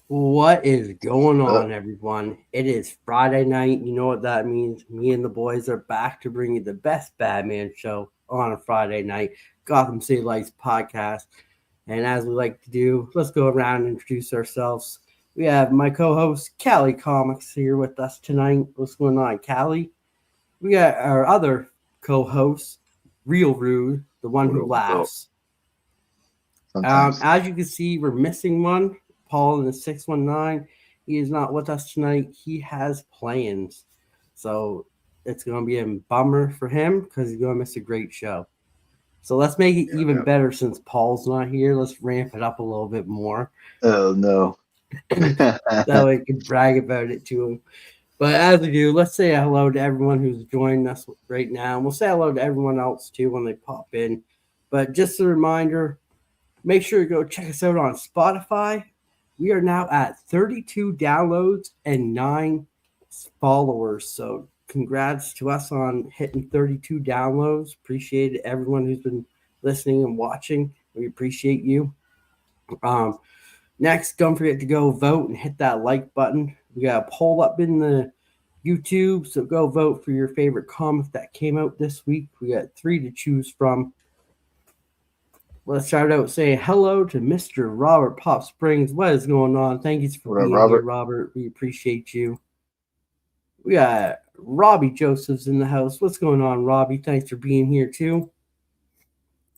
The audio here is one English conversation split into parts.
What is going Uh, on, everyone? It is Friday night. You know what that means. Me and the boys are back to bring you the best Batman show on a Friday night, Gotham City Lights podcast. And as we like to do, let's go around and introduce ourselves. We have my co host, Callie Comics, here with us tonight. What's going on, Callie? We got our other co host, Real Rude, the one who bro, laughs. sometimes. As you can see, we're missing one. Paul in the 619. He is not with us tonight. He has plans. So it's going to be a bummer for him because he's going to miss a great show. So let's make it Yeah, even yeah. better since Paul's not here. Let's ramp it up a little bit more. Oh no. That way I can brag about it to him. But as we do, let's say hello to everyone who's joining us right now. And we'll say hello to everyone else too when they pop in. But just a reminder, make sure to go check us out on Spotify. We are now at 32 downloads and 9 followers. So congrats to us on hitting 32 downloads. Appreciate everyone who's been listening and watching. We appreciate you. Um, Next, don't forget to go vote and hit that like button. We got a poll up in the YouTube, so go vote for your favorite comic that came out this week. We got three to choose from. Let's start out saying hello to Mr. Robert Pop Springs. What is going on? Thank you for What up, being here, Robert? Robert. We appreciate you. We got Robbie Josephs in the house. What's going on, Robbie? Thanks for being here too.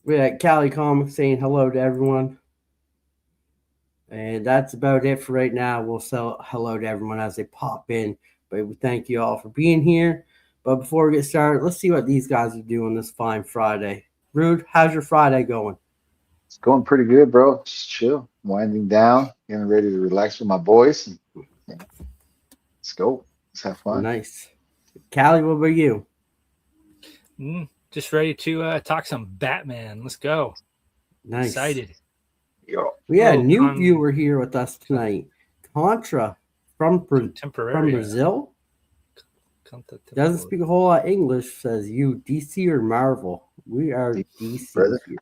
We got Cali Comics saying hello to everyone. And that's about it for right now. We'll say hello to everyone as they pop in. But we thank you all for being here. But before we get started, let's see what these guys are doing this fine Friday. Rude, how's your Friday going? It's going pretty good, bro. Just chill, winding down, getting ready to relax with my boys. And, you know, let's go. Let's have fun. Nice. Callie, what about you? Just ready to talk some Batman. Let's go. Nice. Excited. Yo, We had a Little new viewer here with us tonight. Contra from from contemporary. Brazil. Doesn't speak a whole lot of English. Says you DC or Marvel? We are deep, DC brother. here.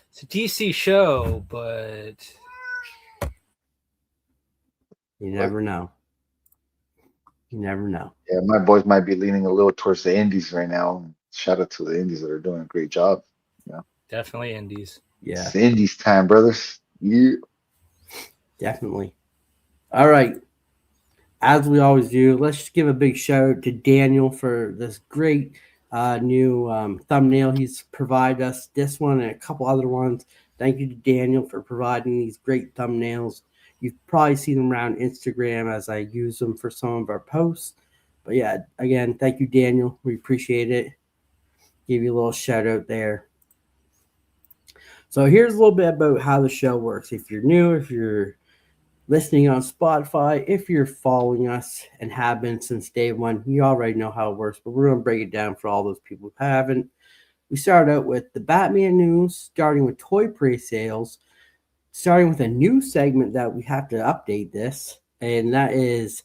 It's a DC show, but You But never know. You never know. yeah, my boys might be leaning a little towards the indies right now. Shout out to the indies that are doing a great job. You know, definitely indies. Yeah, it's the indies time, brothers. Yeah. definitely. All right. As we always do, let's just give a big shout out to Daniel for this great new thumbnail he's provided us. This one and a couple other ones. Thank you to Daniel for providing these great thumbnails. You've probably seen them around Instagram as I use them for some of our posts. But yeah, again, thank you, Daniel. We appreciate it. Give you a little shout out there. So here's a little bit about how the show works. If you're new, if you're listening on Spotify, if you're following us and have been since day one, you already know how it works, but we're going to break it down for all those people who haven't. We start out with the Batman news, starting with toy pre-sales, starting with a new segment that we have to update this, and that is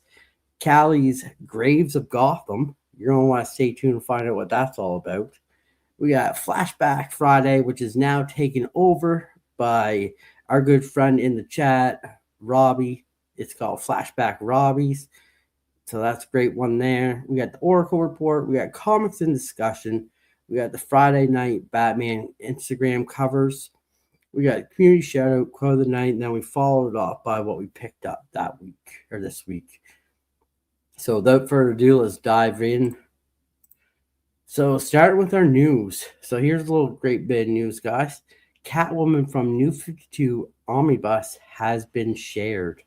Callie's Graves of Gotham. You're going to want to stay tuned and find out what that's all about. We got Flashback Friday, which is now taken over by our good friend in the chat, Robbie. It's called Flashback Robbie's. So that's a great one there. We got the Oracle Report. We got comics in discussion. We got the Friday night Batman Instagram covers. We got community shout out, quote of the night, and then we followed it off by what we picked up that week or this week. So without further ado, let's dive in. So starting with our news. So here's a little great bit of news, guys. Catwoman from New 52 Omnibus has been shared.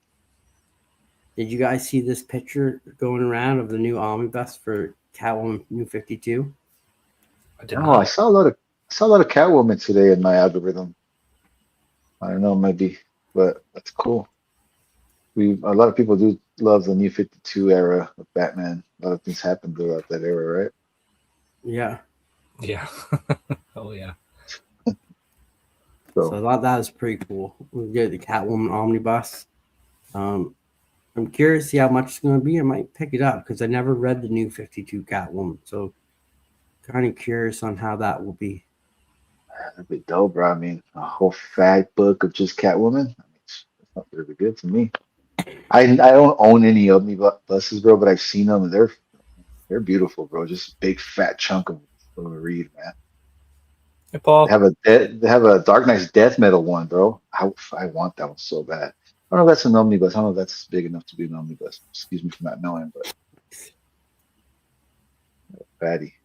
Did you guys see this picture going around of the new omnibus for Catwoman New 52? I did Oh, I not. saw a lot of Catwoman today in my algorithm. I don't know, maybe, but that's cool. We A lot of people do love the New 52 era of Batman. A lot of things happened throughout that era, right? Yeah. Yeah. Oh yeah. So I So thought that was pretty cool. We get the Catwoman omnibus. Um, I'm curious to see how much it's going to be. I might pick it up because I never read the New 52 Catwoman. So kind of curious on how that will be. that'd be dope, bro. I mean, a whole fat book of just Catwoman. I mean, that Sounds really good to me. I don't own any omnibuses, bro, but I've seen them. And they're beautiful, bro. Just a big fat chunk of a read, man. Hey, Paul. They have a Dark Knight's death metal one, bro. I want that one so bad. I don't know if that's an omnibus. I don't know if that's big enough to be an omnibus. Excuse me for not knowing, but fatty.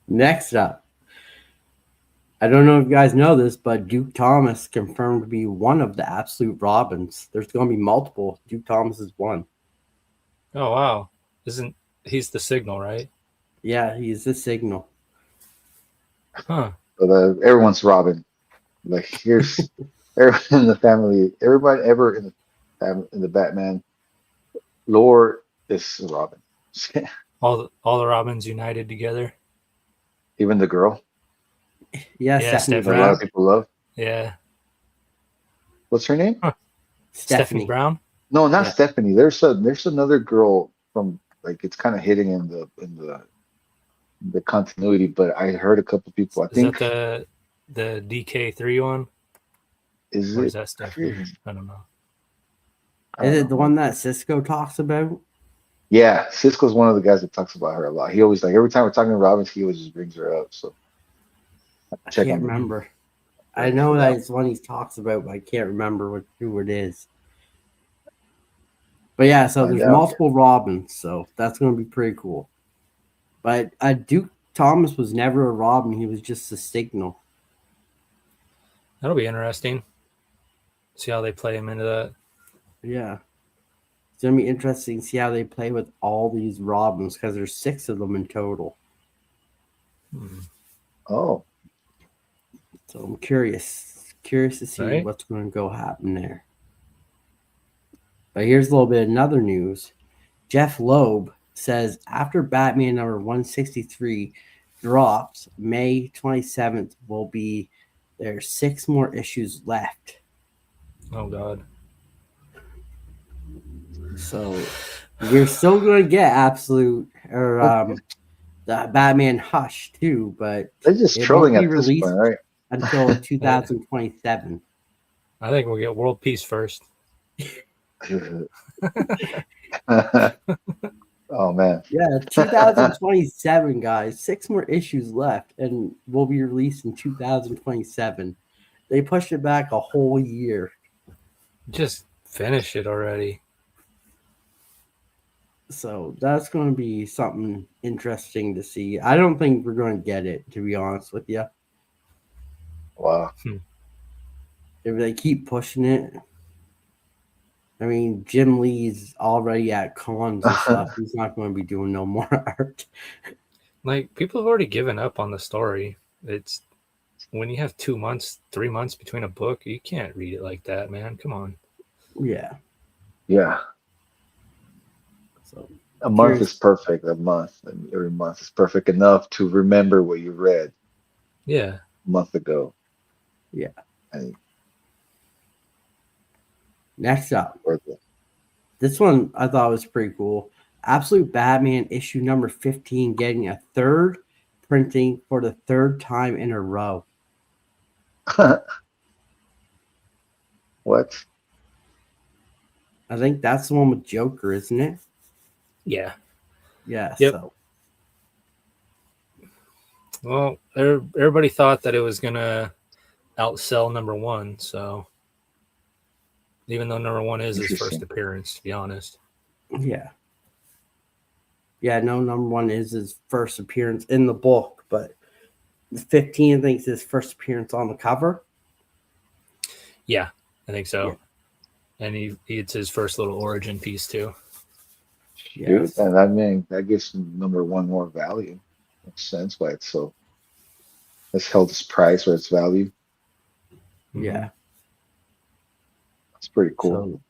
Next up, I don't know if you guys know this, but Duke Thomas confirmed to be one of the Absolute Robins. There's going to be multiple. Duke Thomas is one. Oh wow! He's the Signal, right? Yeah, he's the Signal. Huh. But everyone's Robin. Like here's everyone in the family. Everybody ever in the Batman lore is Robin. All the Robins united together. Even the girl. Yeah, Yeah, Stephanie that a lot Brown. of people love. Yeah. What's her name? Huh. Stephanie Brown. No, not Yeah. Stephanie. There's another girl from like it's kind of hidden in the continuity, but I heard a couple people. I Is think that the DK3 one? is Or it? is that Stephanie? I don't know. Is it the one that Cisco talks about? Yeah, Cisco's one of the guys that talks about her a lot. He always like every time we're talking to Robin, he always just brings her up. So I check can't on remember. I know that it's one he talks about, but I can't remember who it is. But yeah, so Find there's out. multiple Robins, so that's going to be pretty cool. But Duke Thomas was never a Robin; he was just a Signal. That'll be interesting. See how they play him into that. Yeah, it's going to be interesting to see how they play with all these Robins because there's 6 of them in total. Oh, So I'm curious to see Right. what's going to go happen there. But here's a little bit of another news. Jeff Loeb says after Batman number 163 drops, May 27th will be there's 6 more issues left. Oh God. So you're still going to get Absolute or the Batman Hush too, but they're just it trolling won't be at this released point, right? until 2027. I think we'll get World Peace first. Oh man, Yeah, 2027, guys. 6 more issues left, and will be released in 2027. They pushed it back a whole year. Just finish it already. So that's going to be something interesting to see. I don't think we're going to get it, to be honest with you. wow. If they keep pushing it, I mean, Jim Lee's already at cons and stuff. He's not going to be doing no more art. Like people have already given up on the story. It's when you have 2 months, 3 months between a book, you can't read it like that, man. Come on. Yeah. Yeah, So a month is perfect. A month, and every month is perfect enough to remember what you read Yeah. a month ago. Yeah. And next up. worth it. This one I thought was pretty cool. Absolute Batman issue number 15 getting a 3rd printing for the 3rd time in a row. What? I think that's the one with Joker, isn't it? Yeah. Yeah. Yep. So Well, everybody thought that it was gonna outsell number 1, so even though number 1 is his first Interesting. appearance, to be honest. yeah. Yeah, no, number 1 is his first appearance in the book, but 15 I think is his first appearance on the cover. Yeah, I think so. Yeah. And it's his first little origin piece too. Dude, and I mean that gives number 1 more value. Makes sense why it's so. It's held its price or its value. Yeah. It's pretty cool. So,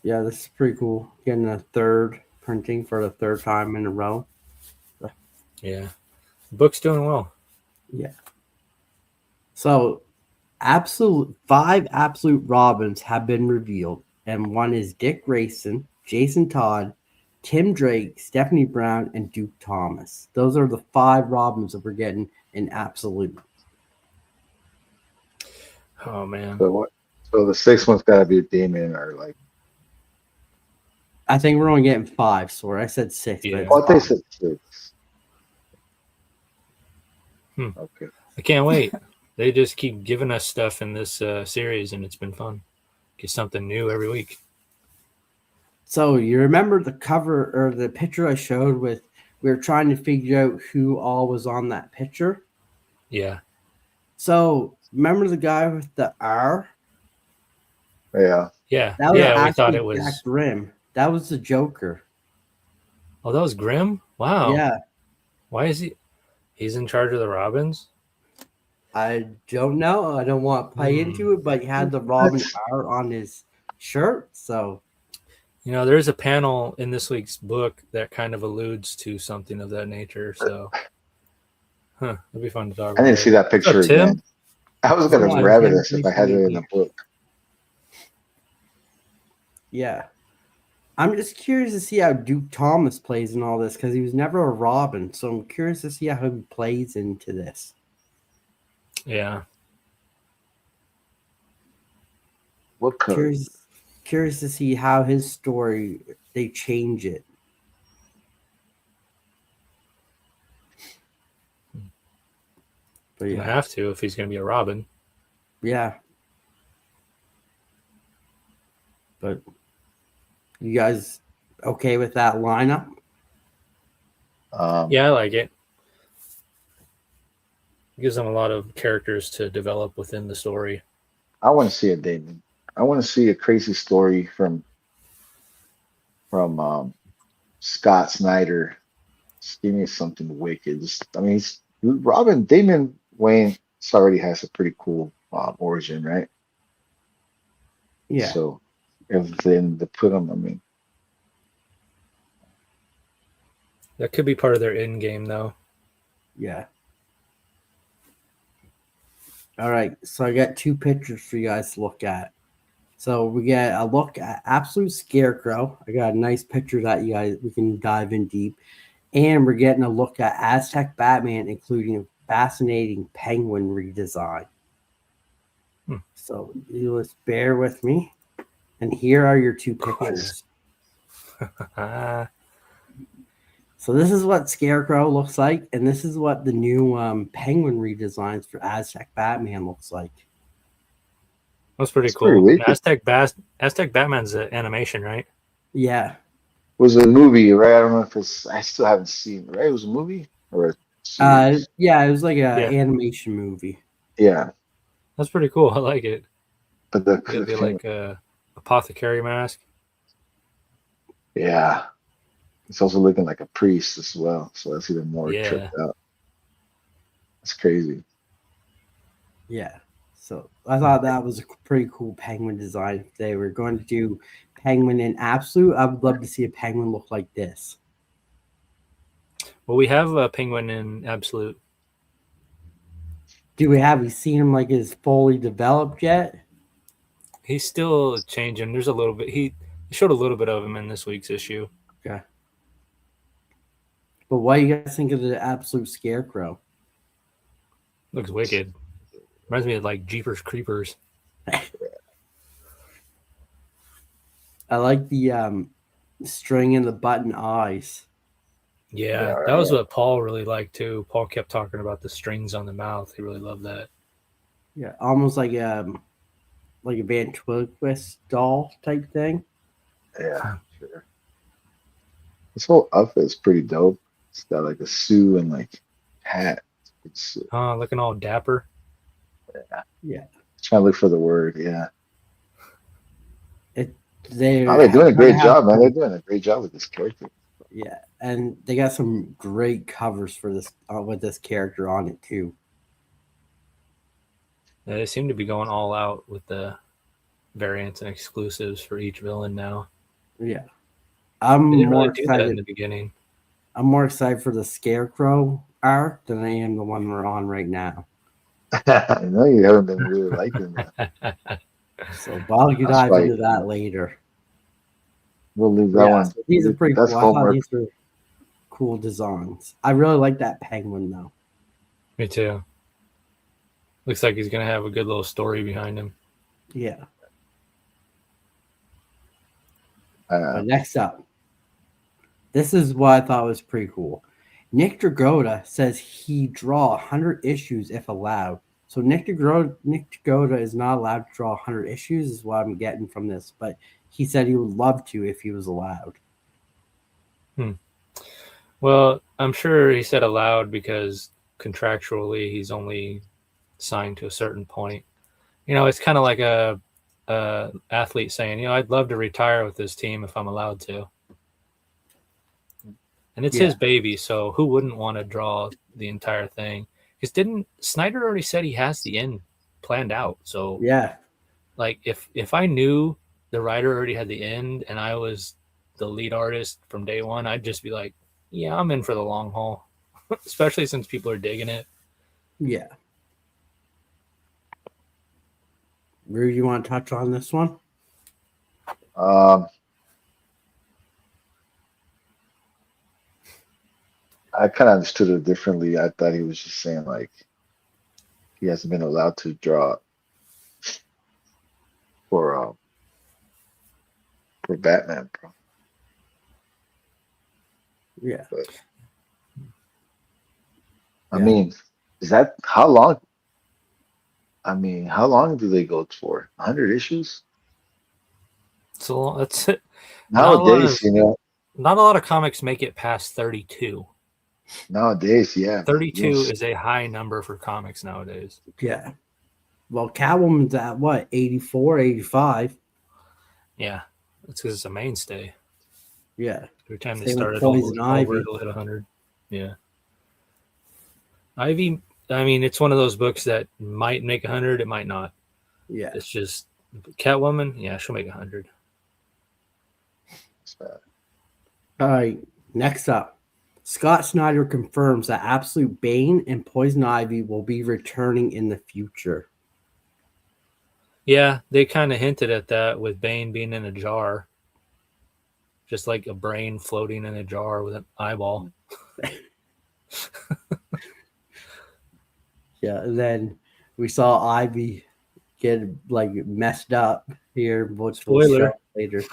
yeah, this is pretty cool. Getting a 3rd printing for the 3rd time in a row. Yeah. The book's doing well. Yeah. So, 5 absolute Robins have been revealed, and one is Dick Grayson, Jason Todd, Tim Drake, Stephanie Brown, and Duke Thomas. Those are the 5 Robins that we're getting in absolute. Oh man. So So the sixth one's got to be Damon or like. I think we're only getting 5. Sorry, I said 6, but Yeah. it's Oh, they 5. said 6. Hmm. Okay. I can't wait. They just keep giving us stuff in this series, and it's been fun. Get something new every week. So you remember the cover or the picture I showed with we were trying to figure out who all was on that picture. Yeah. So remember the guy with the R? Yeah. Yeah. That was Yeah. We thought actually it was. Jack Grimm. That was the Joker. Oh, that was Grimm? Wow. Yeah. Why is he? He's in charge of the Robins? I don't know. I don't want to play into it, but he had the Robin R on his shirt. So You know, there's a panel in this week's book that kind of alludes to something of that nature. So, it'd be fun to talk I about. need to see that What's up, picture Tim? again. I was Come gonna on, grab it Tim, as if please I had it be in the book. yeah. I'm just curious to see how Duke Thomas plays in all this because he was never a Robin. So I'm curious to see how he plays into this. Yeah. What color? Curious to see how his story they change it. But You yeah, have to if he's going to be a Robin. yeah. But you guys okay with that lineup? Yeah, I like it. It gives them a lot of characters to develop within the story. I want to see a Damon. I want to see a crazy story from Scott Snyder. Just give me something wicked. I mean, Robin Damon Wayne already has a pretty cool origin, right? Yeah. So if then to put him, I mean, That could be part of their end game, though. Yeah. All right. So I got 2 pictures for you guys to look at. So we get a look at Absolute Scarecrow. I got a nice picture that you guys we can dive in deep. And we're getting a look at Aztec Batman, including a fascinating penguin redesign. So you just bear with me. And here are your 2 pictures. So this is what Scarecrow looks like, and this is what the new penguin redesigns for Aztec Batman looks like. That's pretty It's pretty cool. wicked. Aztec Batman's an animation, right? Yeah. was a movie, right? I don't know if it's. I still haven't seen it, right? It was a movie or a series. Yeah, it was like an Yeah. animation movie. Yeah, That's pretty cool. I like it. but They like a apothecary mask. yeah, it's also looking like a priest as well. So that's even more Yeah. tripped out. That's crazy. Yeah. So I thought that was a pretty cool penguin design. If they were going to do penguin in Absolute, I would love to see a penguin look like this. Well, we have a penguin in Absolute. Have you seen him like is fully developed yet? He's still changing. There's a little bit. He showed a little bit of him in this week's issue. Okay. But what do you guys think of the Absolute Scarecrow? Looks wicked. Reminds me of like Jeepers Creepers. I like the string and the button eyes. Yeah, that was what Paul really liked too. Paul kept talking about the strings on the mouth. He really loved that. Yeah, almost like a ventriloquist doll type thing. Yeah, sure. This whole outfit is pretty dope. It's got like a suit and like hat. It's Looking all dapper. Yeah. trying to look for the word. Yeah. They're They're doing a great job, man. They're doing a great job with this character. Yeah, and they got some great covers for this with this character on it too. Yeah, they seem to be going all out with the variants and exclusives for each villain now. Yeah, They I'm didn't more really do that in excited. the beginning. I'm more excited for the Scarecrow arc than I am the one we're on right now. I know you haven't been really liking that. So, but I'll That's dive right. into that later. We'll leave that one. So these are pretty That's cool. I thought homework. these were cool designs. I really like that penguin though. Me too. Looks like he's gonna have a good little story behind him. Yeah. Next up, this is what I thought was pretty cool. Nick Dragotta says he'd draw 100 issues if allowed. So Nick Dragotta is not allowed to draw 100 issues, is what I'm getting from this. But he said he would love to if he was allowed. Well, I'm sure he said allowed because contractually he's only signed to a certain point. It's kind of like a athlete saying, I'd love to retire with this team if I'm allowed to. And it's his baby, so who wouldn't want to draw the entire thing? Because didn't Snyder already said he has the end planned out? So yeah, like if I knew the writer already had the end and I was the lead artist from day one, I'd just be like, yeah, I'm in for the long haul, especially since people are digging it. Yeah. Rue, you want to touch on this one? I kind of understood it differently. I thought he was just saying like he hasn't been allowed to draw for Batman, bro. Yeah. But, I mean, is that how long? I mean, how long do they go for? 100 issues? So that's it. Nowadays, Not a lot of comics make it past 32. Nowadays, yeah. 32 is a high number for comics nowadays. Yeah. Well, Catwoman's at what, 84, 85? Yeah. That's because it's a mainstay. Yeah. Every time they Same start with it over, Poison Ivy. it'll hit 100. Yeah. Ivy, I mean, it's one of those books that might make 100, it might not. Yeah. It's just Catwoman, yeah, she'll make 100. All right. Next up. Scott Snyder confirms that Absolute Bane and Poison Ivy will be returning in the future. Yeah, they kind of hinted at that with Bane being in a jar. Just like a brain floating in a jar with an eyeball. Yeah, and then we saw Ivy get like messed up here, which we'll Spoiler. show later.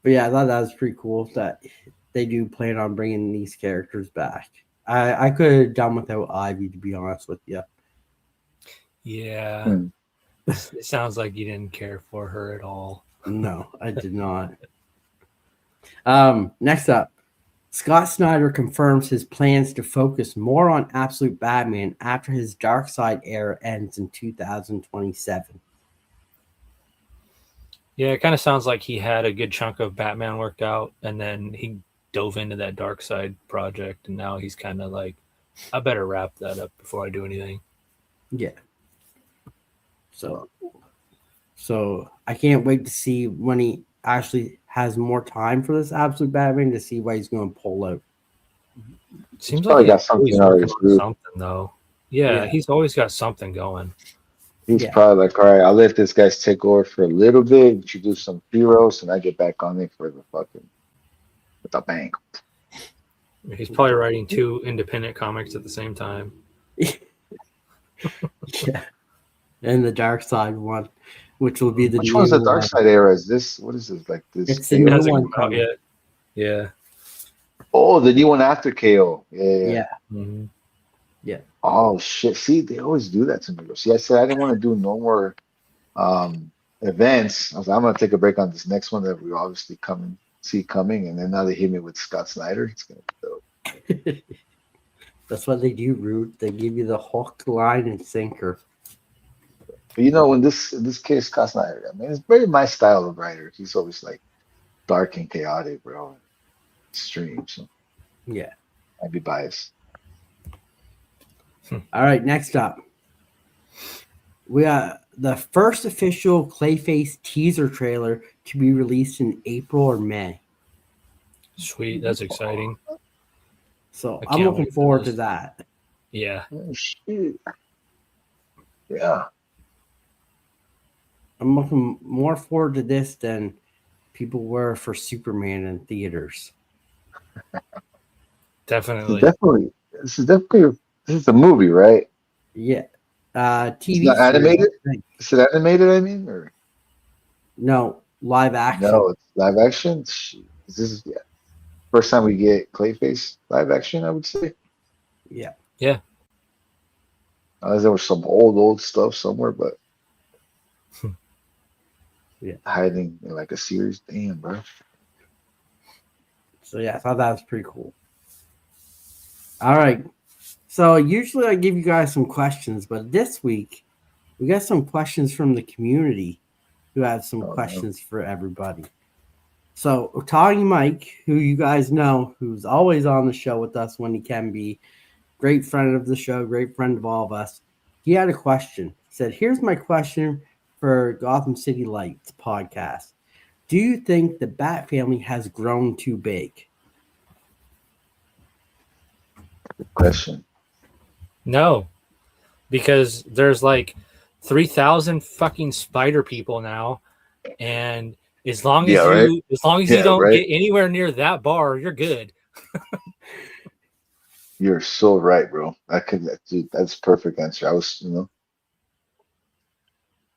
But yeah, I thought that was pretty cool that they do plan on bringing these characters back. I could have done without Ivy, to be honest with you. Yeah. It sounds like you didn't care for her at all. No, I did not. Next up, Scott Snyder confirms his plans to focus more on Absolute Batman after his Darkseid era ends in 2027. Yeah, it kind of sounds like he had a good chunk of Batman worked out, and then he dove into that Darkseid project, and now he's kind of like, I better wrap that up before I do anything. Yeah. So I can't wait to see when he actually has more time for this Absolute Batman to see what he's going to pull out. Seems probably like got something already. Something though. Yeah, he's always got something going. He's probably like, all right, I'll let this guys take over for a little bit, introduce some heroes, and I get back on it for the fucking with the bang. He's probably writing 2 independent comics at the same time. Yeah. And the Darkseid one, which will be the Which new one's the Darkseid era? Is this what is this like this? It's the new one come out yet. Yeah. Oh, the new one after KO. Yeah. Mm-hmm. Yeah. Oh shit! See, they always do that to me. See, I said I didn't want to do no more events. I was like, I'm gonna take a break on this next one that we obviously see coming, and then now they hit me with Scott Snyder. It's gonna be dope. That's what they do, Root. They give you the hook, line, and sinker. But in this case, Scott Snyder, I mean, it's very my style of writer. He's always like dark and chaotic, bro. Extreme. So yeah, I'd be biased. All right, next up, we got the first official Clayface teaser trailer to be released in April or May. Sweet, that's exciting. So I'm looking forward to that. Yeah. Oh, shit. Yeah. I'm looking more forward to this than people were for Superman in theaters. Definitely. This is a movie, right? Yeah. TV. It's not animated? Is it animated, I mean? Or? No, live action. No, it's live action. This is first time we get Clayface live action, I would say. Yeah. Yeah. Unless there was some old stuff somewhere, but Yeah. hiding in like a series. Damn, bro. So yeah, I thought that was pretty cool. All right. So usually I give you guys some questions, but this week we got some questions from the community who have some Oh no. questions for everybody. So Otagi Mike, who you guys know, who's always on the show with us when he can be, great friend of the show, great friend of all of us. He had a question. He said, "Here's my question for Gotham City Lights podcast. Do you think the Bat family has grown too big?" Good question. No, because there's like 3,000 fucking spider people now, and as long as Yeah, right? you Yeah, don't right. get anywhere near that bar, you're good. You're so right, bro. Dude, that's perfect answer. I was,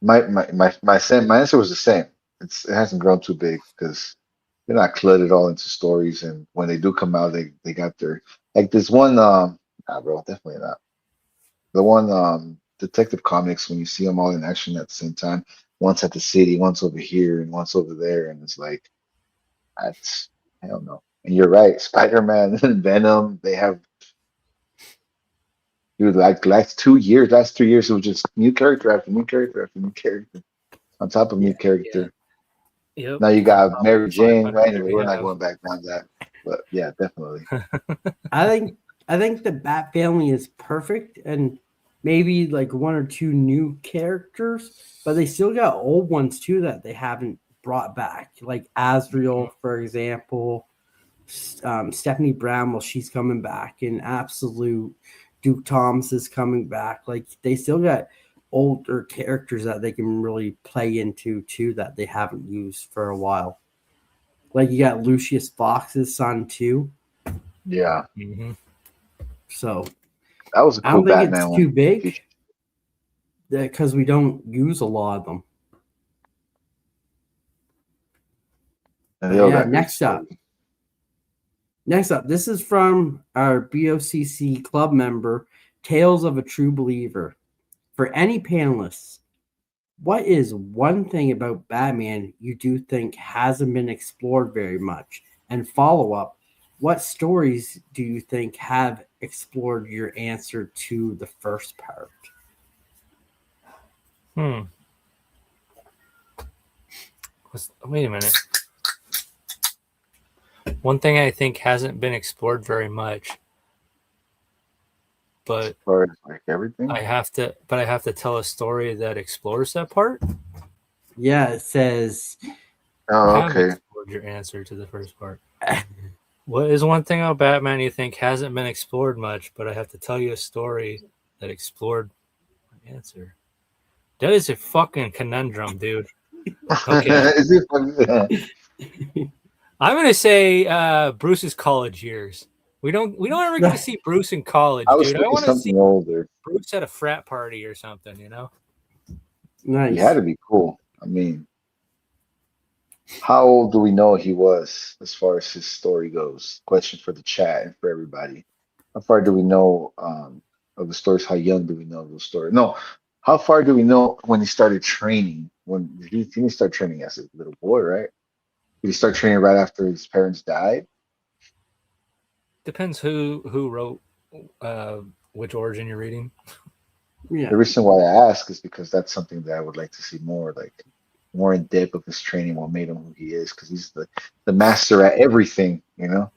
my answer was the same. It hasn't grown too big because they're not cluttered all into stories, and when they do come out, they got their like this one. Nah, bro, definitely not. The one Detective Comics when you see them all in action at the same time, once at the city, once over here, and once over there, and it's like that's hell no. And you're right, Spider-Man and Venom, they have dude like last 3 years, it was just new character after new character after new character on top of new Yeah. Yeah. character. Yep. Now you On got top of Mary the Jane. 500 Well, that anyway, we we're not have. going back on that. But yeah, definitely. I think the Bat family is perfect, and maybe like one or two new characters, but they still got old ones too that they haven't brought back, like Azrael, for example. Stephanie Brown, well, she's coming back, and Absolute Duke Thomas is coming back. Like they still got older characters that they can really play into too that they haven't used for a while. Like you got Lucius Fox's son too. Yeah, Mm-hmm. So that was a I cool don't think it's Batman too one. big because we don't use a lot of them. And they But all yeah, got great stories. next up, this is from our BOCC club member, Tales of a True Believer. For any panelists, what is one thing about Batman you do think hasn't been explored very much? And follow up, what stories do you think have explored your answer to the first part? Wait a minute. One thing I think hasn't been explored very much, but As far as like everything. I have to tell a story that explores that part. Yeah, it says Oh, Have okay. explored your answer to the first part. What is one thing about Batman you think hasn't been explored much, but I have to tell you a story that explored my answer? That is a fucking conundrum, dude. Okay. Is it funny? I'm gonna say Bruce's college years. We don't ever get to see Bruce in college, I was dude. I thinking want to see something older. Bruce at a frat party or something, you know? He nice. had to be cool. I mean, how old do we know he was as far as his story goes? Question for the chat and for everybody. How far do we know of the stories? How young do we know of the story? No, how far do we know when he started training? When didn't he start training as a little boy, right? Did he start training right after his parents died? Depends who wrote which origin you're reading. Yeah. The reason why I ask is because that's something that I would like to see more, like more in depth of his training, what made him who he is, because he's the master at everything, you know.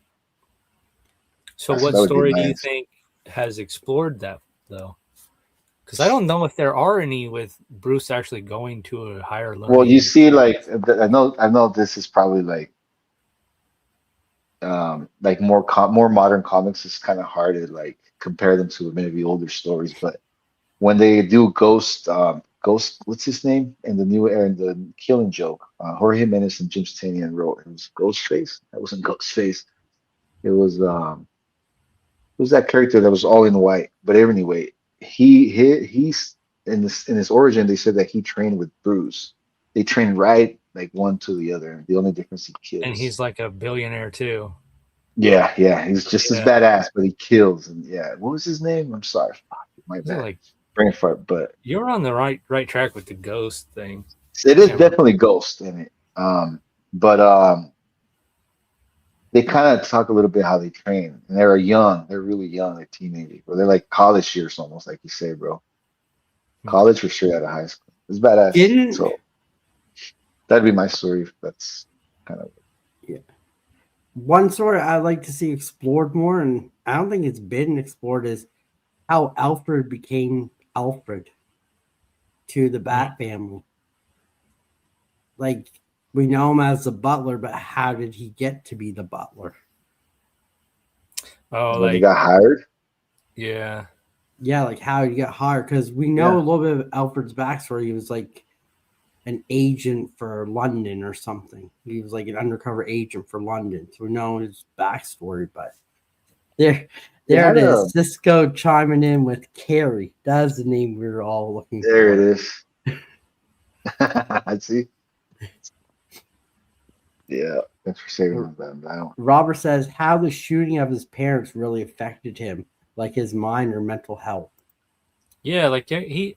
So So what that would be story my do you answer. think has explored that though? Because I don't know if there are any with Bruce actually going to a higher Well, you learning. see, like I know this is probably like more modern comics. It's kind of hard to like compare them to maybe older stories, but when they do Ghost, what's his name in the new era, in the Killing Joke, Jorge Jimenez and Jim Stanian wrote. It was Ghostface. That wasn't Ghostface. It was who's that character that was all in white? But anyway, he's in his origin. They said that he trained with Bruce. They trained right like one to the other. The only difference he kills. And he's like a billionaire too. Yeah, he's just as badass, but he kills. And yeah, what was his name? I'm sorry, my bad. Like Brain fart, but you're on the right track with the ghost thing. it is definitely Ghost in it. But they kind of talk a little bit how they train, and they're young. They're really young. They're teenagers, or they're like college years almost, like you say, bro. College or straight out of high school. It's badass. So that'd be my story. That's kind of one story I'd like to see explored more, and I don't think it's been explored, is how Alfred became Alfred to the Bat family. Like, we know him as the butler, but how did he get to be the butler? Oh, when like he got hired. Yeah. Yeah, like how did he get hired? Because we know a little bit of Alfred's backstory. He was like an agent for London or something. He was like an undercover agent for London. So we know his backstory, but there it is. Cisco chiming in with Carrie. That's the name we were all looking for. There it is. I see. Yeah, thanks for saving that. Robert says how the shooting of his parents really affected him, like his mind or mental health. Yeah, like he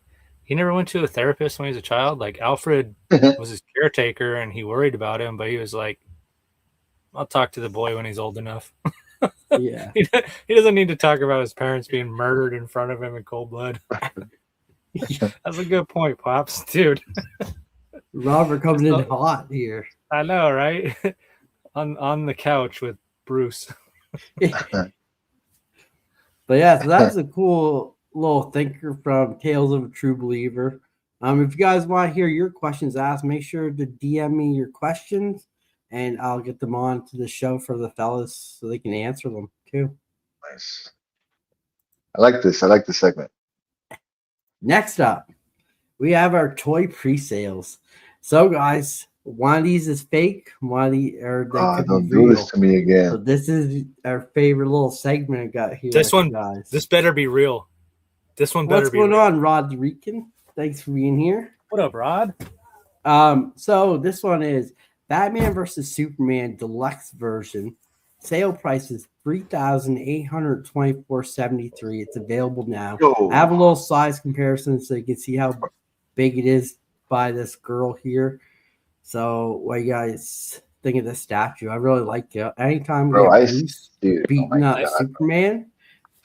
never went to a therapist when he was a child. Like Alfred was his caretaker and he worried about him, but he was like, I'll talk to the boy when he's old enough. Yeah. He doesn't need to talk about his parents being murdered in front of him in cold blood. That's a good point, Pops, dude. Robert comes in hot here. I know, right? on the couch with Bruce. But yeah, so that's a cool little thinker from Tales of a True Believer. If you guys want to hear your questions asked, make sure to DM me your questions, and I'll get them on to the show for the fellas so they can answer them too. Nice. I like this. I like the segment. Next up, we have our toy pre-sales. So, guys, one of these is fake. One of these don't do this to me again. So this is our favorite little segment I got here. This one, guys. This better be real. This one better be real. What's going on, Rod Rican? Thanks for being here. What up, Rod? So this one is Batman versus Superman Deluxe version. Sale price is $3,824.73. It's available now. I have a little size comparison so you can see how big it is by this girl here. So what you guys think of the statue? I really like it. Anytime we have Bruce beating up Superman.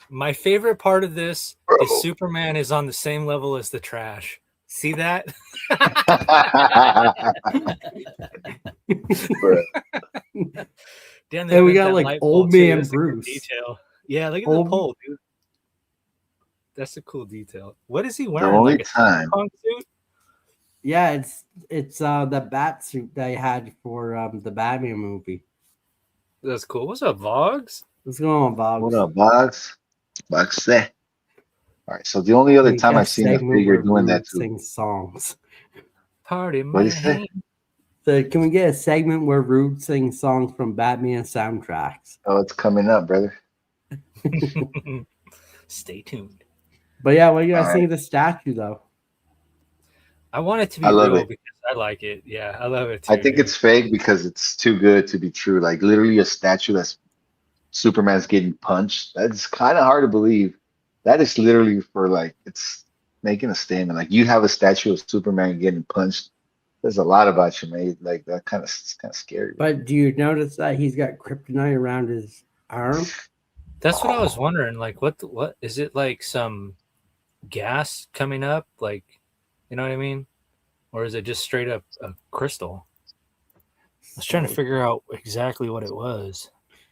My favorite part of this is Superman is on the same level as the trash. See that? And we got like old man Bruce. Detail. Yeah, look at the pole, dude. That's a cool detail. What is he wearing? The only like time. Suit? Yeah, it's the bat suit they had for the Batman movie. That's cool. What's up, Vogs? What's going on, Vogs? What up, Vogs? Vogs. All right. So the only other time I've seen a figure doing that too. Sing songs. Party what do you say? So can we get a segment where Rude sings songs from Batman soundtracks? Oh, it's coming up, brother. Stay tuned. But yeah, what do you guys think of the statue, though? I want it to be real because I like it. Yeah, I love it too. I think it's fake because it's too good to be true. Like literally a statue that's Superman's getting punched. That's kind of hard to believe. That is literally for like it's making a statement. Like you have a statue of Superman getting punched. There's a lot about you, mate. Like that kind of scary. But do you notice that he's got kryptonite around his arm? That's what I was wondering. Like, what is it? Like some gas coming up? Like, you know what I mean? Or is it just straight up a crystal? I was trying to figure out exactly what it was.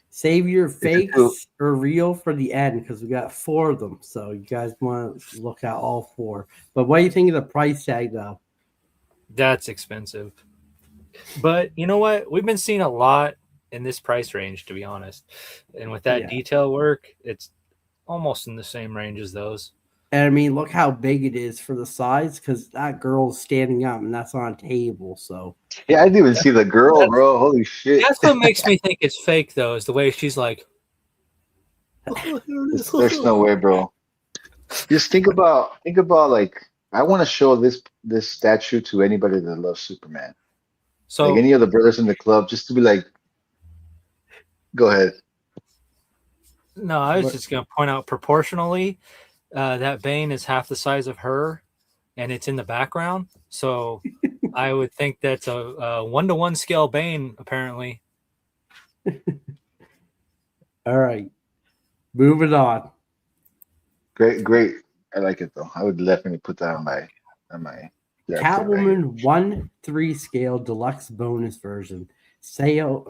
Save your fakes or real for the end because we got 4 of them. So you guys want to look at all 4. But what do you think of the price tag, though? That's expensive. But you know what? We've been seeing a lot in this price range, to be honest. And with that detail work, it's almost in the same range as those. And I mean, look how big it is for the size because that girl's standing up and that's on a table. So yeah, I didn't even see the girl, bro. Holy shit. That's what makes me think it's fake, though, is the way she's like, there's no way, bro. Just think about like I want to show this statue to anybody that loves Superman. So Like any of the brothers in the club, just to be like, go ahead. no, I was What- just gonna point out proportionally, that Bane is half the size of her, and it's in the background. So I would think that's a 1-to-1 scale Bane, apparently. All right, moving on. Great, great. I like it though. I would definitely put that on my put right here. Catwoman 1/3 scale deluxe bonus version. Sale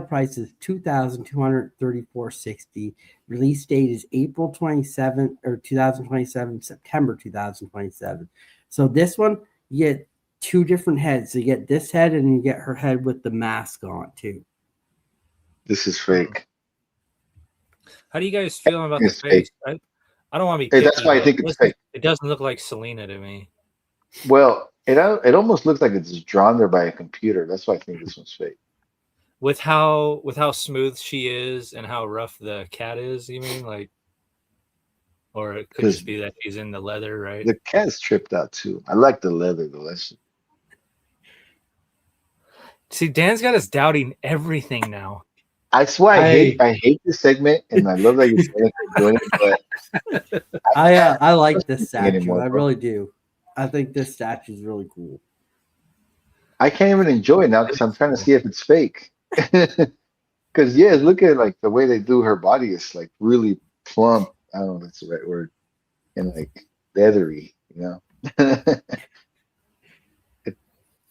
price is $2,234.60. Release date is April 27th or 2027, September 2027. So this one you get two different heads. So you get this head and you get her head with the mask on too. This is fake. How do you guys feel about the It's fake. face? I don't want to be Hey, picky. that's why I but think it's fake. it doesn't look like Selena to me. Well, it almost looks like it's drawn there by a computer. That's why I think this one's fake. With how smooth she is and how rough the cat is, you mean? Like, or it could 'Cause just be that he's in the leather, right? The cat's tripped out too. I like the leather though. See, Dan's got us doubting everything now. That's why I hate this segment, and I love that you're saying it, doing it, but I like this statue. anymore, I bro. really do. I think this statue is really cool. I can't even enjoy it now because I'm trying to see if it's fake. Because yeah, look at like the way they do her body is like really plump. I don't know if that's the right word, and like leathery.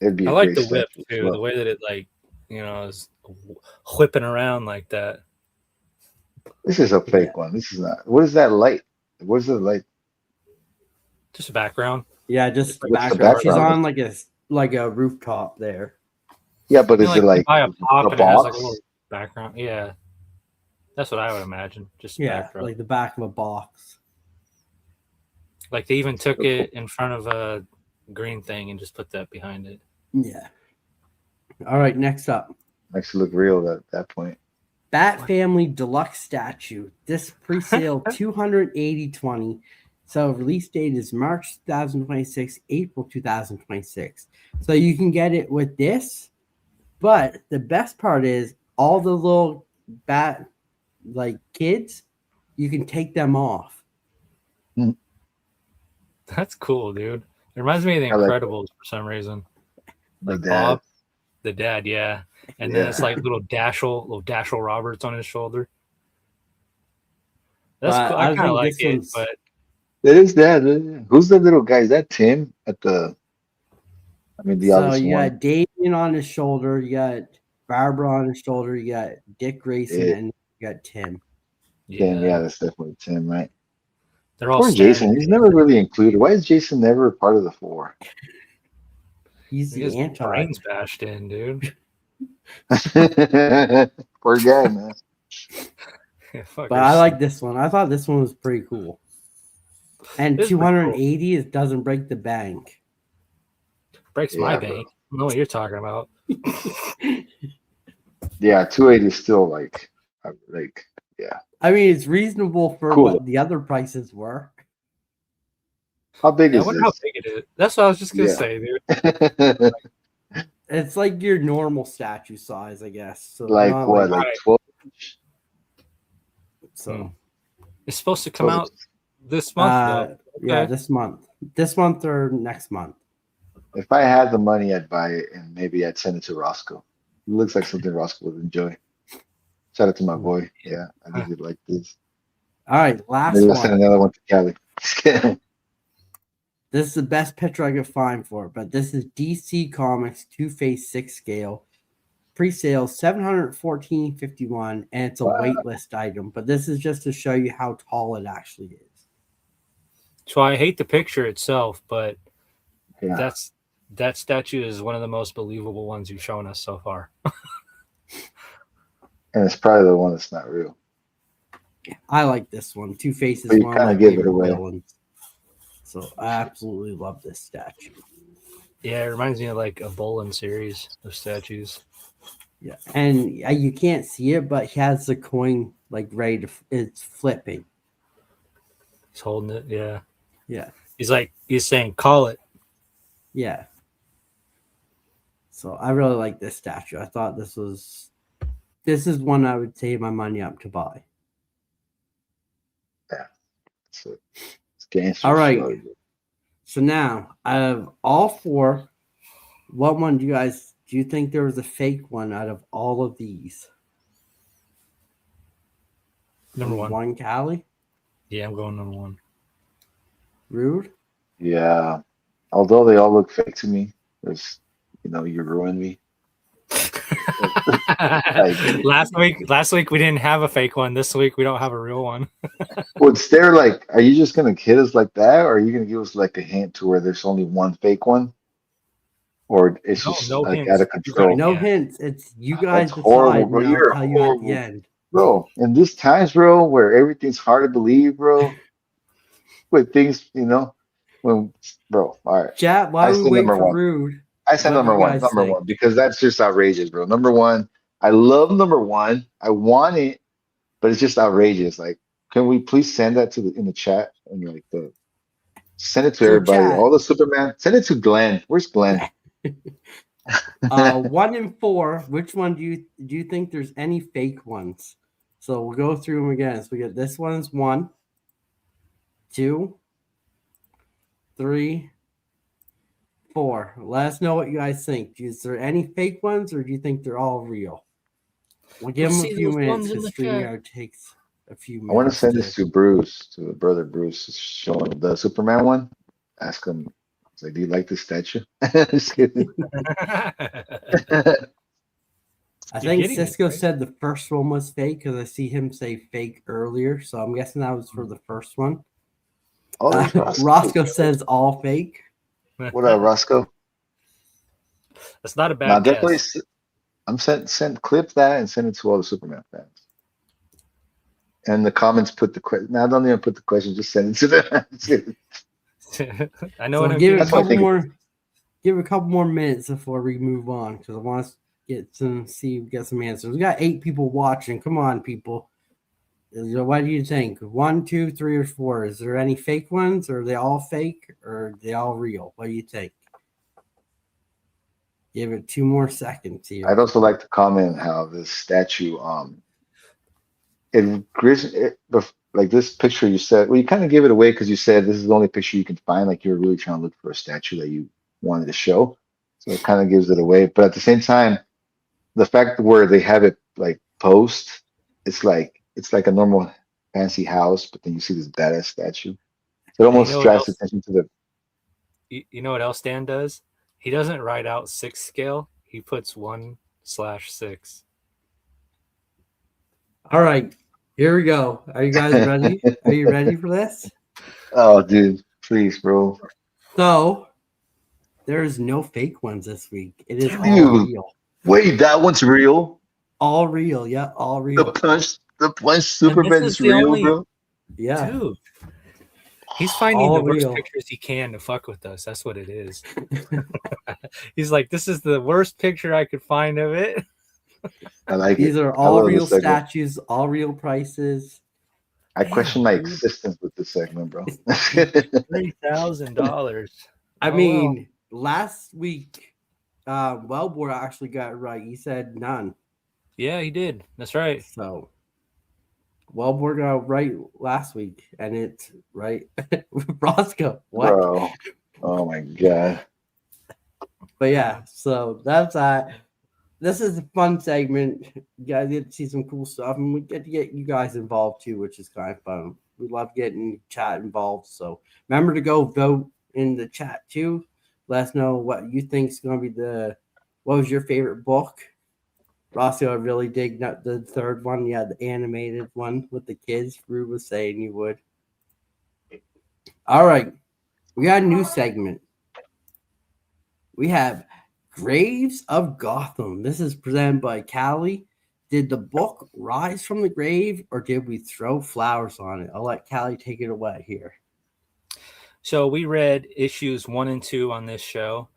It'd be I a like great the whip statue as too, well. the way that it is whipping around like that. This is a fake one. This is not. What is that light? What is the light? Just a background. Yeah, just What's the background. She's background? on like a rooftop there. Yeah, but You is know, it you like buy a pop a and it has like a box? little background. Yeah, that's what I would imagine. Just a Yeah, backdrop. like the back of a box. Like they even took it in front of a green thing and just put that behind it. Yeah. All right, next up. Makes it look real at that point. Bat Family Deluxe Statue. This pre-sale $280.20. So release date is March 2026, April 2026. So you can get it with this, but the best part is all the little bat like kids, you can take them off. That's cool, dude. It reminds me of The I like Incredibles for some reason. The Like dad. Bob, the dad, yeah. And then Yeah. it's like little Dashel Roberts on his shoulder. That's But cool. I I kind of think like this it, one's- but It is dad. Who's the little guy? Is that Tim at the? I mean, the so obvious you one. got Damien on his shoulder, you got Barbara on his shoulder, you got Dick Grayson, Yeah. and you got Tim. Tim, yeah, that's definitely Tim, right? they're all Poor Jason. standing. He's never really included. Why is Jason never part of the four? He's His the anti. brains bashed in, dude. Poor guy, man. But I like this one. I thought this one was pretty cool. And It is pretty 280 it doesn't break the bank. breaks my Yeah, bank. bro. I don't know what you're talking about. Yeah, 280 is still like, yeah. I mean, it's reasonable for Cool. what the other prices were. How big I is wonder how this? big it is. That's what I was just gonna Yeah. say, dude. It's like your normal statue size, I guess. So Like not what? like- Like 12 inch? So It's supposed to come 12 out this month, though. yeah, Okay. this month or next month. If I had the money, I'd buy it and maybe I'd send it to Roscoe. It looks like something Roscoe would enjoy. Shout out to my boy. Yeah, I think he'd like this. All right, last Maybe I'll send one. another one to Cali. This is the best picture I could find for it, but this is DC Comics Two-Face 6 scale. Pre-sale $714.51, and it's a Wow. wait list item. But this is just to show you how tall it actually is. So I hate the picture itself, but Yeah. that statue is one of the most believable ones you've shown us so far. And it's probably the one that's not real. I like this one. Two-Face But is you one of my kinda give it favorite away. villains. So I absolutely love this statue. Yeah, it reminds me of like a Bolin series of statues. Yeah, and you can't see it, but he has the coin like ready to. It's flipping. He's holding it. Yeah. Yeah, He's saying, call it. yeah. So I really like this statue. I thought this is one I would save my money up to buy. Yeah. It's gangster All right. slug. So now, out of all four, what one do you think there was a fake one out of all of these? Number one. Callie? Yeah, I'm going number one. Rude? Yeah. Although they all look fake to me, because you ruined me. last week we didn't have a fake one. This week we don't have a real one. What's there like? Are you just gonna kid us like that, or are you gonna give us like a hint to where there's only one fake one, or it's just No like hints. out of control? No hints. It's you guys That's horrible, decide, bro. and I'll You're tell you at horrible, the end. bro. In these times, bro, where everything's hard to believe, bro, with things, when, bro. All right, Chat, I why we say wait number for one. Rude? I said What do number you one, guys number think? one, because that's just outrageous, bro. Number one, I love number one. I want it, but it's just outrageous. Like, can we please send that in the chat and like send it to So everybody, chat, all the Superman. Send it to Glenn. Where's Glenn? 1 and 4. Which one do you think there's any fake ones? So we'll go through them again. So we get this one's 1, 2, 3, 4. Let us know what you guys think. Is there any fake ones, or do you think they're all real? We'll give them a few minutes because StreamYard takes a few minutes. I want to send this to Bruce, to the brother Bruce, show him the Superman one. Ask him, like, do you like this statue? Just kidding. I think Cisco said the first one was fake because I see him say fake earlier. So I'm guessing that was for the first one. Oh, Roscoe says all fake. What up, Roscoe? That's not a bad guess. I'm send clip that and send it to all the Superman fans. And the comments put the question. Now don't even put the question. Just send it to them. I know. So give it a couple more. Give it a couple more minutes before we move on because I want to get some answers. We got 8 people watching. Come on, people. What do you think? 1, 2, 3, or 4? Is there any fake ones? Or are they all fake? Or are they all real? What do you think? Give it 2 more seconds here. I'd also like to comment how this statue, like this picture you said, well, you kind of gave it away because you said this is the only picture you can find. Like you're really trying to look for a statue that you wanted to show. So it kind of gives it away. But at the same time, the fact where they have it like post, it's like a normal fancy house, but then you see this badass statue. It almost draws attention to the. You know what else Dan does? He doesn't write out 6 scale. He puts 1/6. All right, here we go. Are you guys ready? Are you ready for this? Oh, dude, please, bro. So there's no fake ones this week. It is all real. Wait, that one's real? All real, yeah, all real. The punch Superman is real, bro. Yeah. Dude. He's finding the worst pictures he can to fuck with us. That's what it is. He's like, this is the worst picture I could find of it. I like These are all real statues, all real prices. I question my existence with this segment, bro. $3,000. I mean, last week, Wellbore actually got it right. He said none. Yeah, he did. That's right. So, Wellbore got it right last week, and it's right. Roscoe, what? Bro. Oh my god. But yeah, so that's that. This is a fun segment. You guys get to see some cool stuff, and we get to get you guys involved too, which is kind of fun. We love getting chat involved. So remember to go vote in the chat too. Let us know what you think is going to be what was your favorite book. Roscoe, I really dig the third one. Yeah, the animated one with the kids. Rue was saying you would. All right. We got a new segment. We have Graves of Gotham. This is presented by Callie. Did the book rise from the grave or did we throw flowers on it? I'll let Callie take it away here. So we read issues 1 and 2 on this show,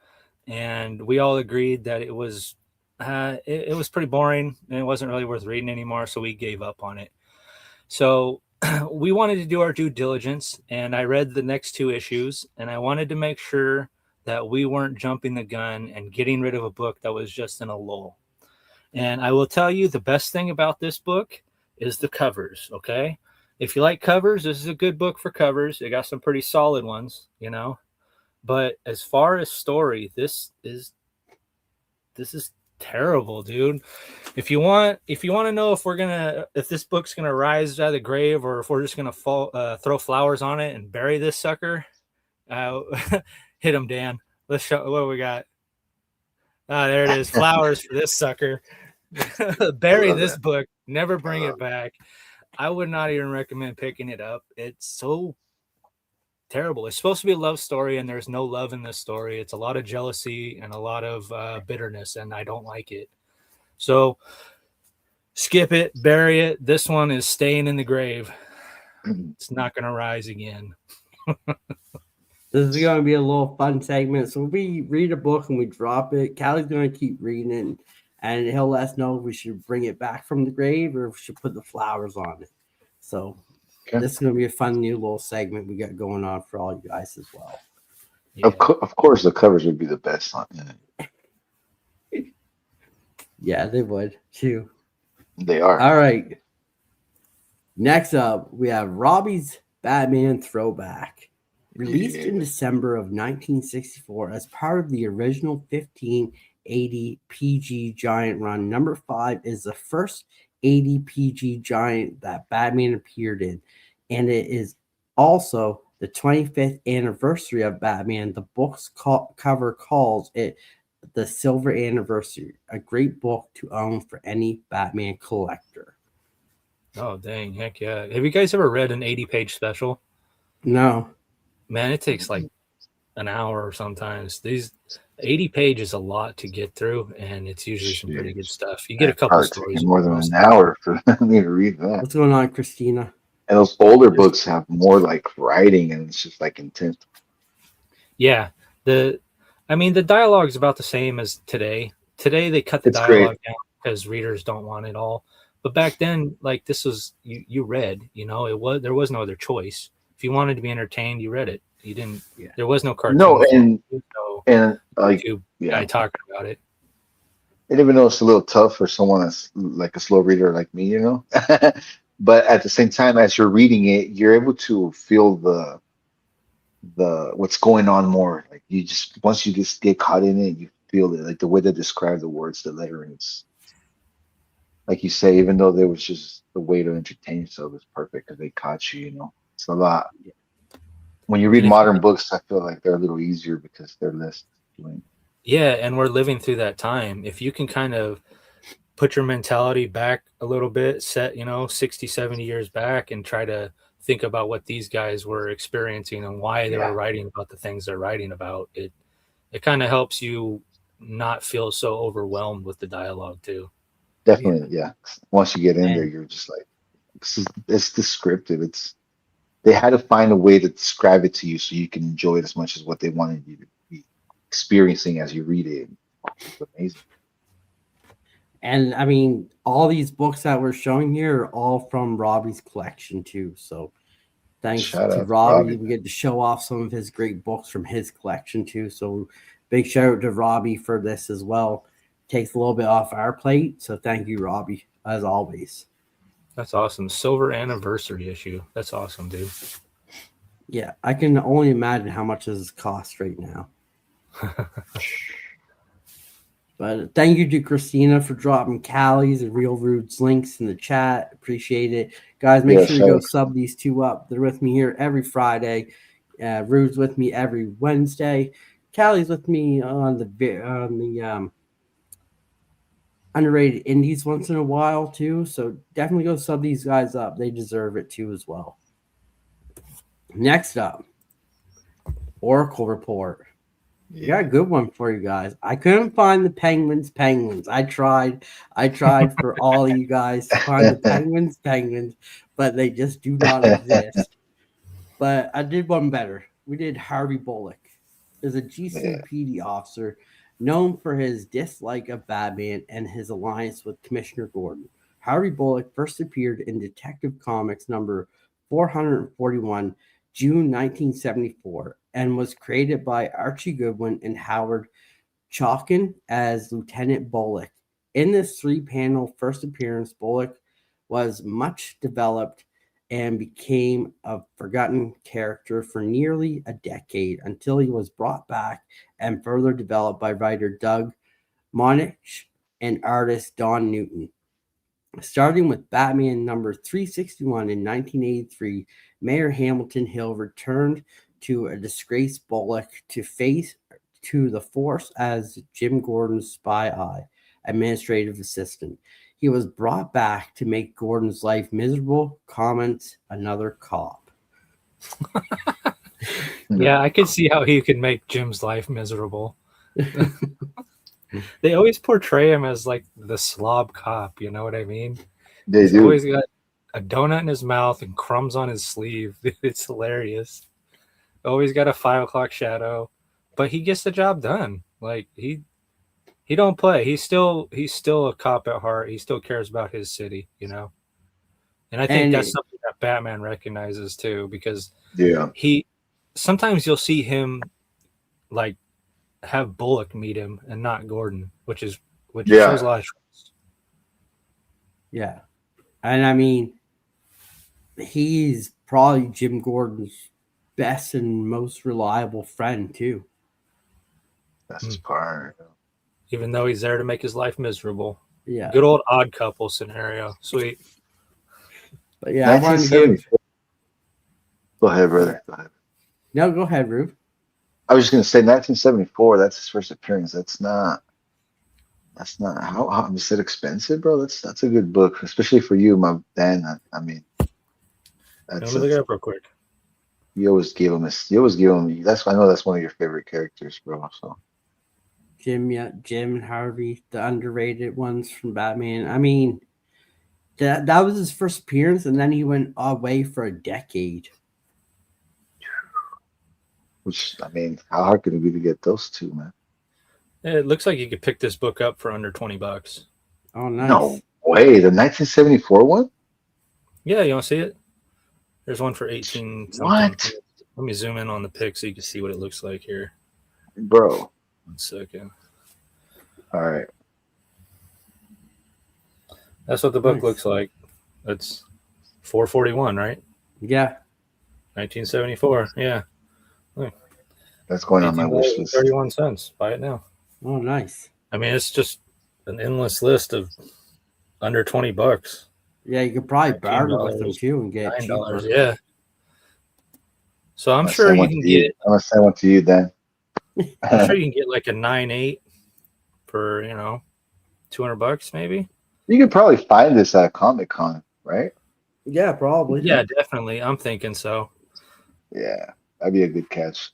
and we all agreed that it was pretty boring and it wasn't really worth reading anymore, so we gave up on it. So we wanted to do our due diligence, and I read the next 2 issues, and I wanted to make sure that we weren't jumping the gun and getting rid of a book that was just in a lull. And I will tell you, the best thing about this book is the covers. Okay, if you like covers, this is a good book for covers. It got some pretty solid ones, you know. But as far as story, this is terrible, dude. If you want to know if this book's gonna rise out of the grave, or if we're just gonna throw flowers on it and bury this sucker, hit him, Dan. Let's show what we got. Ah, there it is. Flowers for this sucker. Bury this book. Never bring it back. I would not even recommend picking it up. It's so terrible. It's supposed to be a love story, and there's no love in this story. It's a lot of jealousy and a lot of bitterness, and I don't like it. So skip it, bury it. This one is staying in the grave. It's not going to rise again. This is going to be a little fun segment. So we read a book and we drop it. Callie's going to keep reading it, and he'll let us know if we should bring it back from the grave or if we should put the flowers on it. So this is going to be a fun new little segment we got going on for all you guys as well. Yeah. Of course, the covers would be the best on it. Yeah, they would too. They are. All right. Next up, we have Robbie's Batman Throwback. Released in December of 1964 as part of the original 1580 PG Giant run, number 5 is the first 80 PG Giant that Batman appeared in, and it is also the 25th anniversary of Batman. The book's cover calls it the Silver Anniversary, a great book to own for any Batman collector. Oh, dang. Heck yeah. Have you guys ever read an 80-page special? No. Man, it takes like an hour sometimes. These 80 pages is a lot to get through, and it's usually some pretty good stuff. You get a couple stories. More than an hour for me to read that. What's going on, Christina? And those older books have more like writing, and it's just like intense. Yeah. The dialogue is about the same as today. Today they cut the dialogue down because readers don't want it all. But back then, like, this was you read, you know, there was no other choice. If you wanted to be entertained, you read it. You didn't. Yeah. There was no cartoon. No, and like guy talking about it. And even though it's a little tough for someone that's like a slow reader like me, you know, but at the same time, as you're reading it, you're able to feel the what's going on more. Like once you just get caught in it, you feel it. Like the way they describe the words, the letterings. Like you say, even though there was just the way to entertain yourself was perfect because they caught you, you know. It's a lot. When you read modern books, I feel like they're a little easier because they're less. Yeah, and we're living through that time. If you can kind of put your mentality back a little bit, set, 60, 70 years back, and try to think about what these guys were experiencing and why they were writing about the things they're writing about, it kind of helps you not feel so overwhelmed with the dialogue too. Definitely, yeah. Once you get in there, you're just like, it's descriptive. They had to find a way to describe it to you so you can enjoy it as much as what they wanted you to be experiencing as you read it. It's amazing. And I mean, all these books that we're showing here are all from Robbie's collection too. So thanks to Robbie, we get to show off some of his great books from his collection too. So big shout out to Robbie for this as well. Takes a little bit off our plate. So thank you, Robbie, as always. That's awesome. Silver anniversary issue. That's awesome, dude. Yeah, I can only imagine how much this costs right now. But thank you to Christina for dropping Callie's and Real Rude's links in the chat. Appreciate it. Guys, make sure you go sub these two up. They're with me here every Friday. Rude's with me every Wednesday. Callie's with me on the underrated indies once in a while too. So definitely go sub these guys up. They deserve it too as well. Next up, Oracle Report. We got a good one for you guys. I couldn't find the Penguins. I tried for all of you guys to find the Penguins, but they just do not exist. But I did one better. We did Harvey Bullock. Is a GCPD officer known for his dislike of Batman and his alliance with Commissioner Gordon. Harvey Bullock first appeared in Detective Comics number 441, June 1974, and was created by Archie Goodwin and Howard Chalkin as Lieutenant Bullock. In this three-panel first appearance, Bullock was much developed and became a forgotten character for nearly a decade until he was brought back and further developed by writer Doug Moench and artist Don Newton. Starting with Batman number 361 in 1983, Mayor Hamilton Hill returned to a disgraced Bullock to face to the force as Jim Gordon's spy eye, administrative assistant. He was brought back to make Gordon's life miserable, comments another cop. Yeah, I could see how he could make Jim's life miserable. They always portray him as like the slob cop, you know what I mean? They He's do. always got a donut in his mouth and crumbs on his sleeve. It's hilarious. Always got a 5 o'clock shadow, but he gets the job done. Like he don't play. He's still a cop at heart. He still cares about his city, you know. And I think that's something that Batman recognizes too, because he sometimes you'll see him like have Bullock meet him and not Gordon, which shows a lot of trust. Yeah. And I mean, he's probably Jim Gordon's best and most reliable friend too. That's his part. Even though he's there to make his life miserable. Yeah. Good old odd couple scenario. Sweet. But yeah, I wanted to give... Go ahead, brother. Go ahead. No, go ahead, Rube. I was just going to say 1974, that's his first appearance. That's not how is it expensive, bro? That's a good book, especially for you, my Dan. I mean, Let me look it up real quick. You always give him I know that's one of your favorite characters, bro. So Jim and Harvey, the underrated ones from Batman. I mean, that was his first appearance, and then he went away for a decade. Which, I mean, how hard could it be to get those two, man? It looks like you could pick this book up for under $20. Oh, nice. No way. The 1974 one? Yeah, you want to see it? There's one for 18 something. What? Let me zoom in on the pic so you can see what it looks like here. Bro. 1 second. All right. That's what the book looks like. That's $4.41, right? Yeah. 1974. Yeah. Look. That's going on my wish list. 31 cents. Buy it now. Oh, nice. I mean, it's just an endless list of under $20. Yeah, you could probably barter with them too and get $9. cheaper. Yeah. So I'm sure you can get. I'm gonna send one to you, Dan. I'm sure you can get like a 9.8 for $200 maybe. You could probably find this at Comic-Con, right? Yeah, probably. Yeah, definitely. I'm thinking so. Yeah, that'd be a good catch.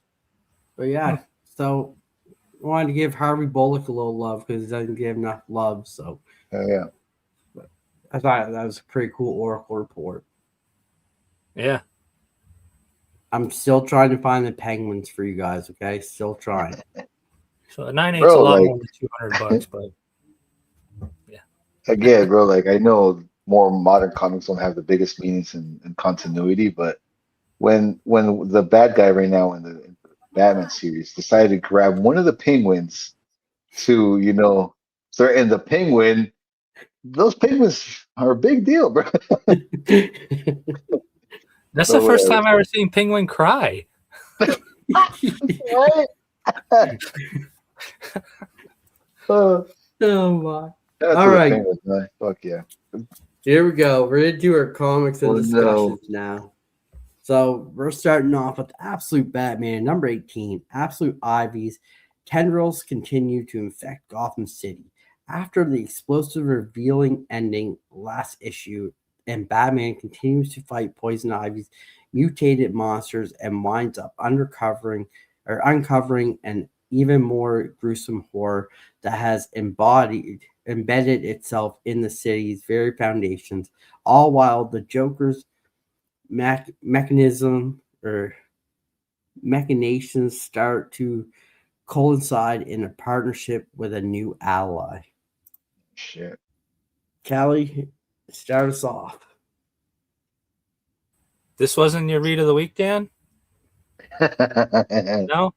But yeah, so I wanted to give Harvey Bullock a little love because he doesn't get enough love. So Yeah. But I thought that was a pretty cool Oracle report. Yeah. I'm still trying to find the penguins for you guys, okay? Still trying. So a 9.8 is a lot more than $200, but yeah. Again, bro, like I know more modern comics don't have the biggest meanings and continuity, but when the bad guy right now in the Batman series decided to grab one of the penguins to, threaten the penguin, those penguins are a big deal, bro. That's the first time I ever seen Penguin cry. What? Oh my. That's all right. Penguins, man. Fuck yeah. Here we go. We're going to do our comics and discussions now. So we're starting off with Absolute Batman, number 18. Absolute Ivies. Tendrils continue to infect Gotham City. After the explosive revealing ending last issue, and Batman continues to fight Poison Ivy's mutated monsters and winds up uncovering an even more gruesome horror that has embedded itself in the city's very foundations, all while the Joker's machinations start to coincide in a partnership with a new ally. Shit. Callie, start us off. This wasn't your read of the week, Dan? No.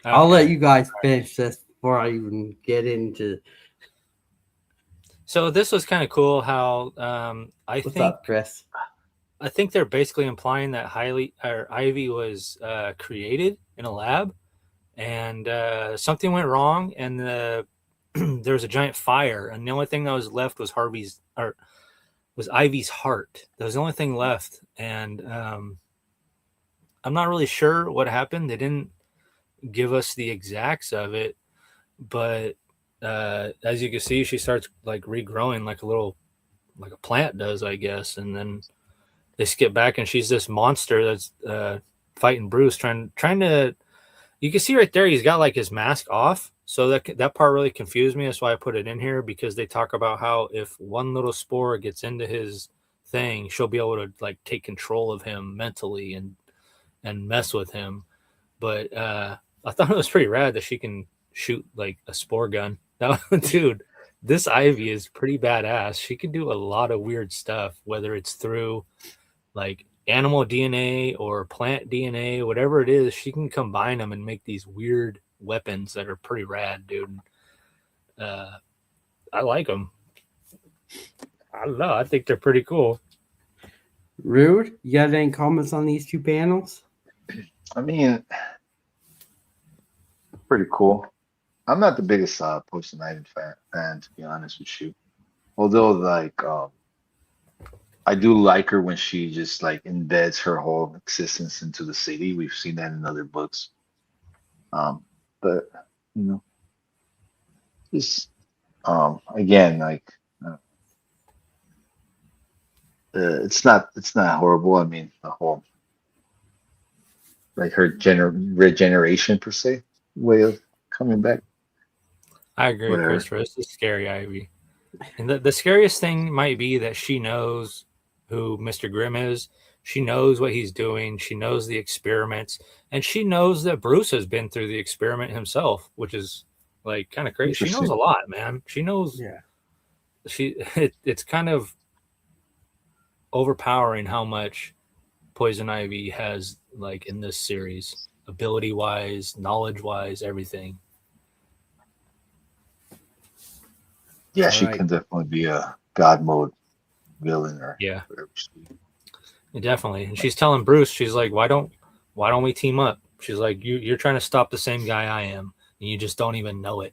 I'll let Okay. you guys finish this before I even get into. So this was kind of cool. How What's up, Chris? I think they're basically implying that Ivy was created in a lab, and something went wrong, and there was a giant fire, and the only thing that was left was was Ivy's heart. That was the only thing left, and I'm not really sure what happened. They didn't give us the exacts of it, but as you can see, she starts like regrowing like a plant does, I guess, and then they skip back and she's this monster that's fighting Bruce, trying to. You can see right there he's got like his mask off, so that part really confused me. That's why I put it in here, because they talk about how if one little spore gets into his thing, she'll be able to like take control of him mentally and mess with him. But I thought it was pretty rad that she can shoot like a spore gun. Now, dude, this Ivy is pretty badass. She can do a lot of weird stuff, whether it's through like animal DNA or plant DNA, whatever it is. She can combine them and make these weird weapons that are pretty rad, dude. I like them. I don't know. I think they're pretty cool. Rude, you got any comments on these two panels? I mean, pretty cool. I'm not the biggest Poison Ivy fan, to be honest with you. Although, like, I do like her when she just like embeds her whole existence into the city. We've seen that in other books. But you know, just again, like, it's not horrible. I mean, the whole like her regeneration per se way of coming back. I agree, Whatever. Christopher. This is scary, Ivy. And the scariest thing might be that she knows who Mr. Grimm is. She knows what he's doing. She knows the experiments. And she knows that Bruce has been through the experiment himself, which is like kind of crazy. She knows a lot, man. She knows. Yeah. It's kind of overpowering how much Poison Ivy has like in this series, ability wise, knowledge wise, everything. Yeah, she can definitely be a God mode villain or whatever. Definitely. And she's telling Bruce, she's like, why don't we team up? She's like, you're trying to stop the same guy I am, and you just don't even know it.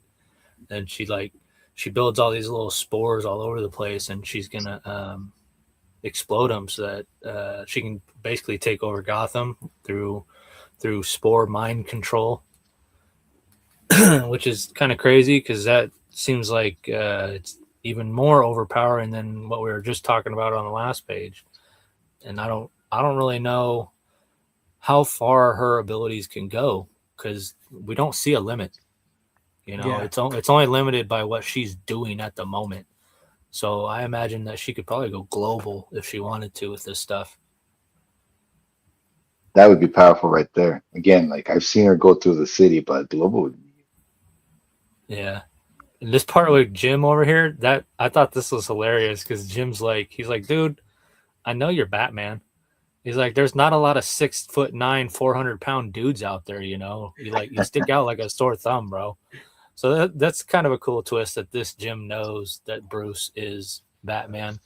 And she builds all these little spores all over the place, and she's gonna explode them so that she can basically take over Gotham through spore mind control, which is kind of crazy because that seems like it's even more overpowering than what we were just talking about on the last page. And I don't really know how far her abilities can go because we don't see a limit. You know, it's only limited by what she's doing at the moment. So I imagine that she could probably go global if she wanted to with this stuff. That would be powerful right there. Again, like I've seen her go through the city, but global would be. Yeah. And this part with Jim over here, that I thought this was hilarious because Jim's like, he's like, dude, I know you're Batman. He's like, there's not a lot of 6'9", 400-pound dudes out there, you know. You stick out like a sore thumb, bro. So that's kind of a cool twist that this Jim knows that Bruce is Batman.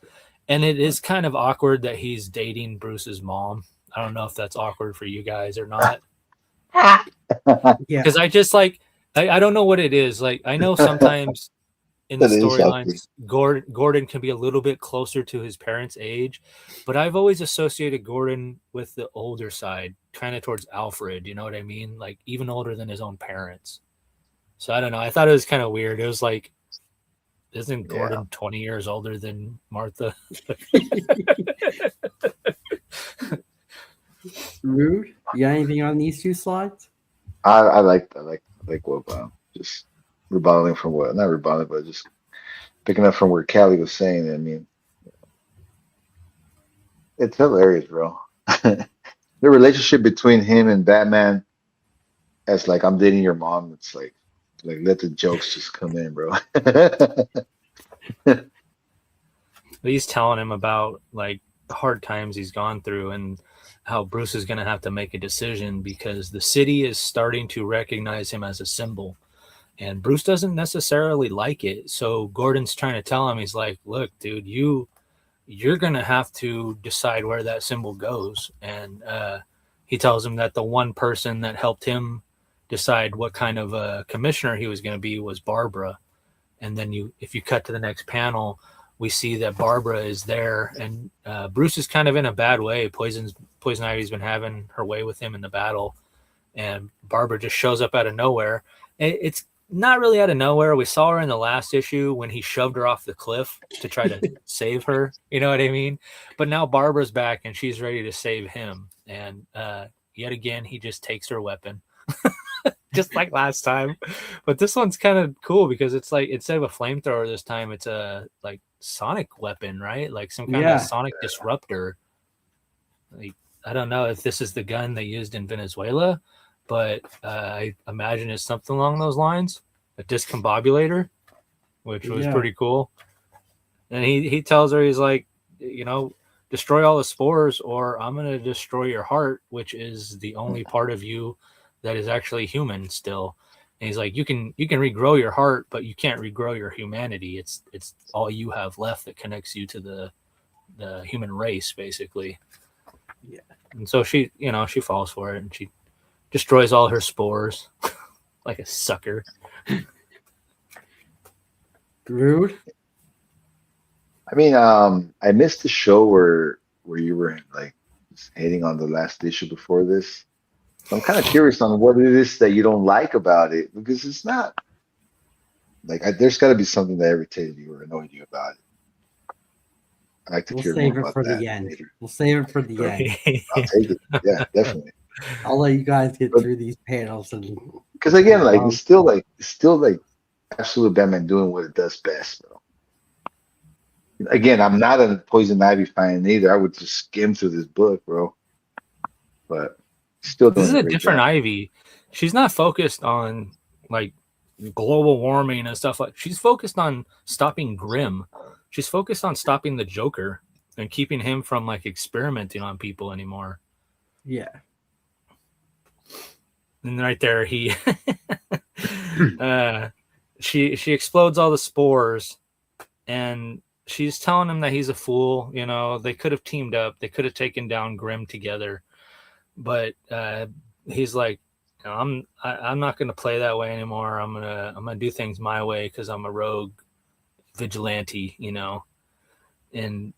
And it is kind of awkward that he's dating Bruce's mom. I don't know if that's awkward for you guys or not. Because I just like, I don't know what it is. Like, I know sometimes in the storylines, Gordon can be a little bit closer to his parents' age, but I've always associated Gordon with the older side, kind of towards Alfred. You know what I mean? Like even older than his own parents. So I don't know. I thought it was kind of weird. It was like, isn't Gordon 20 years older than Martha? Rude. You got anything on these two slides? I like what just rebutting from what, not rebutting, but just picking up from where Callie was saying. I mean, it's hilarious, bro. The relationship between him and Batman, as like I'm dating your mom. It's like let the jokes just come in, bro. He's telling him about like hard times he's gone through and how Bruce is going to have to make a decision because the city is starting to recognize him as a symbol. And Bruce doesn't necessarily like it. So Gordon's trying to tell him, he's like, look, dude, you're going to have to decide where that symbol goes. And he tells him that the one person that helped him decide what kind of a commissioner he was going to be was Barbara. And then if you cut to the next panel, we see that Barbara is there, and Bruce is kind of in a bad way. Poison Ivy's been having her way with him in the battle, and Barbara just shows up out of nowhere. It's not really out of nowhere. We saw her in the last issue when he shoved her off the cliff to try to save her. You know what I mean? But now Barbara's back, and she's ready to save him. And yet again, he just takes her weapon. Just like last time. But this one's kind of cool because it's like instead of a flamethrower this time, it's a like sonic weapon, right? Like some kind of sonic disruptor. Like, I don't know if this is the gun they used in Venezuela, but I imagine it's something along those lines. A discombobulator, which was pretty cool. And he tells her, he's like, you know, destroy all the spores or I'm going to destroy your heart, which is the only part of you that is actually human still. And he's like, you can regrow your heart, but you can't regrow your humanity. It's all you have left that connects you to the human race, basically. Yeah. And so she falls for it and she destroys all her spores like a sucker. Rude. I mean, I missed the show where you were like just hating on the last issue before this. So I'm kind of curious on what it is that you don't like about it, because it's not like there's got to be something that irritated you or annoyed you about it. I like to We'll hear save more it about for that the end. later. We'll save it for the Sure. end. I'll take it. Yeah, definitely. I'll let you guys get through these panels and because again, like it's still like absolute Batman doing what it does best, bro. Again, I'm not a Poison Ivy fan either. I would just skim through this book, bro. But still doing this is a great different job. Ivy. She's not focused on like global warming and stuff like. She's focused on stopping Grimm. She's focused on stopping the Joker and keeping him from like experimenting on people anymore. yeah. And right there, he she explodes all the spores, and she's telling him that he's a fool. You know, they could have teamed up. They could have taken down Grimm together, but he's like, I'm not going to play that way anymore. I'm gonna do things my way because I'm a rogue vigilante. You know, and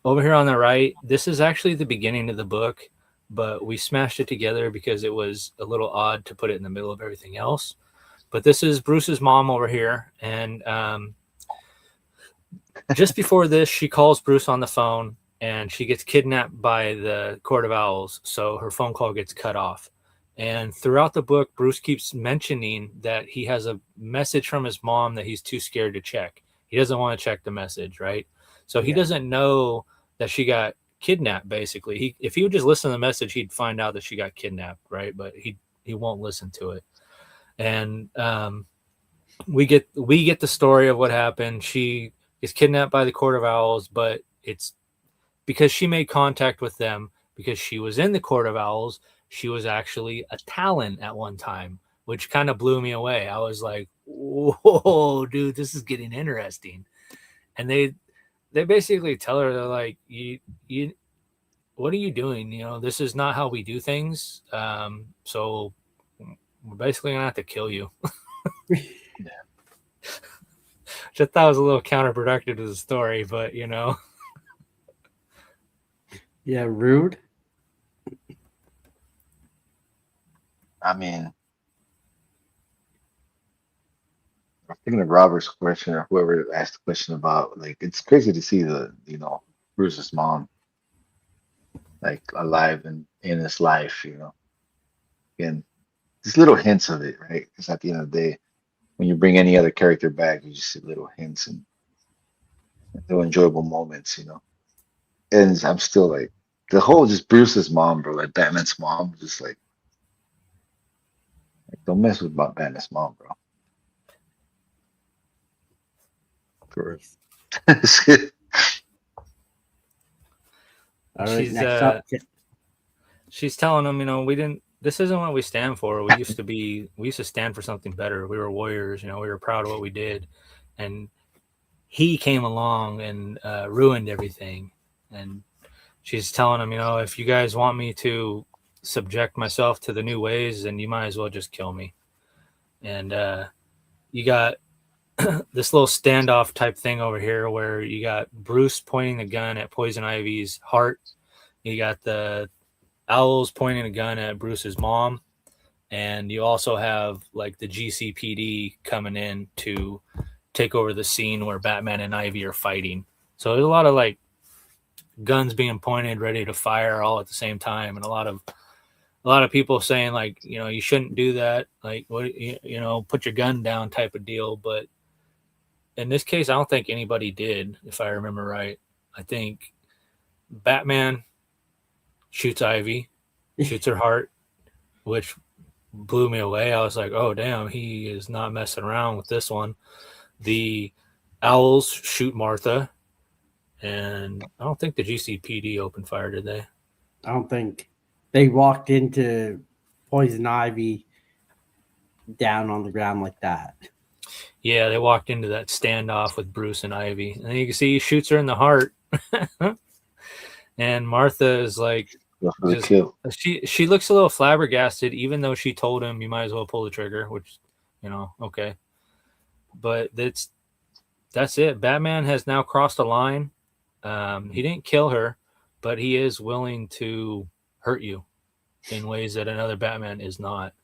over here on the right, this is actually the beginning of the book, but we smashed it together because it was a little odd to put it in the middle of everything else. But this is Bruce's mom over here, and just before this, she calls Bruce on the phone, and she gets kidnapped by the Court of Owls, so her phone call gets cut off. And throughout the book, Bruce keeps mentioning that he has a message from his mom that he's too scared to check. He doesn't want to check the message, right? So he doesn't know that she got kidnapped, basically. If he would just listen to the message, he'd find out that she got kidnapped, right? But he won't listen to it. And we get the story of what happened. She is kidnapped by the Court of Owls, but it's because she made contact with them because she was in the Court of Owls. She was actually a Talon at one time, which kind of blew me away. I was like, whoa, dude, this is getting interesting. And they basically tell her, they're like, you what are you doing? You know, this is not how we do things. So we're basically gonna have to kill you. Which I thought was a little counterproductive to the story, but you know. Yeah, rude. I mean, I'm thinking of Robert's question or whoever asked the question about like it's crazy to see Bruce's mom like alive and in his life, Again, just little hints of it, right? Because at the end of the day, when you bring any other character back, you just see little hints and little enjoyable moments, And I'm still like the whole just Bruce's mom, bro, like Batman's mom, just like don't mess with Batman's mom, bro. For All right, She's next up. she's telling him, you know, this isn't what we stand for. We used to stand for something better. We were warriors, you know, we were proud of what we did. And he came along and ruined everything. And she's telling him, you know, if you guys want me to subject myself to the new ways, then you might as well just kill me. And you got this little standoff type thing over here where you got Bruce pointing the gun at Poison Ivy's heart. You got the Owls pointing a gun at Bruce's mom. And you also have like the GCPD coming in to take over the scene where Batman and Ivy are fighting. So there's a lot of like guns being pointed, ready to fire all at the same time. And a lot of people saying like, you know, you shouldn't do that. Like, what, you know, put your gun down type of deal. But in this case, I don't think anybody did, if I remember right. I think Batman shoots Ivy, shoots her heart, which blew me away. I was like, oh, damn, he is not messing around with this one. The Owls shoot Martha, and I don't think the GCPD opened fire, did they? I don't think they walked into Poison Ivy down on the ground like that. Yeah, they walked into that standoff with Bruce and Ivy. And you can see he shoots her in the heart. And Martha is like, she looks a little flabbergasted, even though she told him you might as well pull the trigger, which, you know, okay. But that's it. Batman has now crossed a line. He didn't kill her, but he is willing to hurt you in ways that another Batman is not,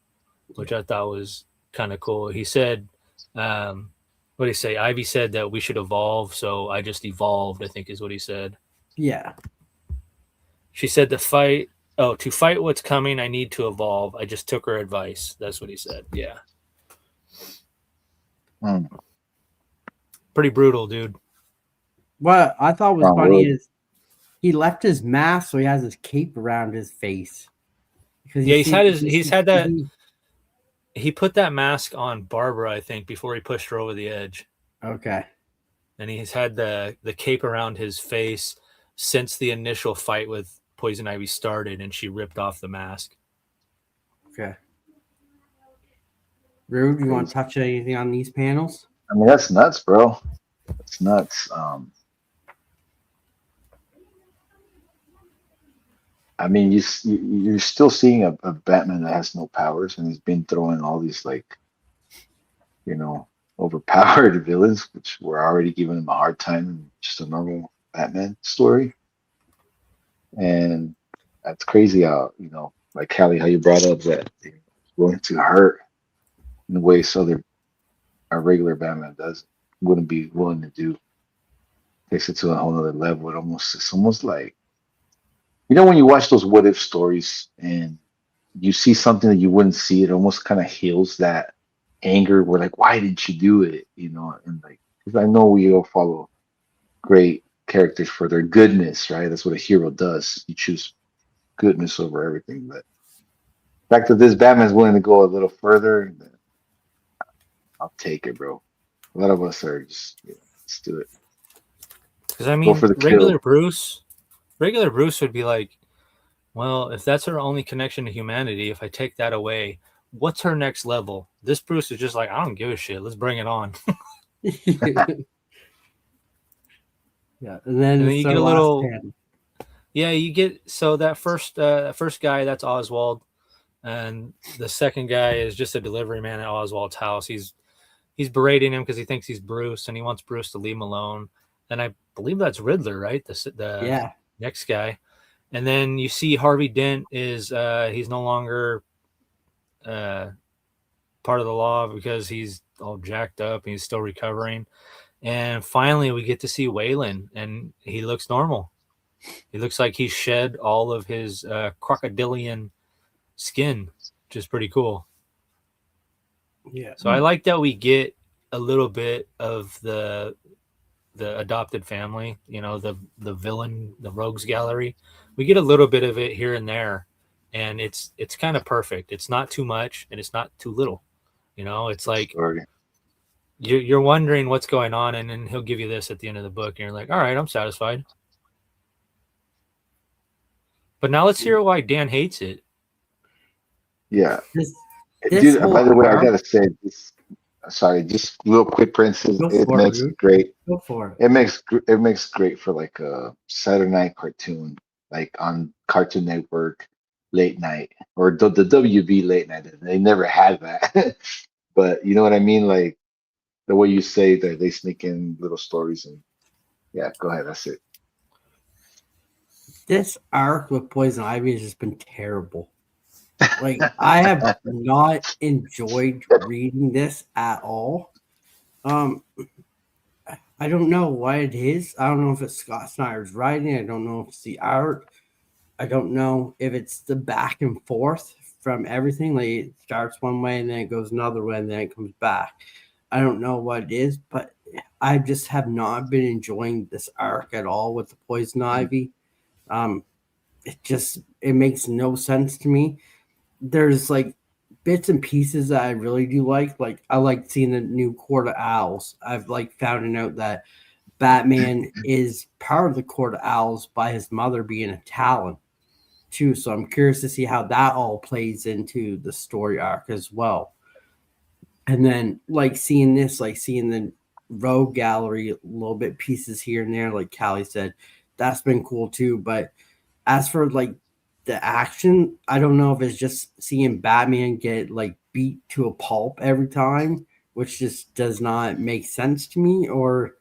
which I thought was kind of cool. He said, what did he say? Ivy said that we should evolve, so I just evolved, I think is what he said. Yeah. She said to fight what's coming, I need to evolve. I just took her advice. That's what he said. Yeah. Pretty brutal, dude. What I thought was funny is he left his mask, so he has his cape around his face. Yeah, he put that mask on Barbara, I think, before he pushed her over the edge. Okay. And he's had the cape around his face since the initial fight with Poison Ivy started, and she ripped off the mask. Okay. Rude, you want to touch anything on these panels? I mean, that's nuts, bro. That's nuts. I mean, you're still seeing a Batman that has no powers, and he's been throwing all these, like, you know, overpowered villains, which were already giving him a hard time in just a normal Batman story. And that's crazy how, you know, like Callie, how you brought up that they're willing to hurt in the way a regular Batman wouldn't be willing to do. Takes it to a whole other level. It's almost like, you know, when you watch those what if stories and you see something that you wouldn't see, it almost kind of heals that anger. We're like, why didn't you do it? You know, and like, because I know we all follow great characters for their goodness, right? That's what a hero does. You choose goodness over everything. But the fact that this Batman's willing to go a little further, I'll take it, bro. A lot of us are just, let's do it. Because I mean, regular Bruce would be like, well, if that's her only connection to humanity, if I take that away, what's her next level? This Bruce is just like, I don't give a shit. Let's bring it on. Yeah, and then you get a little. Yeah, you get that first guy, that's Oswald, and the second guy is just a delivery man at Oswald's house. He's berating him because he thinks he's Bruce, and he wants Bruce to leave him alone. And I believe that's Riddler, right? The next guy. And then you see Harvey Dent is he's no longer part of the law because he's all jacked up and he's still recovering. And finally, we get to see Waylon, and he looks normal. He looks like he's shed all of his crocodilian skin, which is pretty cool. Yeah. So I like that we get a little bit of the adopted family, you know, the villain, the rogues gallery. We get a little bit of it here and there, and it's kind of perfect. It's not too much, and it's not too little. You know, it's like you're wondering what's going on, and then he'll give you this at the end of the book, and you're like, all right, I'm satisfied. But now let's hear why Dan hates it. Yeah. This Dude, whole by the way, I arc, gotta say this. Sorry, just real quick, Princess. go It for it, makes dude. great. Go for it. It makes great for like a Saturday night cartoon, like on Cartoon Network late night or the WB late night. They never had that, but you know what I mean. Like the way you say that they sneak in little stories and yeah. Go ahead. That's it. This arc with Poison Ivy has just been terrible. Like I have not enjoyed reading this at all. Um, I don't know what it is. I don't know if it's Scott Snyder's writing. I don't know if it's the art. I don't know if it's the back and forth from everything. Like it starts one way and then it goes another way and then it comes back. I don't know what it is, but I just have not been enjoying this arc at all with the Poison Ivy. It makes no sense to me. There's like bits and pieces that I really do like. Like I like seeing the new Court of Owls. I've like found out that Batman is part of the Court of Owls by his mother being a Talon too. So I'm curious to see how that all plays into the story arc as well. And then like seeing this, like seeing the Rogue Gallery, a little bit pieces here and there, like Callie said, that's been cool too. But as for like the action, I don't know if it's just seeing Batman get like beat to a pulp every time, which just does not make sense to me, or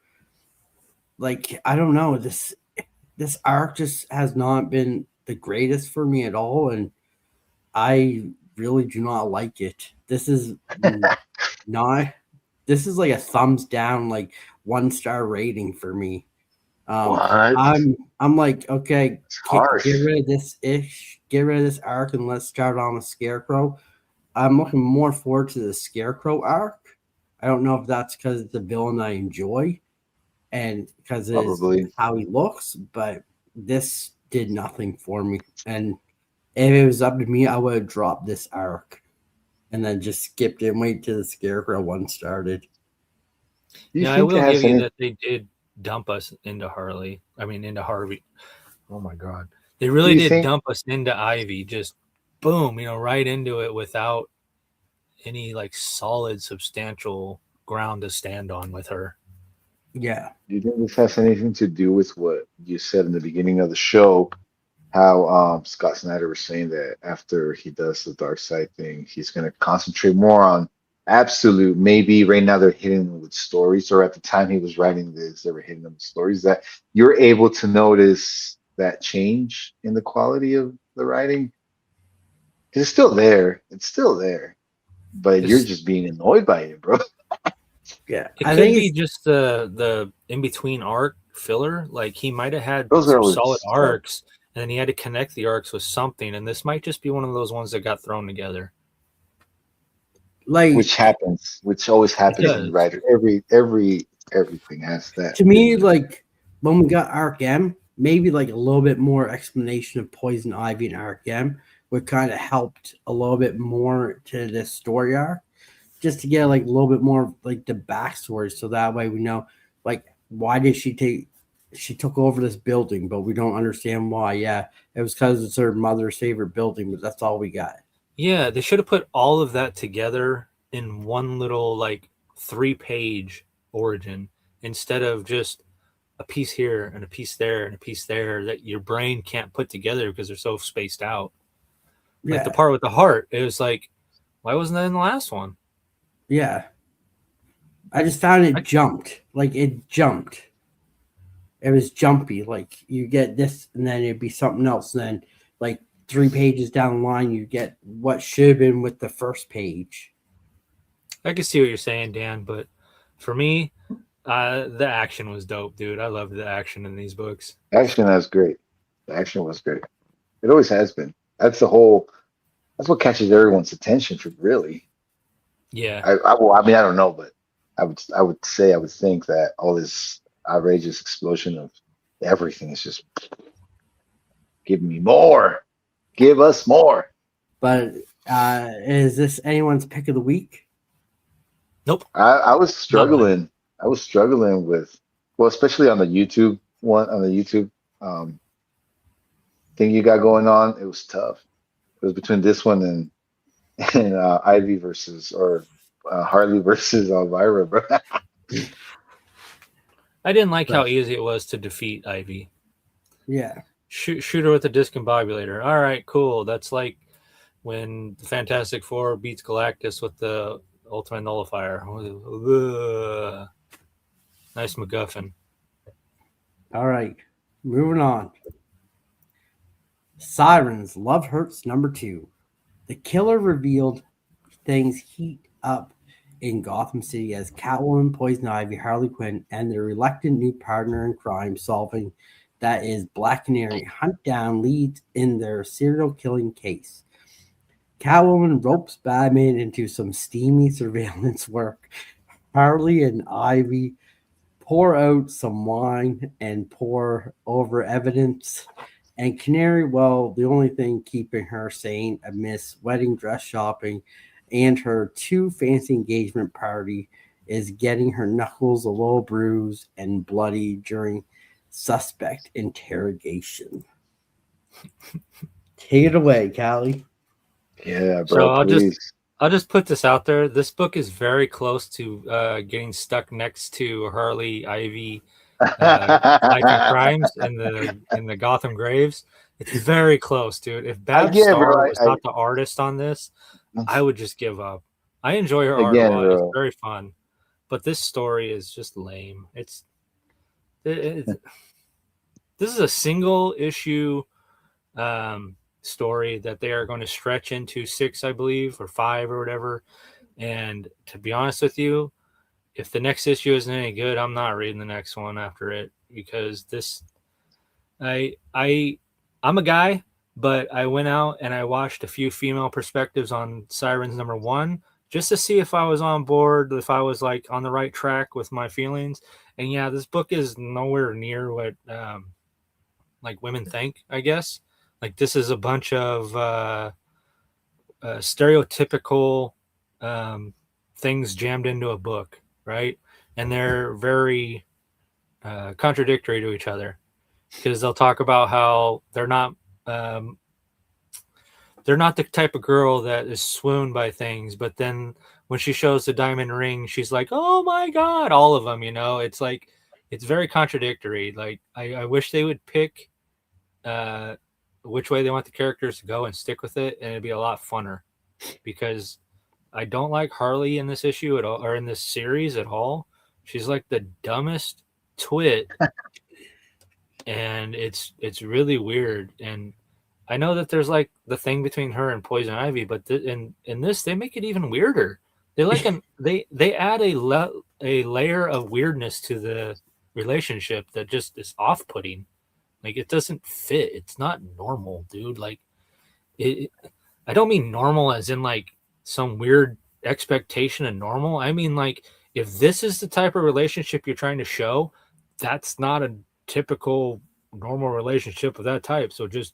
like I don't know. This arc just has not been the greatest for me at all, and I really do not like it. This is not. This is like a thumbs down, like 1-star rating for me. What? I'm like, okay, It's get harsh. rid of this ish, get rid of this arc, and let's start on the Scarecrow. I'm looking more forward to the Scarecrow arc. I don't know if that's because it's a villain I enjoy and because it is Probably. how he looks, but this did nothing for me. And if it was up to me, I would have dropped this arc and then just skipped it and wait till the Scarecrow one started. Do you Yeah, I think it will give has you any? that they did dump us into Harley. I mean, into Harvey. Oh my God. They really Do you did think? dump us into Ivy. Just boom, right into it without any like solid, substantial ground to stand on with her. Yeah. Do you think this has anything to do with what you said in the beginning of the show? How Scott Snyder was saying that after he does the dark side thing, he's going to concentrate more on absolute. Maybe right now they're hitting him with stories, or at the time he was writing this, they were hitting them with stories that you're able to notice that change in the quality of the writing. It's still there. It's still there, but you're It's, just being annoyed by it, bro. Yeah. it I could think be it's just the in between arc filler. Like he might have had Those are some always solid tough. arcs, and then he had to connect the arcs with something. And this might just be one of those ones that got thrown together. like Which always It happens in does. writer. Everything has that. to me, like when we got Arc M, maybe like a little bit more explanation of Poison Ivy and Arc M would kind of helped a little bit more to this story arc, just to get like a little bit more like the backstory, so that way we know like why did she took over this building, but we don't understand why. Yeah, it was because it's her mother's favorite building, but that's all we got. Yeah, they should have put all of that together in one little like 3-page origin instead of just a piece here and a piece there and a piece there that your brain can't put together because they're so spaced out. Like the Yeah, part with the heart, it was like, why wasn't that in the last one? yeah. I just found I, it jumped. Like it jumped. It was jumpy. Like you get this, and then it'd be something else. And then, like 3 pages down the line, you get what should have been with the first page. I can see what you're saying, Dan, but for me, the action was dope, dude. I loved the action in these books. Action was great. The action was great. It always has been. That's the whole. That's what catches everyone's attention for really. Yeah. Well, I mean, I don't know, but I would think that all this outrageous explosion of everything is just give me more. Give us more. But is this anyone's pick of the week? Nope. I was Not mine. struggling. I was struggling with, well, especially on the YouTube one, on the YouTube. Um, thing you got going on, it was tough. It was between this one and Ivy versus or Harley versus Elvira, bro. I didn't like how Right. easy it was to defeat Ivy. Yeah. Shoot her with a discombobulator. All right, cool. That's like when the Fantastic Four beats Galactus with the Ultimate Nullifier. Ugh. Nice MacGuffin. All right. Moving on. Sirens Love Hurts #2. The killer revealed things heat up in Gotham City as Catwoman, Poison Ivy, Harley Quinn, and their reluctant new partner in crime solving, that is Black Canary, hunt down leads in their serial killing case. Catwoman ropes Batman into some steamy surveillance work. Harley and Ivy pour out some wine and pour over evidence. And Canary, well, the only thing keeping her sane amidst wedding dress shopping and her too fancy engagement party is getting her knuckles a little bruised and bloody during suspect interrogation. Take it away, Callie. Yeah, So bro, please. I'll just put this out there. This book is very close to getting stuck next to Harley, Ivy, Life and Crimes in the Gotham Graves. It's very close, dude. If Bab Again, bro, Starr was not the artist on this, I would just give up. I enjoy her art a again, lot. It's bro. very fun, but this story is just lame. It's this is a single issue story that they are going to stretch into 6, I believe, or 5 or whatever. And to be honest with you, if the next issue isn't any good, I'm not reading the next one after it, because I'm a guy, but I went out and I watched a few female perspectives on Sirens #1 just to see if I was on board, if I was like on the right track with my feelings. And yeah, this book is nowhere near what like women think, I guess. Like, this is a bunch of stereotypical things jammed into a book, right? And they're very contradictory to each other, because they'll talk about how um, they're not the type of girl that is swooned by things, but then when she shows the diamond ring, she's like, "Oh my god!" All of them, it's like it's very contradictory. Like, I wish they would pick which way they want the characters to go and stick with it, and it'd be a lot funner, because I don't like Harley in this issue at all, or in this series at all. She's like the dumbest twit, and it's really weird. And I know that there's like the thing between her and Poison Ivy, but in this they make it even weirder. They like they add a layer of weirdness to the relationship that just is off-putting. Like, it doesn't fit. It's not normal, dude. Like, I don't mean normal as in like some weird expectation of normal. I mean, like, if this is the type of relationship you're trying to show, that's not a typical normal relationship of that type. So just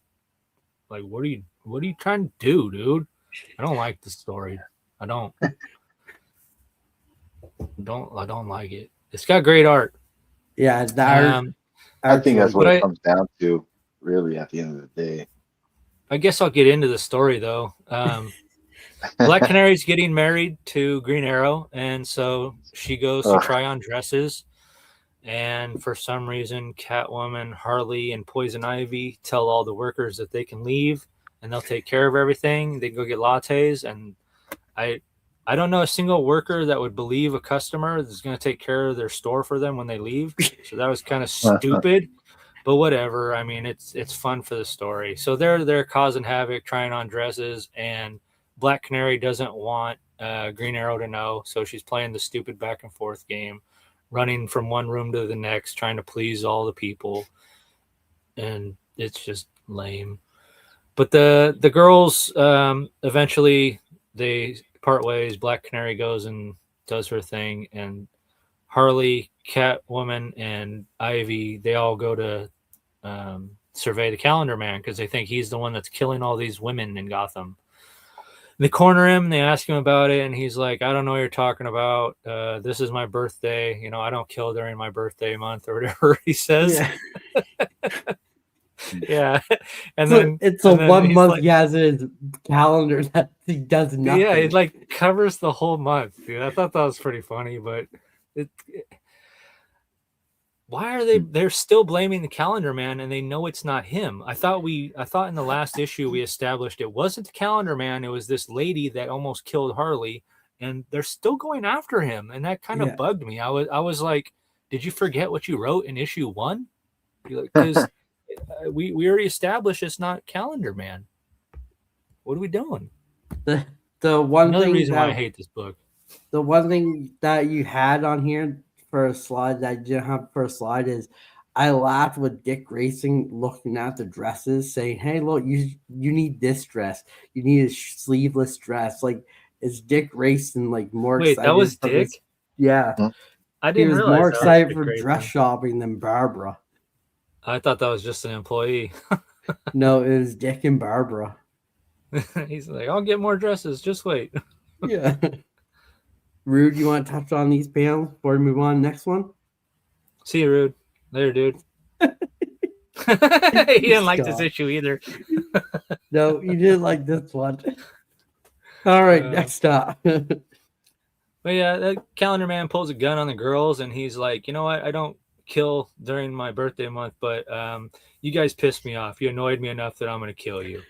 like, what are you trying to do, dude? I don't like the story. I don't like it. It's got great art. Yeah, the art. I think that's what But it comes down to, really, at the end of the day. I guess I'll get into the story though. Black Canary's getting married to Green Arrow, and so she goes to try on dresses. And for some reason, Catwoman, Harley, and Poison Ivy tell all the workers that they can leave and they'll take care of everything. They can go get lattes, and I don't know a single worker that would believe a customer that's going to take care of their store for them when they leave. So that was kind of stupid, but whatever. I mean, it's fun for the story. So they're causing havoc, trying on dresses, and Black Canary doesn't want Green Arrow to know, so she's playing the stupid back and forth game, running from one room to the next, trying to please all the people, and it's just lame. But the girls eventually they part ways. Black Canary goes and does her thing, and Harley, Catwoman, and Ivy, they all go to survey the Calendar Man because they think he's the one that's killing all these women in Gotham. They corner him, they ask him about it, and he's like, I don't know what you're talking about. This is my birthday. I don't kill during my birthday month, or whatever he says. Yeah. Yeah, and So then it's and a then 1 he's month like, he has in his calendar that he does nothing. yeah, it like covers the whole month, dude. I thought that was pretty funny, but why are they're still blaming the calendar man and they know it's not him? I thought in the last issue we established it wasn't the calendar man, it was this lady that almost killed Harley, and they're still going after him, and that kind of Yeah. bugged me. I was like, did you forget what you wrote in issue 1? Because we already established it's not calendar man. What are we doing? The one Another thing reason why I that hate this book. the one thing that you had on here for a slide that you didn't have for a slide is I laughed with Dick Racing looking at the dresses, saying, "Hey, look, you need this dress. You need a sleeveless dress." Like, is Dick Racing like more Wait, excited that was for Dick? this? Yeah, I he didn't was realize more that was excited Dick for dress Grayson. shopping than Barbara. I thought that was just an employee. No, it was Dick and Barbara. He's like, I'll get more dresses. Just wait. Yeah. Rude, you want to touch on these panels before we move on to the next one? See you, Rude. Later, dude. He didn't like this God. issue either. No, you didn't like this one. All right, next up. But yeah, that calendar man pulls a gun on the girls, and he's like, you know what? I don't kill during my birthday month, but you guys pissed me off. You annoyed me enough that I'm going to kill you.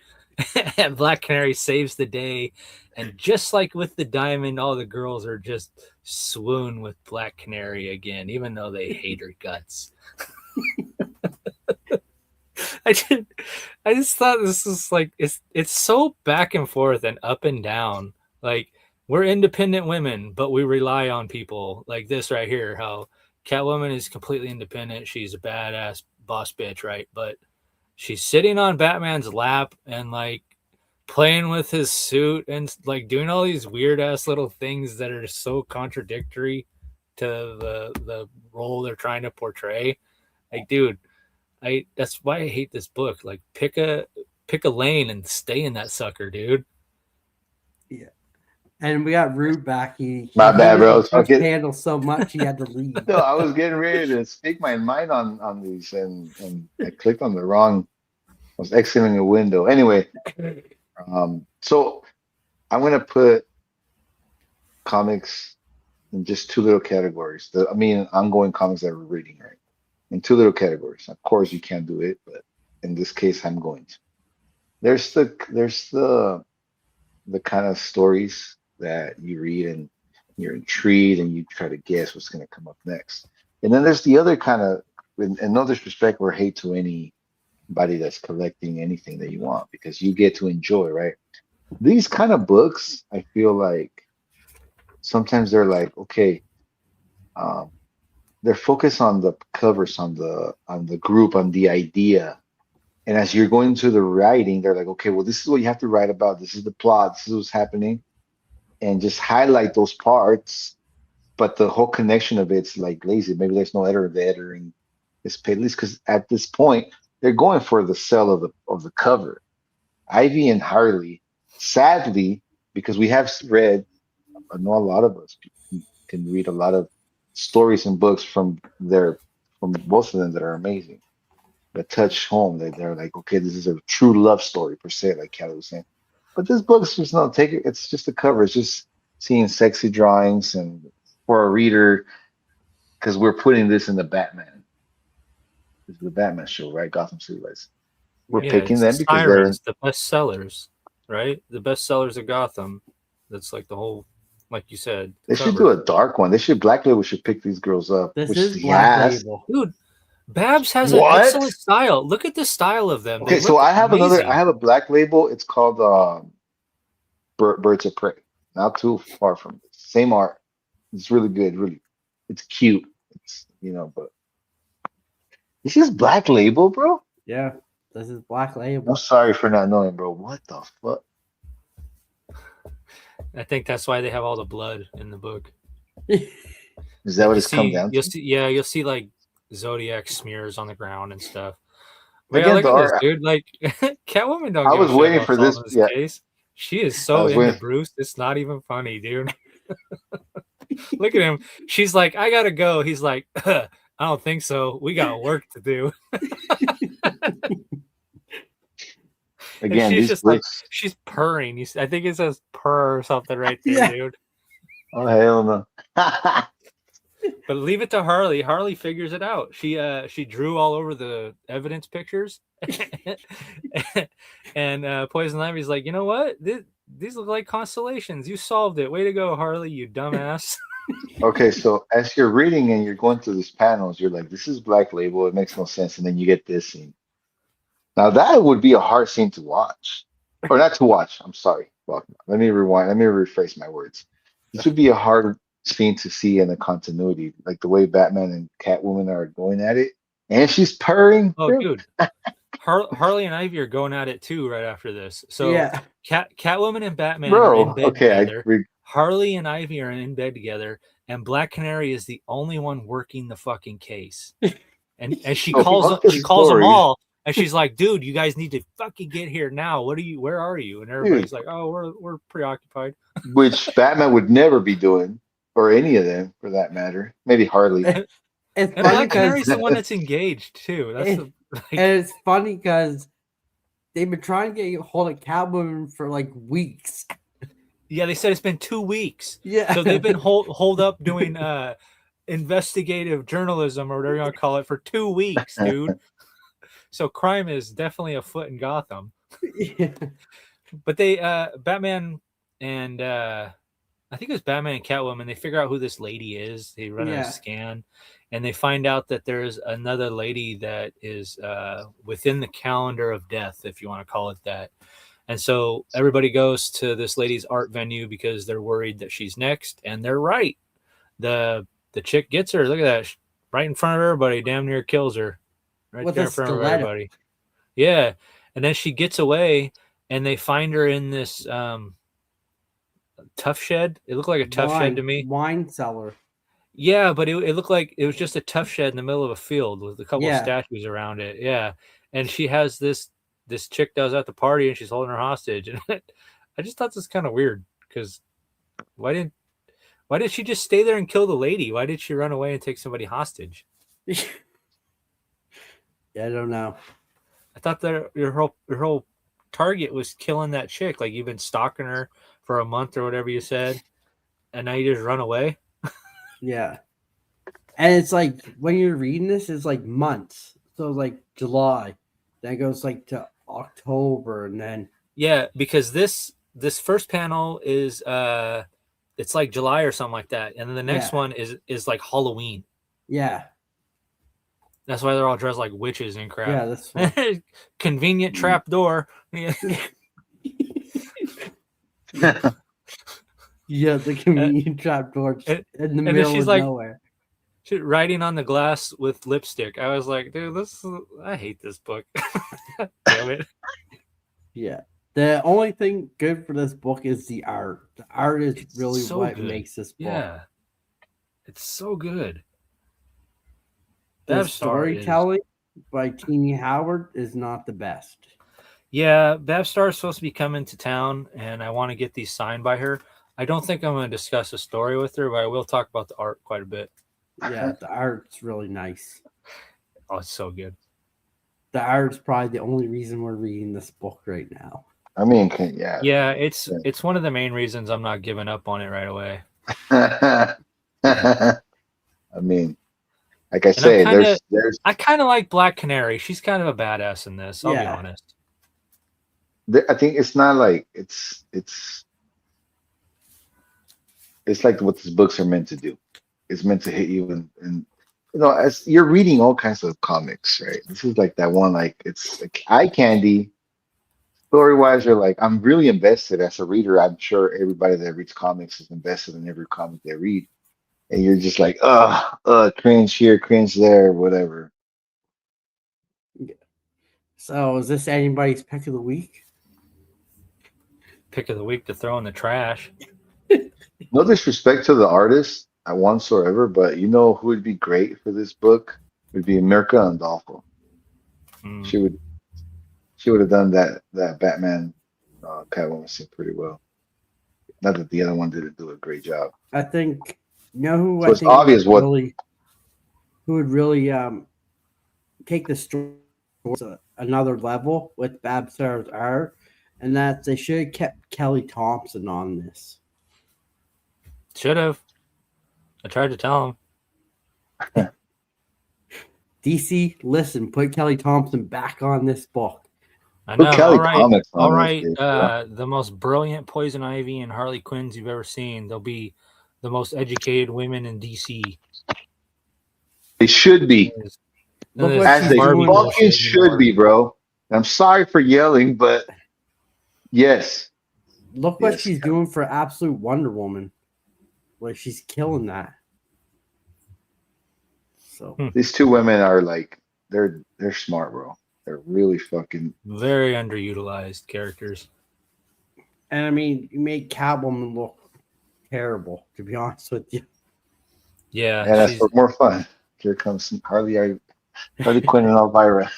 And Black Canary saves the day. And just like with the diamond, all the girls are just swoon with Black Canary again, even though they hate her guts. I just thought this was like it's so back and forth and up and down. Like, we're independent women, but we rely on people like this right here. How Catwoman is completely independent. She's a badass boss bitch, right? But she's sitting on Batman's lap and like playing with his suit and like doing all these weird ass little things that are so contradictory to the role they're trying to portray. Like, dude, that's why I hate this book. Like, pick a lane and stay in that sucker, dude. Yeah. And we got Rude back. He My bad, hated bro. the first panel so much he had to leave. No, I was getting ready to speak my mind on these, and I clicked on the wrong. I was exiting a window. Anyway, so I'm gonna put comics in just two little categories. Ongoing comics that we're reading, right? In two little categories. Of course, you can't do it, but in this case, I'm going to. There's the kind of stories that you read and you're intrigued and you try to guess what's going to come up next. And then there's the other kind of, and no disrespect or hate to anybody that's collecting anything that you want, because you get to enjoy, right? These kind of books, I feel like sometimes they're like, okay, they're focused on the covers, on the group, on the idea. And as you're going through the writing, they're like, okay, well, this is what you have to write about. This is the plot. This is what's happening. And just highlight those parts. But the whole connection of it's like lazy. Maybe there's no editor. The editing is paid, at least because at this point, they're going for the sell of the cover. Ivy and Harley, sadly, because we have read, I know a lot of us can read a lot of stories and books from most of them that are amazing, that touch home. They're like, okay, this is a true love story per se, like Kelly was saying. But this book's just not take it. It's just a cover. It's just seeing sexy drawings, and for a reader, because we're putting this in the Batman. This is the Batman show, right? Gotham City Lights. We're picking them because they're the best sellers, right? The best sellers of Gotham. That's like the whole, like you said. They should do a dark one. Black Label should pick these girls up. This which is he Black has. Label. Dude, Babs has an What? excellent style. Look at the style of them. Okay, They so look I have amazing. I have a Black Label. It's called Birds of Prey. Not too far from it. Same art. It's really good. Really, it's cute. It's but this is Black Label, bro. Yeah, this is Black Label. I'm sorry for not knowing, bro. What the fuck? I think that's why they have all the blood in the book. Is that what it's come down to? You'll see like Zodiac smears on the ground and stuff. But Again, yeah, look at this, dude. Like, Catwoman don't. I give was a shit waiting about for this. Solomon's Yeah, case. She is so into waiting. Bruce. It's not even funny, dude. Look at him. She's like, I gotta go. He's like, I don't think so. We got work to do. Again, she's these just like, books. she's purring. I think it says purr or something right there, Yeah. dude. Oh hell no! But leave it to Harley. Harley figures it out. She drew all over the evidence pictures, and Poison Ivy's like, you know what? These look like constellations. You solved it. Way to go, Harley. You dumbass. Okay, so as you're reading and you're going through these panels, you're like, "This is Black Label. It makes no sense." And then you get this scene. Now that would be a hard scene to watch, or not to watch. I'm sorry. Well, let me rewind. Let me rephrase my words. This would be a hard scene to see in the continuity, like the way Batman and Catwoman are going at it, and she's purring. Oh, dude. Harley and Ivy are going at it too right after this. So Yeah. Catwoman and Batman are in Bro, bed okay, together. Harley and Ivy are in bed together, and Black Canary is the only one working the fucking case. And she So calls fuck the them story. all, and she's like, "Dude, you guys need to fucking get here now. Where are you?" And everybody's Dude. like, "Oh, we're preoccupied." Which Batman would never be doing, or any of them for that matter. Maybe Harley. It's And funny Black Canary's because the one that's engaged too. That's and it's funny because they've been trying to get a hold of Catwoman for like weeks. yeah. They said it's been 2 weeks. Yeah. So they've been holed up doing investigative journalism or whatever you want to call it for 2 weeks, dude. So crime is definitely afoot in Gotham. Yeah. But they Batman and I think it was Batman and Catwoman, they figure out who this lady is. They run a scan and they find out that there's another lady that is within the calendar of death, if you want to call it that. And so everybody goes to this lady's art venue because they're worried that she's next, and they're right. The chick gets her. Look at that. Right in front of everybody, damn near kills her. Right With there a in front of stiletto. everybody. Yeah. And then she gets away and they find her in this tough shed. It looked like a tough shed to me. Wine cellar. Yeah, but it looked like it was just a tough shed in the middle of a field with a couple of statues around it. Yeah. And she has this chick does at the party and she's holding her hostage. And I just thought this was kind of weird because why did she just stay there and kill the lady? Why did she run away and take somebody hostage? Yeah, I don't know. I thought that your whole target was killing that chick. Like you've been stalking her for a month or whatever you said, and now you just run away. Yeah. And it's like when you're reading this, it's like months. So like July. Then it goes like to October and then yeah, because this first panel is it's like July or something like that. And then the next one is like Halloween. Yeah. That's why they're all dressed like witches and crap. Yeah, that's fine. Convenient trap door. Yeah, the convenient trap door in the middle of nowhere. She's writing on the glass with lipstick. I was like, dude, I hate this book. Damn it. Yeah. The only thing good for this book is the art. The art is really so what makes this book. Yeah. It's so good. The storytelling by Teeny Howard is not the best. Yeah, Babstar is supposed to be coming to town, and I want to get these signed by her. I don't think I'm going to discuss a story with her, but I will talk about the art quite a bit. Yeah, the art's really nice. Oh, it's so good. The art's probably the only reason we're reading this book right now. I mean, yeah. Yeah, it's one of the main reasons I'm not giving up on it right away. I mean, like I say, there's. I kind of like Black Canary. She's kind of a badass in this. I'll be honest. I think it's not like it's like what these books are meant to do. It's meant to hit you, and you know, as you're reading all kinds of comics, right? This is like that one, like it's like eye candy. Story wise, you're like, I'm really invested as a reader. I'm sure everybody that reads comics is invested in every comic they read. And you're just like, cringe here, cringe there, whatever. Yeah. So is this anybody's pick of the week? Pick of the week to throw in the trash. No disrespect to the artist whatsoever, but you know who would be great for this book? It would be Mirka Andolfo. She would have done that Batman Catwoman scene pretty well. Not that the other one didn't do a great job. I think who so I it's think obvious who would really take the story towards another level with Babstar's art, and that they should have kept Kelly Thompson on this. Should have. I tried to tell him. DC, listen, put Kelly Thompson back on this book. I Put know. Kelly All right. Comics on All this right. bitch, bro. The most brilliant Poison Ivy and Harley Quinns you've ever seen. They'll be the most educated women in DC. They should be. Look This what As she's they doing. fucking bullshit should anymore. be, bro. I'm sorry for yelling, but yes. Look what Yes. she's doing for Absolute Wonder Woman. Like, she's killing that. So These two women are like they're smart, bro. They're really fucking Very underutilized characters. and I mean, you make Catwoman look terrible, to be honest with you. Yeah. and that's she's, for more fun. Here comes Harley Quinn and Elvira.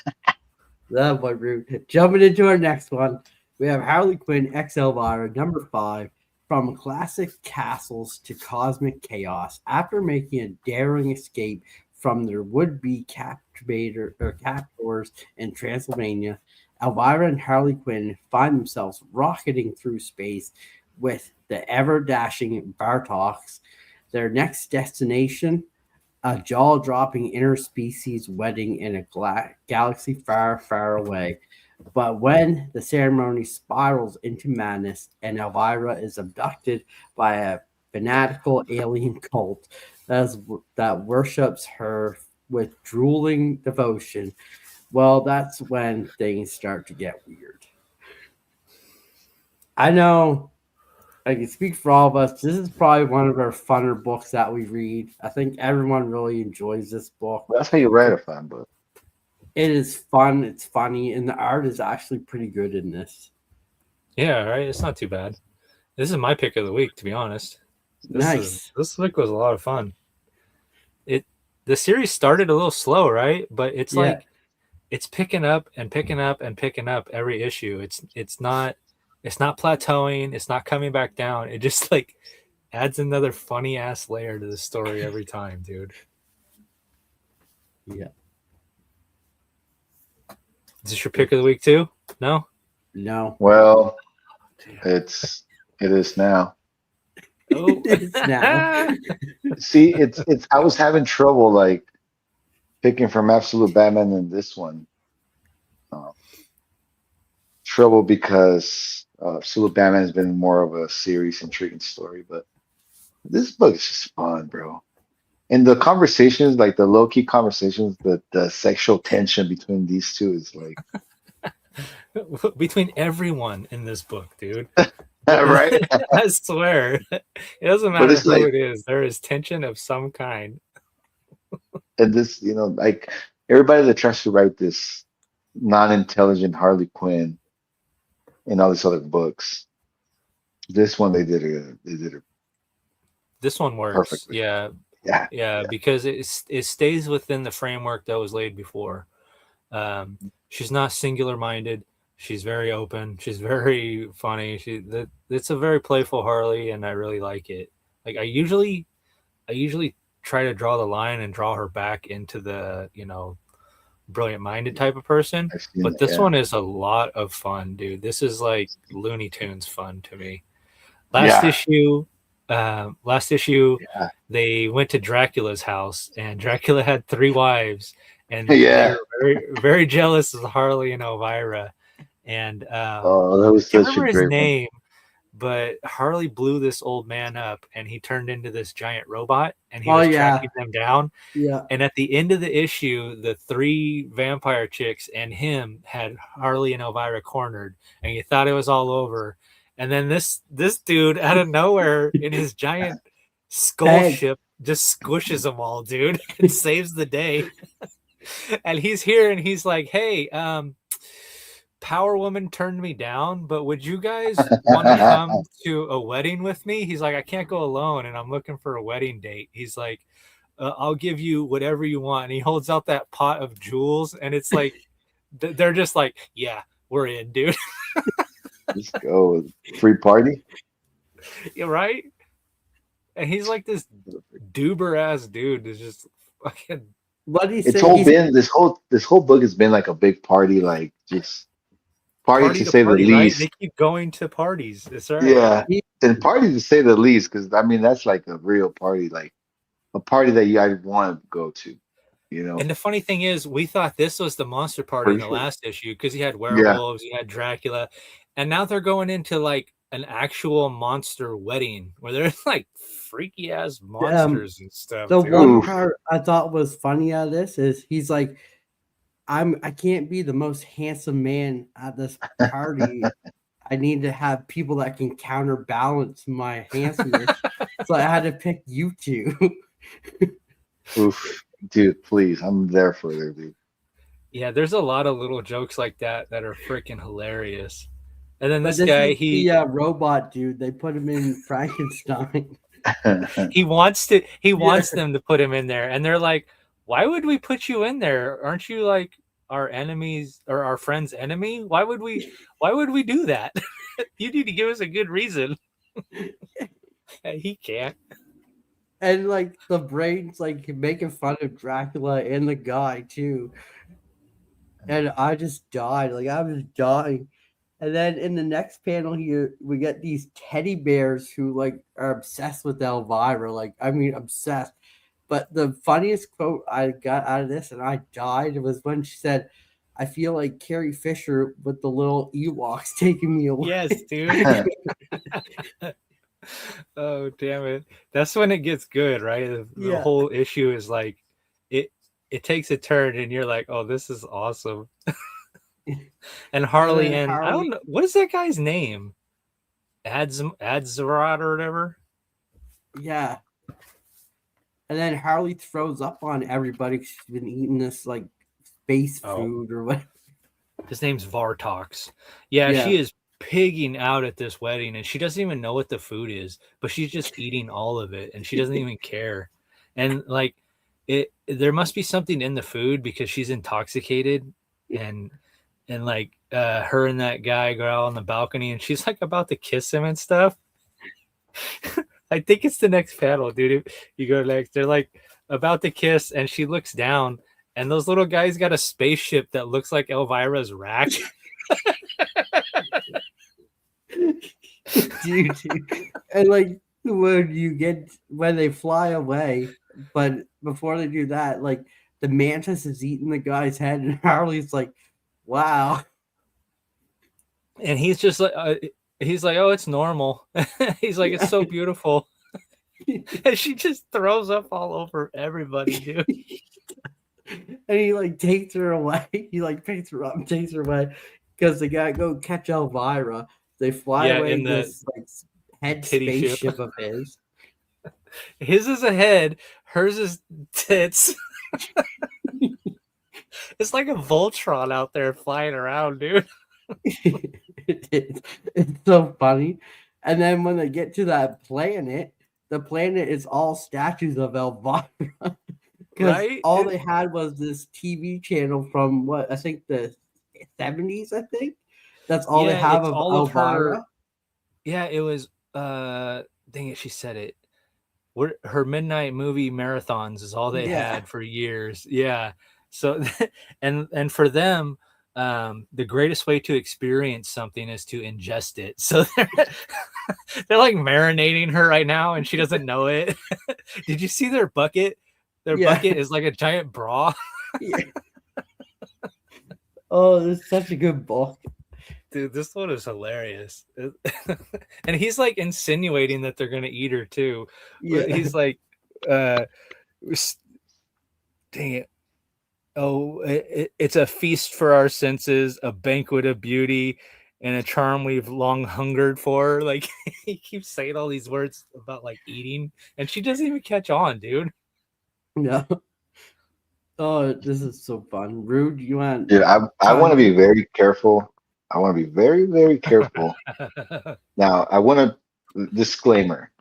That was rude. Jumping into our next one, we have Harley Quinn X Elvira number 5. From classic castles to cosmic chaos, after making a daring escape from their would-be captors in Transylvania, Elvira and Harley Quinn find themselves rocketing through space with the ever-dashing Bartoks. Their next destination, a jaw-dropping interspecies wedding in a galaxy far, far away. But when the ceremony spirals into madness and Elvira is abducted by a fanatical alien cult that worships her with drooling devotion, well, that's when things start to get weird. I know I can speak for all of us. This is probably one of our funner books that we read. I think everyone really enjoys this book. That's how you write a fun book. It is fun, it's funny, and the art is actually pretty good in this. yeah, right. It's not too bad. This is my pick of the week, to be honest. Nice. This week was a lot of fun. The series started a little slow, right? But it's like it's picking up and picking up and picking up every issue. It's not plateauing. It's not coming back down. It just like adds another funny ass layer to the story every time, dude. Yeah. Is this your pick of the week too? No. No. Well, it is now. Oh. It's now. See, it's I was having trouble like picking from Absolute Batman and this one. Trouble because Absolute Batman has been more of a serious, intriguing story, but this book is just fun, bro. And the conversations, like the low-key conversations, the sexual tension between these two is like Between everyone in this book, dude. right? I swear. It doesn't But matter it's who like- it is. There is tension of some kind. And this, like everybody that tries to write this non-intelligent Harley Quinn and all these other books, this one they did a This one works. Perfectly. Yeah, because it stays within the framework that was laid before. She's not singular minded. She's very open. She's very funny. It's a very playful Harley, and I really like it. Like I usually try to draw the line and draw her back into the brilliant minded type of person. I've seen But it, this yeah. one is a lot of fun, dude. This is like Looney Tunes fun to me. Last issue, Yeah. they went to Dracula's house, and Dracula had 3 wives, and Yeah. they were very, very jealous of Harley and Elvira. And Oh, that was I can't such a remember his great one. name, but Harley blew this old man up, and he turned into this giant robot, and he was tracking them down. Yeah. And at the end of the issue, the 3 vampire chicks and him had Harley and Elvira cornered, and you thought it was all over. And then this dude out of nowhere in his giant skull ship just squishes them all, dude, and saves the day. And he's here, and he's like, "Hey, Power Woman turned me down, but would you guys want to come to a wedding with me?" He's like, "I can't go alone, and I'm looking for a wedding date." He's like, "I'll give you whatever you want." And he holds out that pot of jewels, and it's like they're just like, "Yeah, we're in, dude." Let's go. Free party? You're right. And he's like this duber ass dude is just fucking What did he It's say? all been this whole book has been like a big party, like just party Party to to say the party, right? They least. keep going to parties. That's right. Yeah, and party to say the least, because I mean that's like a real party, like a party that I want to go to, you know, And the funny thing is, we thought this was the monster party in for the sure. last issue because you had Yeah, werewolves, you had Dracula, and now they're going into like an actual monster wedding where there's like freaky ass Um, monsters and stuff, the dude. one oof. part I thought was funny out of this is he's like, I can't be the most handsome man at this party. I need to have people that can counterbalance my handsomeness. So I had to pick you two. Oof, dude, please, I'm there for it, dude. Yeah, there's a lot of little jokes like that that are freaking hilarious. And then But this this guy, is the robot dude. They put him in Frankenstein. he Yeah. wants them to put him in there, and they're like, "Why would we put you in there? Aren't you like our enemies or our friend's enemy? Why would we do that? You need to give us a good reason." He can't. And like the brains like making fun of Dracula and the guy too. And I just died. Like I was dying. And then in the next panel here, we get these teddy bears who like are obsessed with Elvira. Like, I mean, obsessed. But the funniest quote I got out of this, and I died, was when she said, "I feel like Carrie Fisher with the little Ewoks taking me away." Yes, dude. Oh, damn it. That's when it gets good, right? The Yeah. whole issue is like it it takes a turn and you're like, "Oh, this is awesome." And And Harley then and I don't Harley, know what is that guy's name? Adzarat or whatever. yeah. And then Harley throws up on everybody 'cause she's been eating this like space Oh, food or whatever. his name's Vartox. Yeah, Yeah. she is pigging out at this wedding and she doesn't even know what the food is, but she's just eating all of it and she doesn't even care. And like there must be something in the food because she's intoxicated and like her and that guy go out on the balcony and she's like about to kiss him and stuff. I think it's the next panel, dude. You go next. They're like about to kiss, and she looks down, and those little guys got a spaceship that looks like Elvira's rack. dude. And like when they fly away, but before they do that, like the mantis is eating the guy's head, and Harley's like, "Wow." And he's just like, oh, it's normal. He's like, it's so beautiful. And she just throws up all over everybody, dude. And he like takes her away. He like picks her up and takes her away because they gotta go catch Elvira. They fly Yeah, away in the this like head titty ship. spaceship of his. His is a head, hers is tits. It's like a Voltron out there flying around, dude. It's so funny. And then when they get to that planet, the planet is all statues of Elvira. Because Right? all they had was this TV channel from what I think the 70s, I think. That's all they Yeah, have it's of all of Elvira. her. Yeah, it was dang it, she said it. Her midnight movie marathons is all they Yeah. had for years. Yeah. So and for them, the greatest way to experience something is to ingest it. So they're like marinating her right now and she doesn't know it. Did you see their bucket? Their Yeah. bucket is like a giant bra. Yeah. Oh, this is such a good book. Dude, this one is hilarious. And he's like insinuating that they're gonna eat her too. Yeah. He's like, dang it. Oh, it's a feast for our senses, a banquet of beauty, and a charm we've long hungered for. Like he keeps saying all these words about like eating, and she doesn't even catch on, dude. No. Oh, this is so fun. Rude, you want Dude, I want to be very careful. I want to be very, very careful. Now, I want to disclaimer.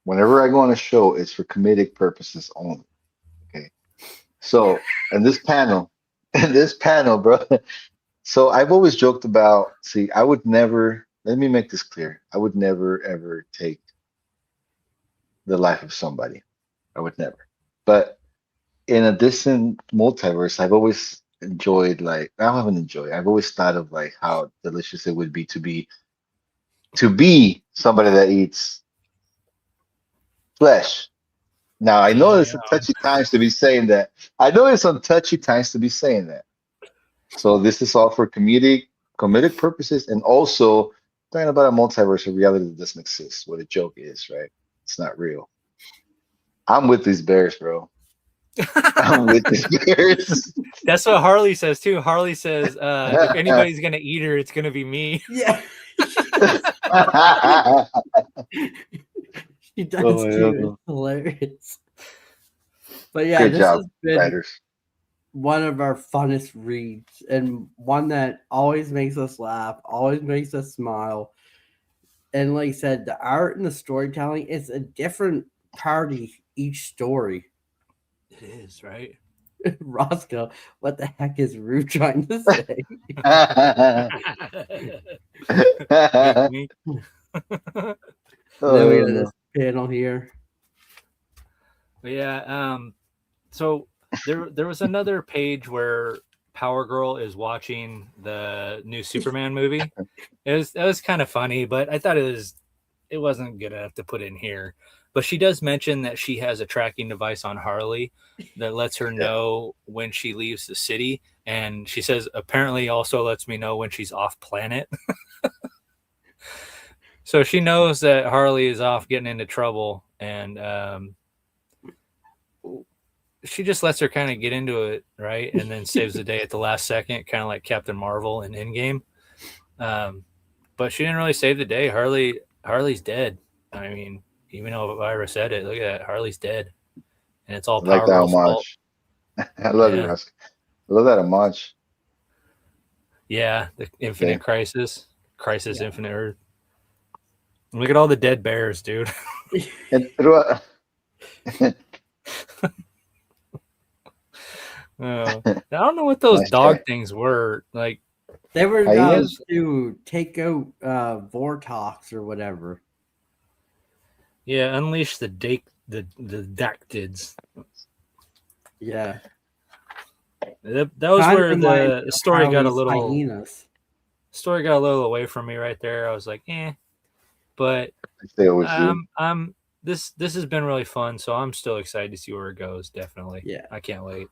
Whenever I go on a show, it's for comedic purposes only. Okay. So, in this panel, bro. So I've always joked about, see, I would never, let me make this clear. I would never ever take the life of somebody. I would never. But in a distant multiverse, I've always enjoyed like I haven't enjoyed. I've always thought of like how delicious it would be to be somebody that eats flesh. Now I know it's some Damn. touchy times to be saying that. I know it's some touchy times to be saying that. So this is all for comedic purposes, and also talking about a multiverse of reality that doesn't exist. What a joke is, right? It's not real. I'm with these bears, bro. I'm with these bears. That's what Harley says too. Harley says, if anybody's gonna eat her, it's gonna be me. Yeah. She does Oh, too. yeah. It's hilarious. But yeah, Good this job, has been writers. one of our funnest reads and one that always makes us laugh, always makes us smile. And like I said, the art and the storytelling is a different party each story. It is, right? Roscoe, what the heck is Rue trying to say? Wink, wink. Then we Oh, got no. this panel here. But yeah, so there was another page where Power Girl is watching the new Superman movie. It was kind of funny, but I thought it wasn't good enough to put in here. But she does mention that she has a tracking device on Harley that lets her know when she leaves the city, and she says apparently also lets me know when she's off planet. So she knows that Harley is off getting into trouble, and she just lets her kind of get into it, right? And then saves the day at the last second, kind of like Captain Marvel in Endgame. But she didn't really save the day. Harley's dead. I mean, even though Ira said it, look at that. Harley's dead. And it's all I like Power that Girl's fault. homage. I love it, Yeah. Rusk. I love that homage. Yeah, the Infinite Okay. Crisis. Yeah. Infinite Earth. Look at all the dead bears, dude. And I don't know what those Nice dog try. things were. Like, They were Hyenas? to take out Vortox or whatever. yeah, unleash the dactyds. Yeah. That was Kind of where reminds the me of story got a Harley's little hyenas. away from me right there. I was like, but They always do. this has been really fun, so I'm still excited to see where it goes. Definitely, Yeah. I can't wait.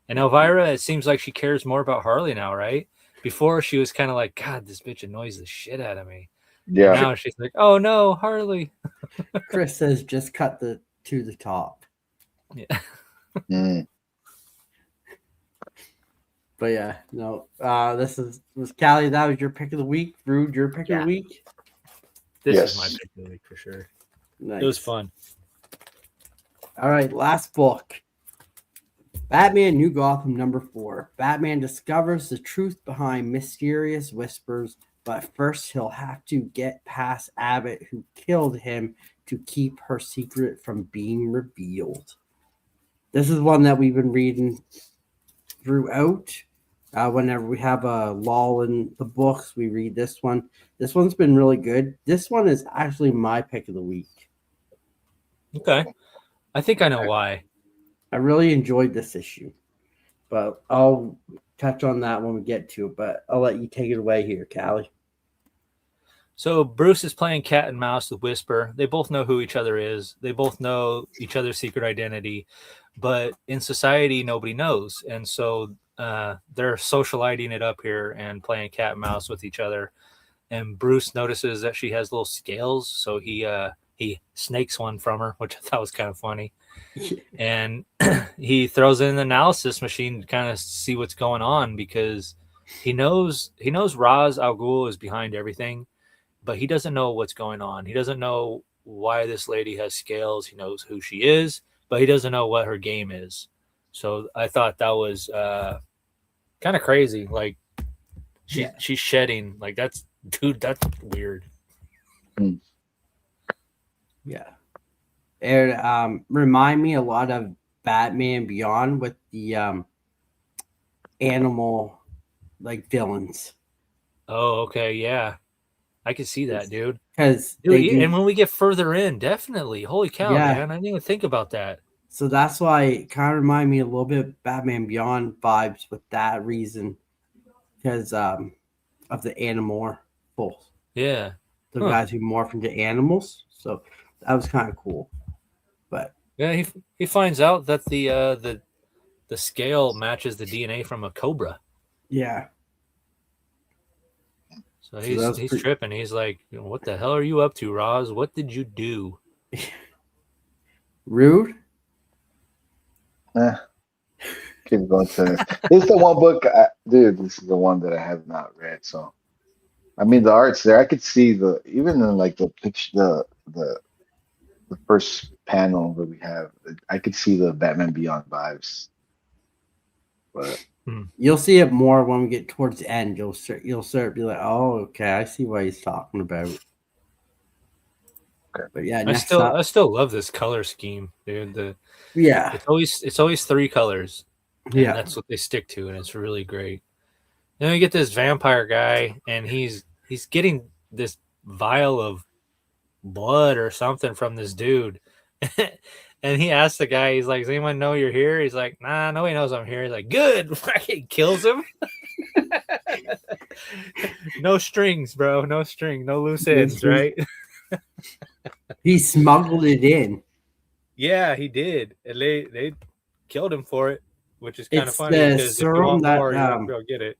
And Elvira, it seems like she cares more about Harley now, right? Before she was kind of like, God, this bitch annoys the shit out of me. Yeah. And now she's like, oh no, Harley. Chris says just cut to the top. Yeah. Mm. But yeah, no. This was Callie. That was your pick of the week. Rude, your pick of the week. This Yes. is my pick of the week for sure. Nice. It was fun. All right, last book. Batman New Gotham #4. Batman discovers the truth behind mysterious whispers, but first he'll have to get past Abbott, who killed him, to keep her secret from being revealed. This is one that we've been reading throughout. Whenever we have a lull in the books, we read this one. This one's been really good. This one is actually my pick of the week. Okay. I think I know why. I really enjoyed this issue, but I'll touch on that when we get to it. But I'll let you take it away here, Callie. So Bruce is playing cat and mouse with Whisper. They both know who each other is. They both know each other's secret identity, but in society, nobody knows. And so they're socializing it up here and playing cat and mouse with each other. And Bruce notices that she has little scales, so he snakes one from her, which I thought was kind of funny. And he throws it in the analysis machine to kind of see what's going on, because he knows Ra's al Ghul is behind everything, but he doesn't know what's going on. He doesn't know why this lady has scales. He knows who she is, but he doesn't know what her game is. So I thought that was kind of crazy. Like she's shedding. Like that's weird. Yeah. It remind me a lot of Batman Beyond with the animal like villains. Oh, okay, yeah. I can see that, dude. Because And when we get further in, definitely. Holy cow, Yeah. man. I didn't even think about that. So that's why it kind of reminded me a little bit of Batman Beyond vibes with that reason, because of the animal, both Yeah. the Huh. guys who morph into animals. So that was kind of cool. But Yeah, he finds out that the scale matches the DNA from a cobra. yeah, So so that was he's pretty tripping. He's like, "What the hell are you up to, Roz? What did you do?" rude. Eh, keep going to this is the one book, dude. This is the one that I have not read. So I mean, the art's there. I could see the even in like the picture, the first panel that we have. I could see the Batman Beyond vibes, but You'll see it more when we get towards the end. You'll start be like, oh, okay, I see what he's talking about. okay. But yeah, I next up, still love this color scheme, dude. yeah, It's always three colors, and yeah, that's what they stick to, and it's really great. Then we get this vampire guy, and he's getting this vial of blood or something from this dude. And he asks the guy, he's like, "Does anyone know you're here?" He's like, "Nah, nobody knows I'm here." He's like, "Good." He kills him. No strings, bro. No string. No loose ends, right? he smuggled it in. Yeah, he did. And they killed him for it, which is kind of It's funny the because if you serum want that more, you have to go get it.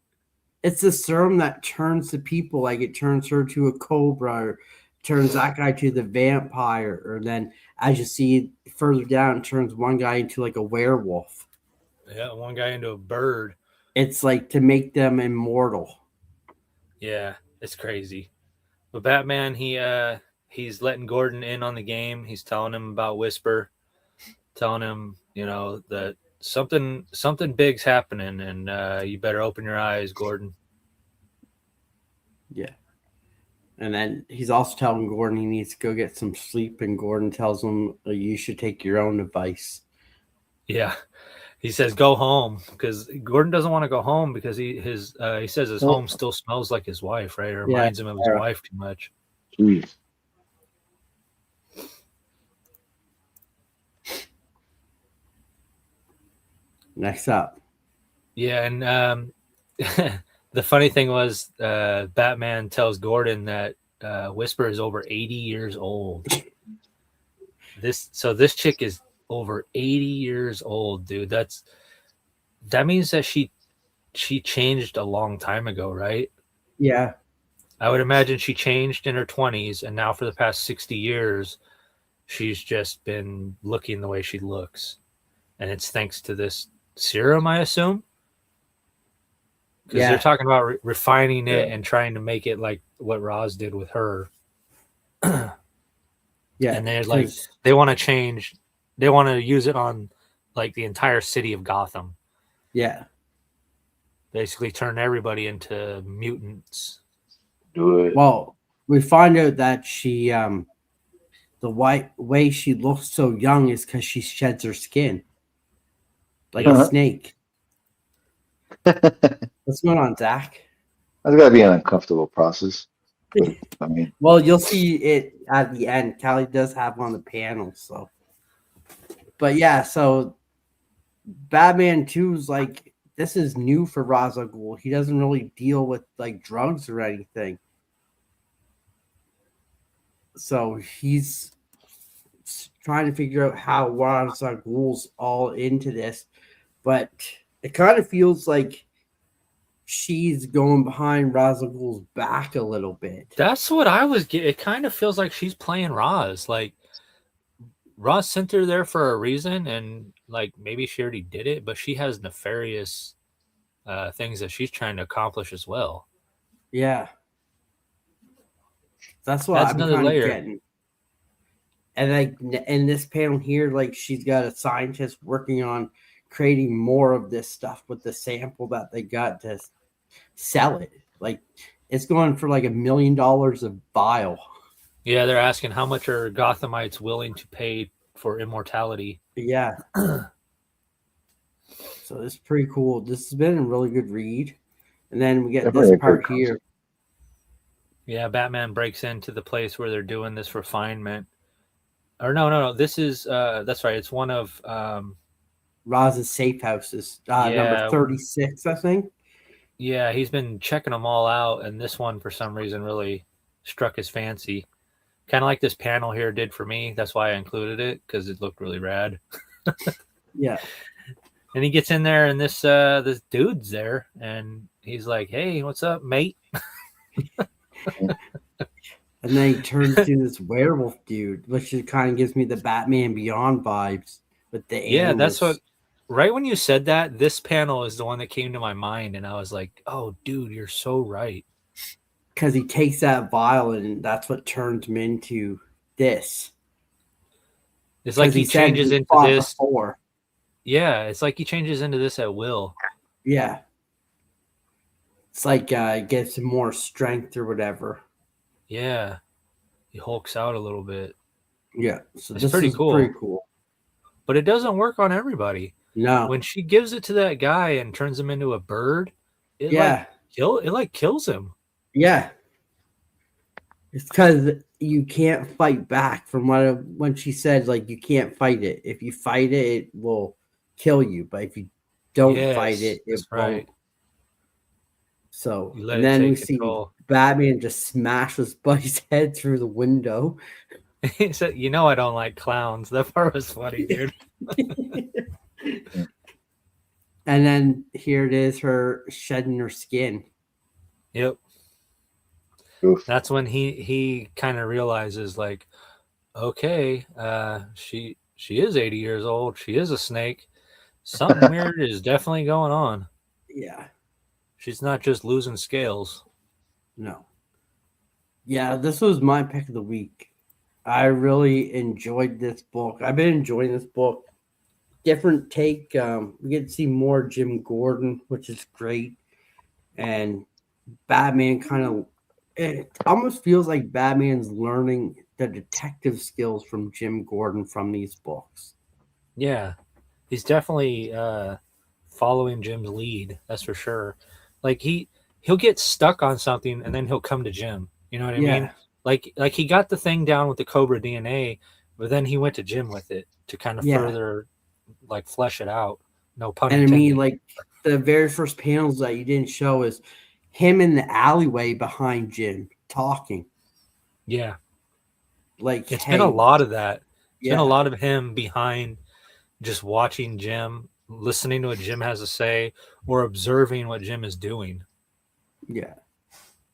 it's the serum that turns the people, like it turns her to a cobra, or turns that guy to the vampire, or then as you see further down, it turns one guy into like a werewolf. Yeah, one guy into a bird. It's like to make them immortal. Yeah, it's crazy. But Batman, he's letting Gordon in on the game. He's telling him about Whisper, telling him, that something big's happening, and you better open your eyes, Gordon. Yeah. And then he's also telling Gordon he needs to go get some sleep, and Gordon tells him you should take your own advice. Yeah, he says go home because Gordon doesn't want to go home because he says his home still smells like his wife, right? It reminds him of his wife too much. Jeez. Next up. Yeah, and the funny thing was Batman tells Gordon that Whisper is over 80 years old. This chick is over 80 years old, dude. That means that she changed a long time ago, right? Yeah. I would imagine she changed in her 20s, and now for the past 60 years, she's just been looking the way she looks. And it's thanks to this serum, I assume. Because they're talking about refining it and trying to make it like what Roz did with her. Yeah. And they're like, they want to use it on like the entire city of Gotham. Yeah. Basically turn everybody into mutants. Do it. Well, we find out that she the way she looks so young is because she sheds her skin. Like a snake. What's going on, Zach? That's got to be an uncomfortable process. But, I mean, well, you'll see it at the end. Callie does have on the panel, so. But yeah, so Batman 2 is like, this is new for Ra's al Ghul. He doesn't really deal with like drugs or anything. So he's trying to figure out how Ra's al Ghul's all into this. But it kind of feels like she's going behind Ra's al Ghul's back a little bit. That's what I was getting. It kind of feels like she's playing Ra's. Like, Ra's sent her there for a reason, and like maybe she already did it, but she has nefarious things that she's trying to accomplish as well. Yeah. That's what I'm kind of getting. And like in this panel here, like she's got a scientist working on creating more of this stuff with the sample that they got to sell it. Like it's going for like $1 million a vial. Yeah, they're asking how much are Gothamites willing to pay for immortality. Yeah. So it's pretty cool. This has been a really good read. And then we get this part here. Yeah, Batman breaks into the place where they're doing this refinement. Or no. This is that's right. It's one of Roz's safe houses, number yeah, 36, I think. yeah. He's been checking them all out, and this one for some reason really struck his fancy. Kind of like this panel here did for me. That's why I included it because it looked really rad. Yeah. And he gets in there, and this dude's there, and he's like, "Hey, what's up, mate?" And then he turns to this werewolf dude, which kind of gives me the Batman Beyond vibes with the Yeah, that's antlers. what. Right when you said that, this panel is the one that came to my mind, and I was like, "Oh, dude, you're so right." Because he takes that vial, and that's what turns him into this. It's like Because he he said changes he into fought this. before. Yeah, it's like he changes into this at will. Yeah. It's like it gives him more strength or whatever. Yeah, he hulks out a little bit. Yeah. So It's this pretty is pretty cool, cool. but it doesn't work on everybody. No. When she gives it to that guy and turns him into a bird, it Yeah. kills him. Yeah. It's because you can't fight back from when she said, like, you can't fight it. If you fight it, it will kill you. But if you don't fight Yes, it, it that's won't. right. So, You let and it then we take see control. Batman just smashes Buddy's head through the window. He said, "You know I don't like clowns." That part was funny, dude. And then here it is, her shedding her skin. Yep. Oof. That's when he kind of realizes, like, okay, she is 80 years old. She is a snake. Something weird is definitely going on. Yeah. She's not just losing scales. No. Yeah, this was my pick of the week. I really enjoyed this book. I've been enjoying this book. Different take. We get to see more Jim Gordon, which is great. And Batman it almost feels like Batman's learning the detective skills from Jim Gordon from these books. Yeah, he's definitely following Jim's lead. That's for sure. Like he'll get stuck on something and then he'll come to Jim. You know what I mean? Yeah. Like he got the thing down with the Cobra DNA, but then he went to Jim with it to kind of Yeah. further like flesh it out. No pun And I intended. mean, like, the very first panels that you didn't show is him in the alleyway behind Jim talking. Yeah. Like, It's hey, been a lot of that. It's been a yeah, lot of him behind just watching Jim, listening to what Jim has to say, or observing what Jim is doing. yeah.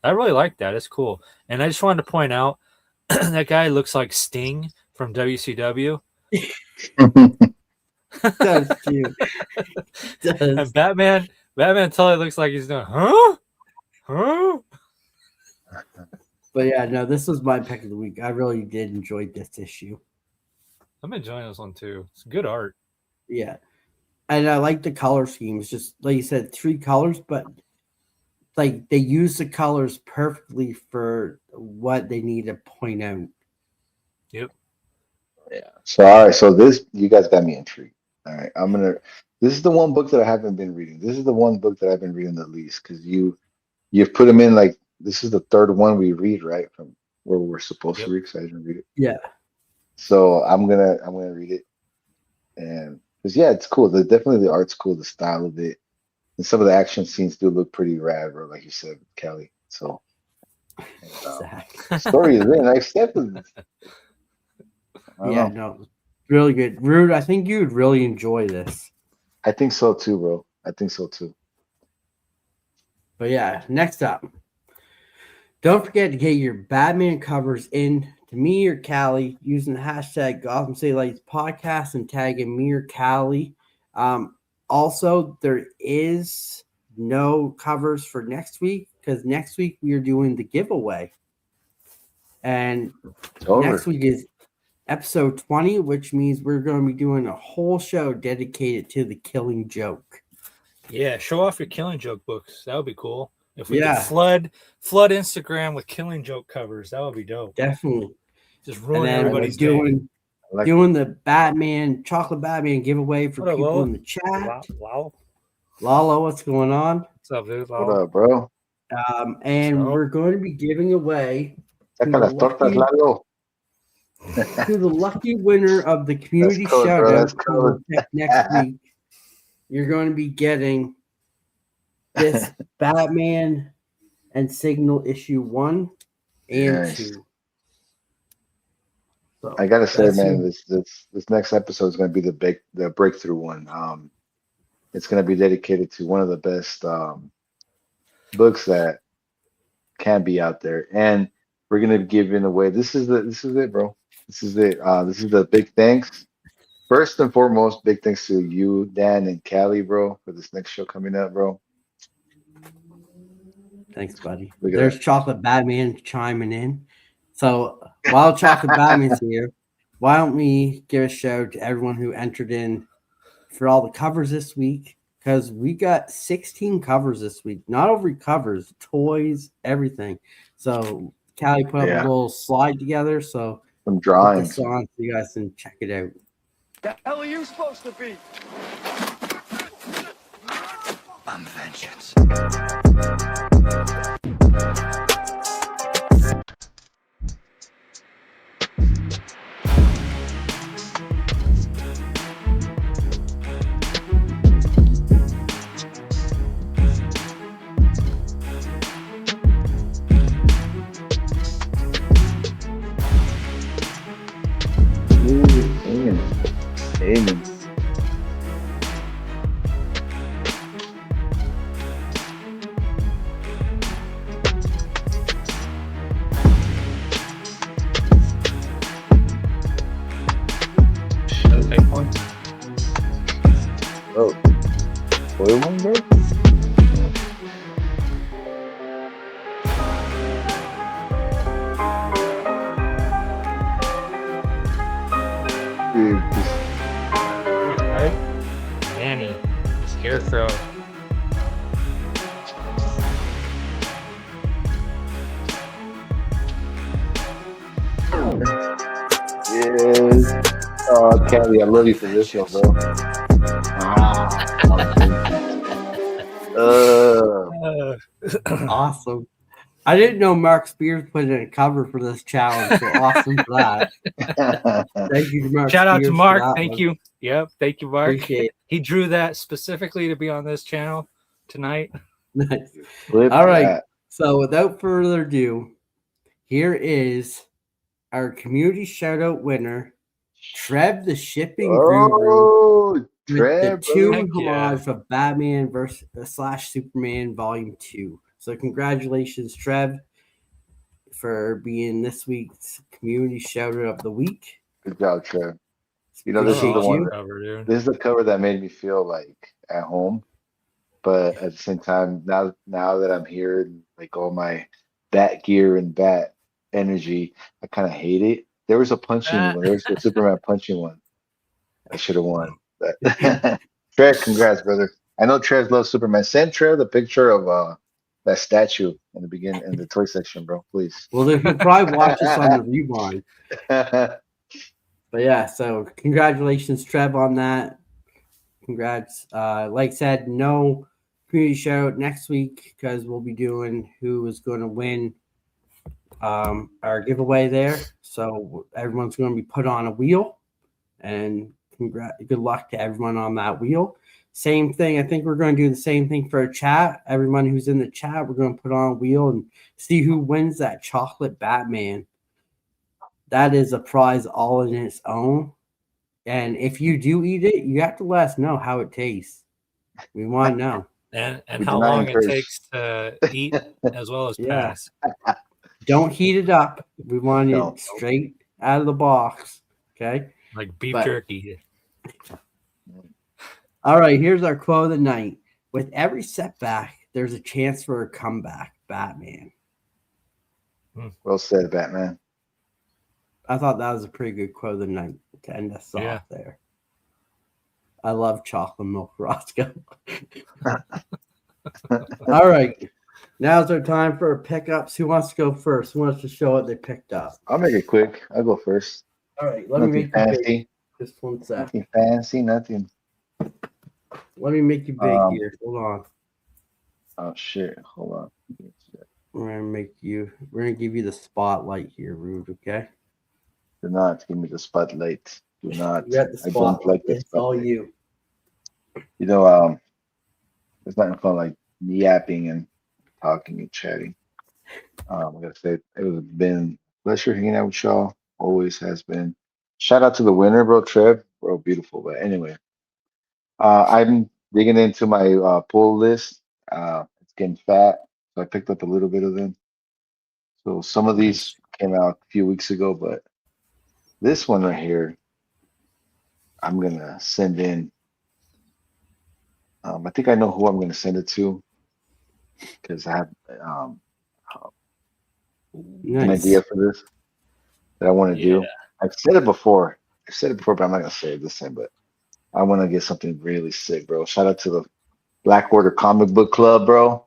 I really like that. It's cool. And I just wanted to point out that guy looks like Sting from WCW. Does too. Does. And Batman totally looks like he's doing, huh? Huh? But yeah, no, this was my pick of the week. I really did enjoy this issue. I'm enjoying this one too. It's good art. Yeah. And I like the color schemes. Just like you said, 3 colors, but like they use the colors perfectly for what they need to point out. Yep. Yeah. So all right. So this you guys got me intrigued. All right. This is the one book that I haven't been reading. This is the one book that I've been reading the least because you've put them in like this is the third one we read, right? From where we're supposed to read, because I didn't read it. Yeah. So I'm gonna read it. And because yeah, it's cool. Definitely the art's cool, the style of it. And some of the action scenes do look pretty rad, bro, like you said, Kelly. So story is in. I accepted. Yeah, no, really good. Rude, I think you would really enjoy this. I think so too, bro. I think so too. But yeah, next up. Don't forget to get your Batman covers in to me or Callie using the hashtag Gotham City Lights podcast and tagging me or Callie. Also, there is no covers for next week because next week we are doing the giveaway. And next week is episode 20, which means we're going to be doing a whole show dedicated to the Killing Joke. Yeah, show off your Killing Joke books. That would be cool. If we could flood Instagram with Killing Joke covers, that would be dope. Definitely. Just ruin everybody's day. Doing the Chocolate Batman giveaway for people in the chat. Lalo, what's going on? What's up, dude? What up, bro? And we're going to be giving away. To the lucky winner of the community code, shout bro. out That's who we'll code. pick next week, you're going to be getting this Batman and Signal issue 1 and Nice. 2. So I gotta say, that's man, who- this next episode is gonna be the breakthrough one. It's gonna be dedicated to one of the best books that can be out there, and we're gonna be giving away. This is it, bro. This is it. This is the big thanks. First and foremost, big thanks to you, Dan, and Callie, bro, for this next show coming up, bro. Thanks, buddy. Look at There's that. Chocolate Batman chiming in. So while Chocolate Batman's here, why don't we give a shout out to everyone who entered in for all the covers this week? Because we got 16 covers this week. Not only covers, toys, everything. So Callie put up a Yeah. little slide together. So Some put drawings. this on so you guys can check it out. The hell are you supposed to be? I'm vengeance. Amen. Amen. I'll take one. Oh, boy, one, bro. Dude, this- Right? Danny, Scarecrow. yes. Oh, Callie, I love you for this one, bro. Uh, Awesome. I didn't know Mark Spears put in a cover for this challenge. So awesome for that. Thank you to Mark Shout out Spears to for Mark. that Thank one. you. Yep. Thank you, Mark. Appreciate it. He drew that specifically to be on this channel tonight. Nice. Flip All right. that. So without further ado, here is our community shout out winner, Trev the Shipping Guru, Oh, with the Trev, two Heck yeah. homage of Batman versus / Superman Volume 2. So congratulations, Trev, for being this week's community shout out of the week. good job, Trev. You know, this is the Appreciate one. you. That, Cover, dude. this is the cover that made me feel like at home, but at the same time, now that I'm here, and like all my bat gear and bat energy, I kind of hate it. There was a punching one. There was a Superman punching one. I should have won. But Trev, congrats, brother. I know Trev loves Superman. Send Trev the picture of that statue in the beginning in the toy section, bro, please. Well, then he'll probably watch this on the rewind. But yeah, so congratulations, Trev, on that. Congrats. Like I said, no community shout out next week because we'll be doing who is going to win our giveaway there. So everyone's going to be put on a wheel, and good luck to everyone on that wheel. Same thing. I think we're going to do the same thing for a chat. Everyone who's in the chat, we're going to put on a wheel and see who wins that chocolate Batman. That is a prize all in its own. And if you do eat it, you have to let us know how it tastes. We want to know. And We how do not long it encourage- takes to eat as well as Yeah. pass. Don't heat it up. We want No. it straight out of the box. Okay. Like beef But- jerky. All right. Here's our quote of the night. With every setback, there's a chance for a comeback, Batman. Well said, Batman. I thought that was a pretty good quote of the night to end us Yeah. off there. I love chocolate milk Roscoe. All right. Now's our time for our pickups. Who wants to go first? Who wants to show what they picked up? I'll make it quick. I'll go first. All right. Let me Nothing make you big. fancy. Just one sec. Nothing fancy. Nothing. Let me make you big here. Hold on. Oh shit! Hold on. We're gonna give you the spotlight here, Rude, okay? Do not give me the spotlight. Do not. You got the I don't like spotlight. the It's all spotlight. you. You know, there's nothing fun like yapping and talking and chatting. I gotta say, it was been a pleasure hanging out with y'all. Always has been. Shout out to the winner, bro, Trev. Bro, beautiful. But anyway, I'm digging into my pull list. It's getting fat, so I picked up a little bit of them. So some of these Nice. came out a few weeks ago, but this one right here, I'm gonna send in. I think I know who I'm gonna send it to because I have um, an Nice. idea for this that I want to Yeah. do. I've said it before. I've said it before, but I'm not gonna say it this time. But I want to get something really sick, bro. Shout out to the Black Order Comic Book Club, bro.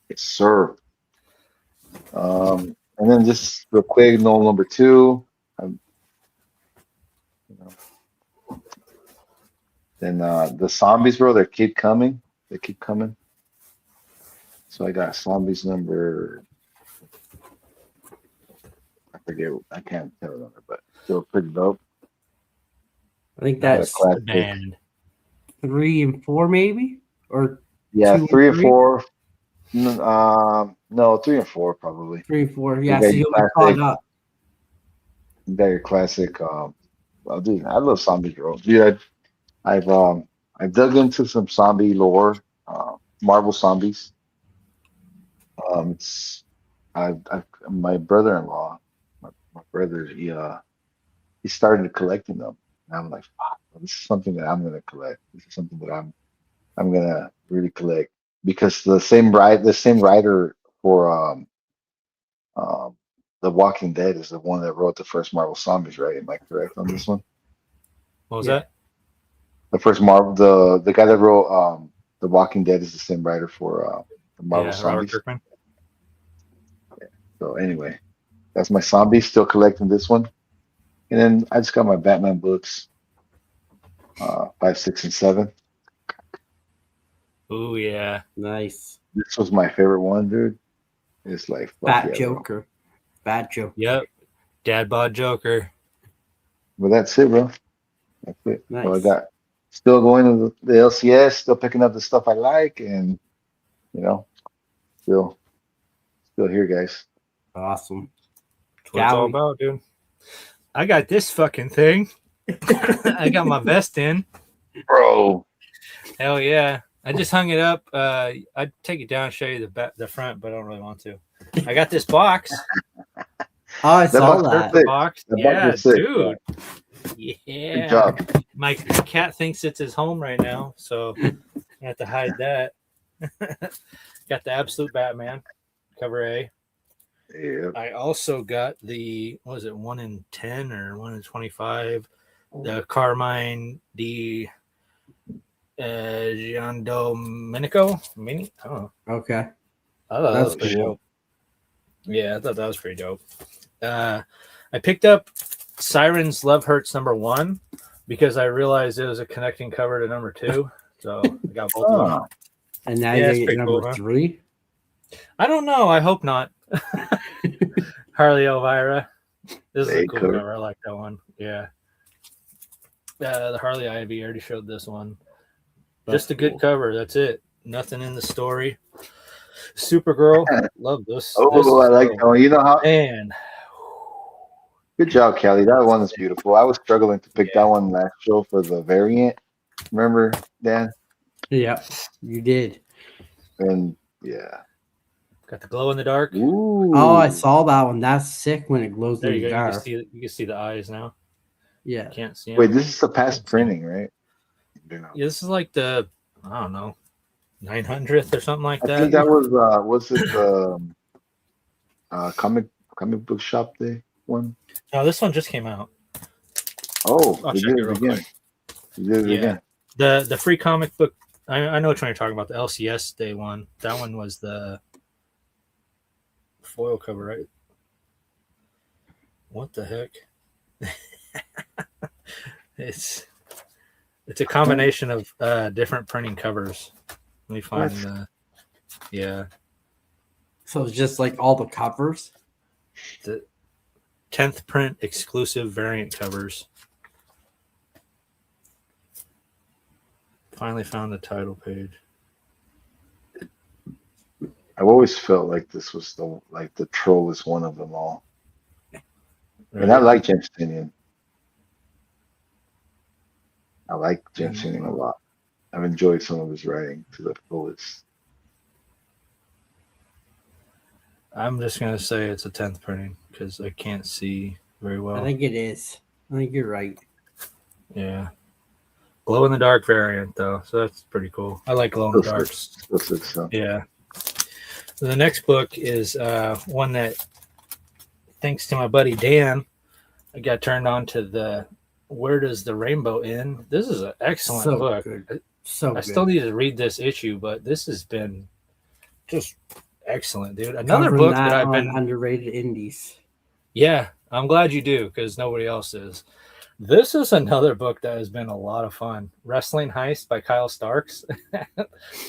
Yes, sir. And then just real quick, no number two. You know, then the zombies, bro. They keep coming. They keep coming. So I got zombies number. I forget. I can't tell the number, but still pretty dope. I think Got a that's classic. Band. 3 and 4, maybe, or Yeah, 2 3 and and 3. 4. No, 3 and 4 probably. 3 and 4. You Yeah, got so your you'll be classic. caught up. You got your classic. Well, dude, I love zombies, bro. Dude, I've dug into some zombie lore. Marvel zombies. It's my brother-in-law, my brother, he started collecting them, and I'm like, fuck, this is something that I'm gonna collect. This is something that I'm gonna really collect because the same writer for um The Walking Dead is the one that wrote the first Marvel zombies, right? Am I correct on this one? What was Yeah. that? The first Marvel, the guy that wrote The Walking Dead is the same writer for the Marvel Yeah, Robert zombies. Kirkman. So anyway, that's my zombie. Still collecting this one, and then I just got my Batman books, 5, 6, and 7. Ooh, yeah. Nice. This was my favorite one, dude. It's like fuck Bad yeah, bro. Joker. Bad Joker. Yep. Dad bod Joker. But that's it, bro. That's it. So I Nice. got still going to the LCS, still picking up the stuff I like, and you know, still here, guys. Awesome. That's what it's all Gally. about, dude. I got this fucking thing. I got my vest in. Bro, Hell yeah. I just hung it up. I'd take it down and show you the front, but I don't really want to. I got this box. Oh, I saw box that. is sick. Box. That box Yeah, is sick, dude. Good Yeah. job. My cat thinks it's his home right now, so I have to hide that. Got the Absolute Batman, cover A. Yeah. I also got the, what was it, 1 in 10 or 1 in 25, the Carmine di Giandomenico mini. I don't know. Okay. I thought that That's was pretty cool. dope. Yeah, I thought that was pretty dope. I picked up Siren's Love Hurts #1 because I realized it was a connecting cover to #2. So I got both of them. Oh, And now Yeah, you it's get pretty number cool, huh? 3. I don't know. I hope not. Harley Elvira. This is Hey, a cool cool. cover. I like that one. Yeah. The Harley Ivy already showed this one. Just a good cool. cover. That's it. Nothing in the story. Supergirl. Love this. This Oh, is I like dope. that one. You know how? Man. Good job, Kelly. That one is beautiful. I was struggling to pick Yeah. that one last show for the variant. Remember, Dan? Yeah, you did. And yeah. Got the glow in the dark. Ooh. Oh, I saw that one. That's sick when it glows There in you the go. dark. You can see the eyes now. Yeah. Can't see them. Wait, this is the past printing, right? Yeah, this is like the, I don't know, 900th or something like I that. think that was it the comic book shop day one? No, this one just came out. Oh, I'll they check did it it real again. quick. They did it Yeah. again. The free comic book. I know which one you're talking about. The LCS day one. That one was the foil cover, right? What the heck? It's a combination of different printing covers. Let me find What? the. Yeah. So it's just like all the covers. 10th print exclusive variant covers. Finally found the title page. I've always felt like this was the troll is one of them all. And I Right? like James Tynion. I like James Tynion a lot. I've enjoyed some of his writing to the fullest. I'm just gonna say it's a 10th printing because I can't see very well. I think it is. I think you're right. Yeah. Glow in the dark variant though, so that's pretty cool. I like glow in the darks. So. Yeah. So the next book is one that, thanks to my buddy Dan, I got turned on to the Where Does the Rainbow End? This is an excellent book. Good. I still need to read this issue, but this has been just excellent, dude. Another Covering book that that I've on been underrated indies. Yeah, I'm glad you do because nobody else is. This is another book that has been a lot of fun. Wrestling Heist by Kyle Starks.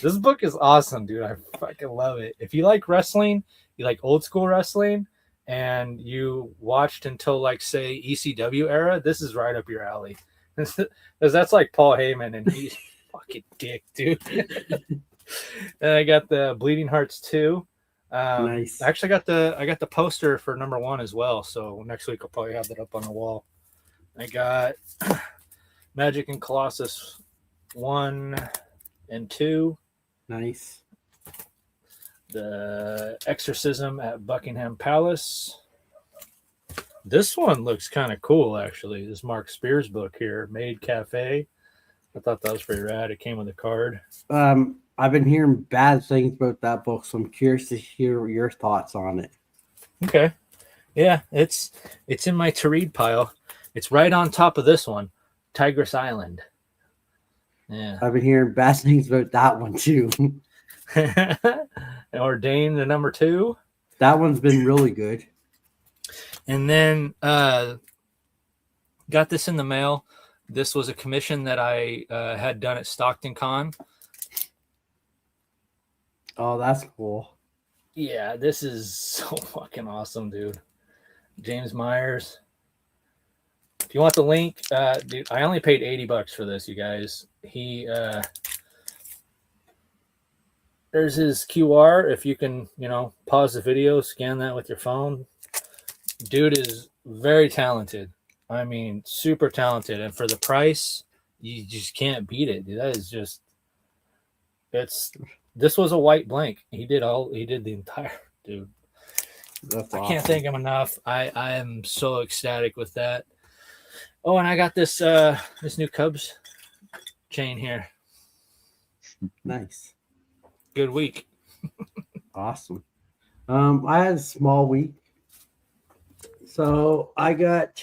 This book is awesome, dude. I fucking love it. If you like wrestling, you like old school wrestling, and you watched until like say ECW era, this is right up your alley. Because that's like Paul Heyman, and he's fucking dick, dude. And I got the Bleeding Hearts 2. Nice. I actually got the poster for number 1 as well. So next week I'll probably have that up on the wall. I got Magic and Colossus 1 and 2. Nice. The Exorcism at Buckingham Palace. This one looks kind of cool, actually. This Mark Spears book here, Maid Cafe. I thought that was pretty rad. It came with a card. I've been hearing bad things about that book, so I'm curious to hear your thoughts on it. Okay. Yeah, it's in my to read pile. It's right on top of this one, Tigress Island. Yeah. I've been hearing bad things about that one too. Ordained the number 2. That one's been really good. And then got this in the mail. This was a commission that I had done at Stockton Con. Oh, that's cool. Yeah, this is so fucking awesome, dude. James Myers. If you want the link, dude, I only paid $80 for this, you guys. There's his QR. If you can, pause the video, scan that with your phone. Dude is very talented. I mean, super talented. And for the price, you just can't beat it, dude. That is just, this was a white blank. He did the entire, dude. That's I awesome. can't thank him enough. I am so ecstatic with that. Oh, and I got this new Cubs chain here. Nice. Good week. Awesome. I had a small week. So I got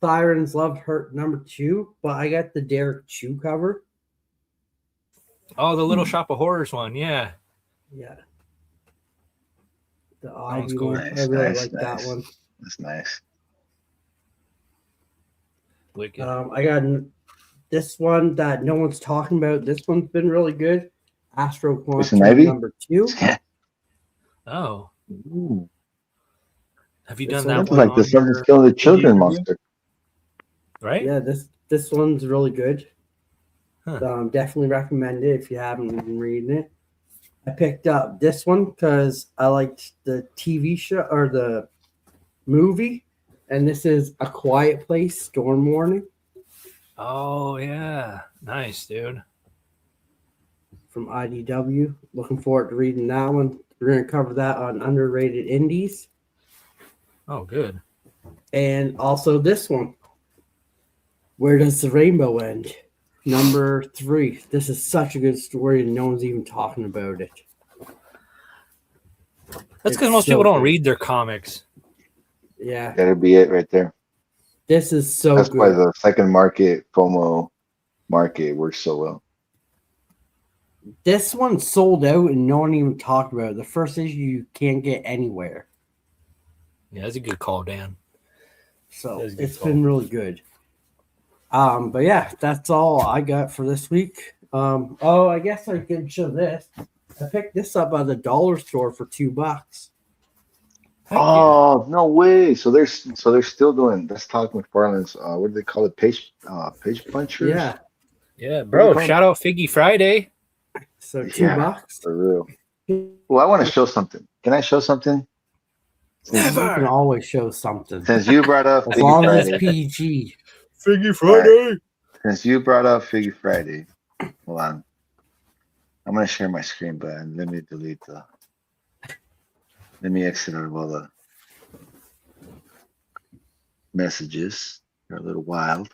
Sirens Love Hurt number 2, but I got the Derek Chew cover. Oh, the Little Shop of Horrors one, yeah. Yeah. The one's Ivy cool. one. Nice, I really nice, like nice. that one. That's nice. Wicked. I got this one that no one's talking about. This one's been really good. Astro Poison Quantum Ivy? number 2. Oh, Ooh. have you This done that That's one? like on the Something's your Killing the Children review? monster. Right? Yeah, this one's really good. Huh. Definitely recommend it if you haven't been reading it. I picked up this one because I liked the TV show or the movie, and this is A Quiet Place Storm Warning Oh, yeah. Nice, dude. from IDW. Looking forward to reading that one. We're going to cover that on Underrated Indies. Oh, good. And also this one, Where Does the Rainbow End? Number 3. This is such a good story, and no one's even talking about it. That's because It's most so people don't good. read their comics. Yeah, That'll be it right there. this is so That's why good. the second market, FOMO market, works so well. This one sold out, and no one even talked about it. The first issue you can't get anywhere. Yeah, that's a good call, Dan. So That is a good it's call. been really good. But yeah, that's all I got for this week. I guess I can show this. I picked this up at the dollar store for $2. Heck Oh, no way. So they're still doing, that's Todd McFarlane's what do they call it? Page punchers? Yeah. yeah, What do they bro. call 'em? Shout out Figgy Friday. So Yeah, $2. for real. Well, I want to show something. Can I show something? Since You can Never. always show something. since you brought up As Figgy long as it's Friday. PG. Figgy Friday. Since you brought up Figgy Friday, hold on. I'm gonna share my screen, but let me delete the. Let me exit out of all the messages. They're a little wild.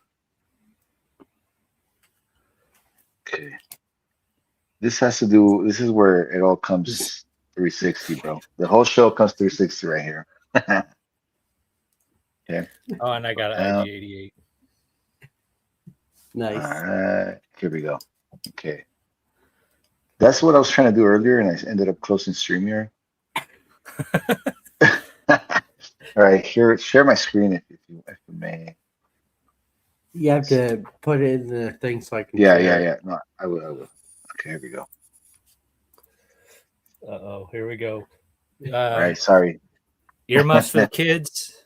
Okay. This has to do. This is where it all comes 360, bro. The whole show comes 360 right here. Okay. Oh, and I got an IG88. Nice. All right. Here we go. Okay. That's what I was trying to do earlier, and I ended up closing StreamYard. All right, here, share my screen if you may. You have to put it in the thing so I can Yeah. share it. No, I will. Okay, here we go. Uh-oh, here we go. All right, sorry. Earmuffs for the kids.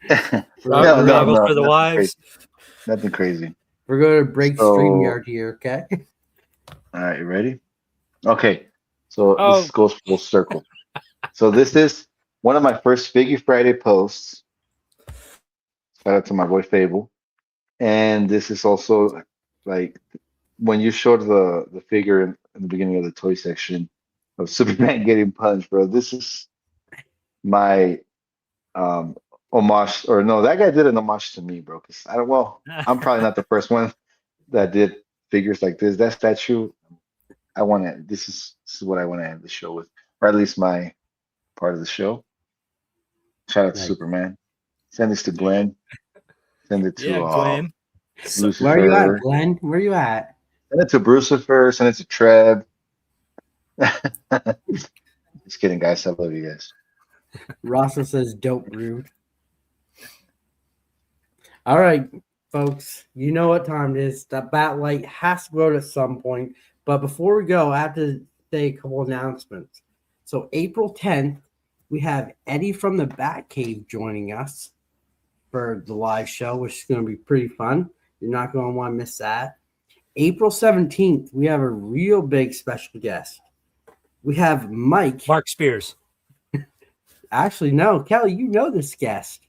No, Goggles for the nothing wives. crazy. Nothing crazy. We're going to break So- StreamYard here, okay? All right, you ready? Okay, so Oh. this goes full circle. So this is one of my first Figgy Friday posts. Shout out to my boy Fable. And this is also like when you showed the figure in the beginning of the toy section of Superman getting punched, bro. This is my homage, or no, that guy did an homage to me, bro. Because I'm probably not the first one that did figures like this. That statue, this is what I want to end the show with, or at least my part of the show. Shout out to Nice. Superman. Send this to Glenn. Send it to Yeah, Glenn. Lucifer. Where are you at, Glenn? Where are you at? Send it to Brucifer. Send it to Trev. Just kidding, guys. I love you guys. Rasa says, "Don't rude." All right, folks. You know what time it is. That bat light has to go at some point. But before we go, I have to say a couple announcements. So April 10th, we have Eddie from the Batcave joining us for the live show, which is going to be pretty fun. You're not going to want to miss that. April 17th, we have a real big special guest. We have Mike. Mark Spears. Actually, no, Kelly, you know this guest.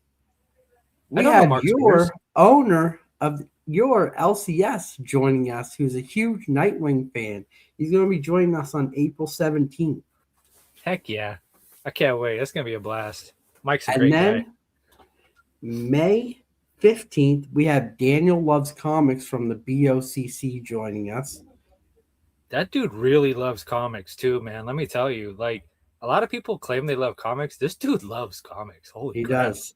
We I don't know have Mark your Spears. owner of your LCS joining us, who's a huge Nightwing fan. He's going to be joining us on April 17th. Heck yeah. I can't wait. That's going to be a blast. Mike's a And great then guy. May 15th, we have Daniel Loves Comics from the BOCC joining us. That dude really loves comics too, man. Let me tell you. Like, a lot of people claim they love comics. This dude loves comics. Holy He crap. does.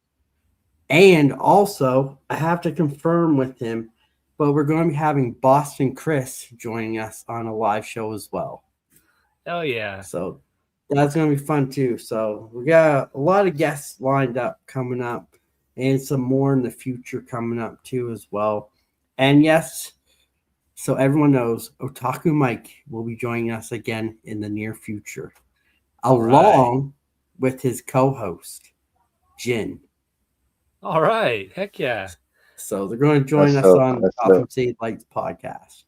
And also, I have to confirm with him, but we're going to be having Boston Chris joining us on a live show as well. Hell yeah. So that's going to be fun too. So we got a lot of guests lined up coming up and some more in the future coming up too as well. And yes, so everyone knows, Otaku Mike will be joining us again in the near future, along with his co-host, Jin. All right. Heck yeah. So they're going to join That's us dope. on the That's Gotham dope. City Lights podcast.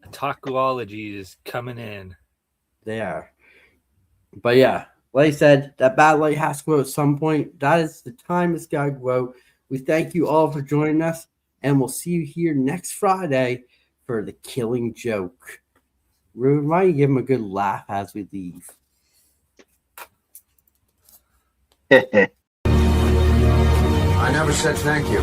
Takuology is coming in. They are. But yeah, like I said, that bad light has to go at some point. That is the time it's got to go. We thank you all for joining us, and we'll see you here next Friday for the Killing Joke. Ruben, why don't you give him a good laugh as we leave? I never said thank you.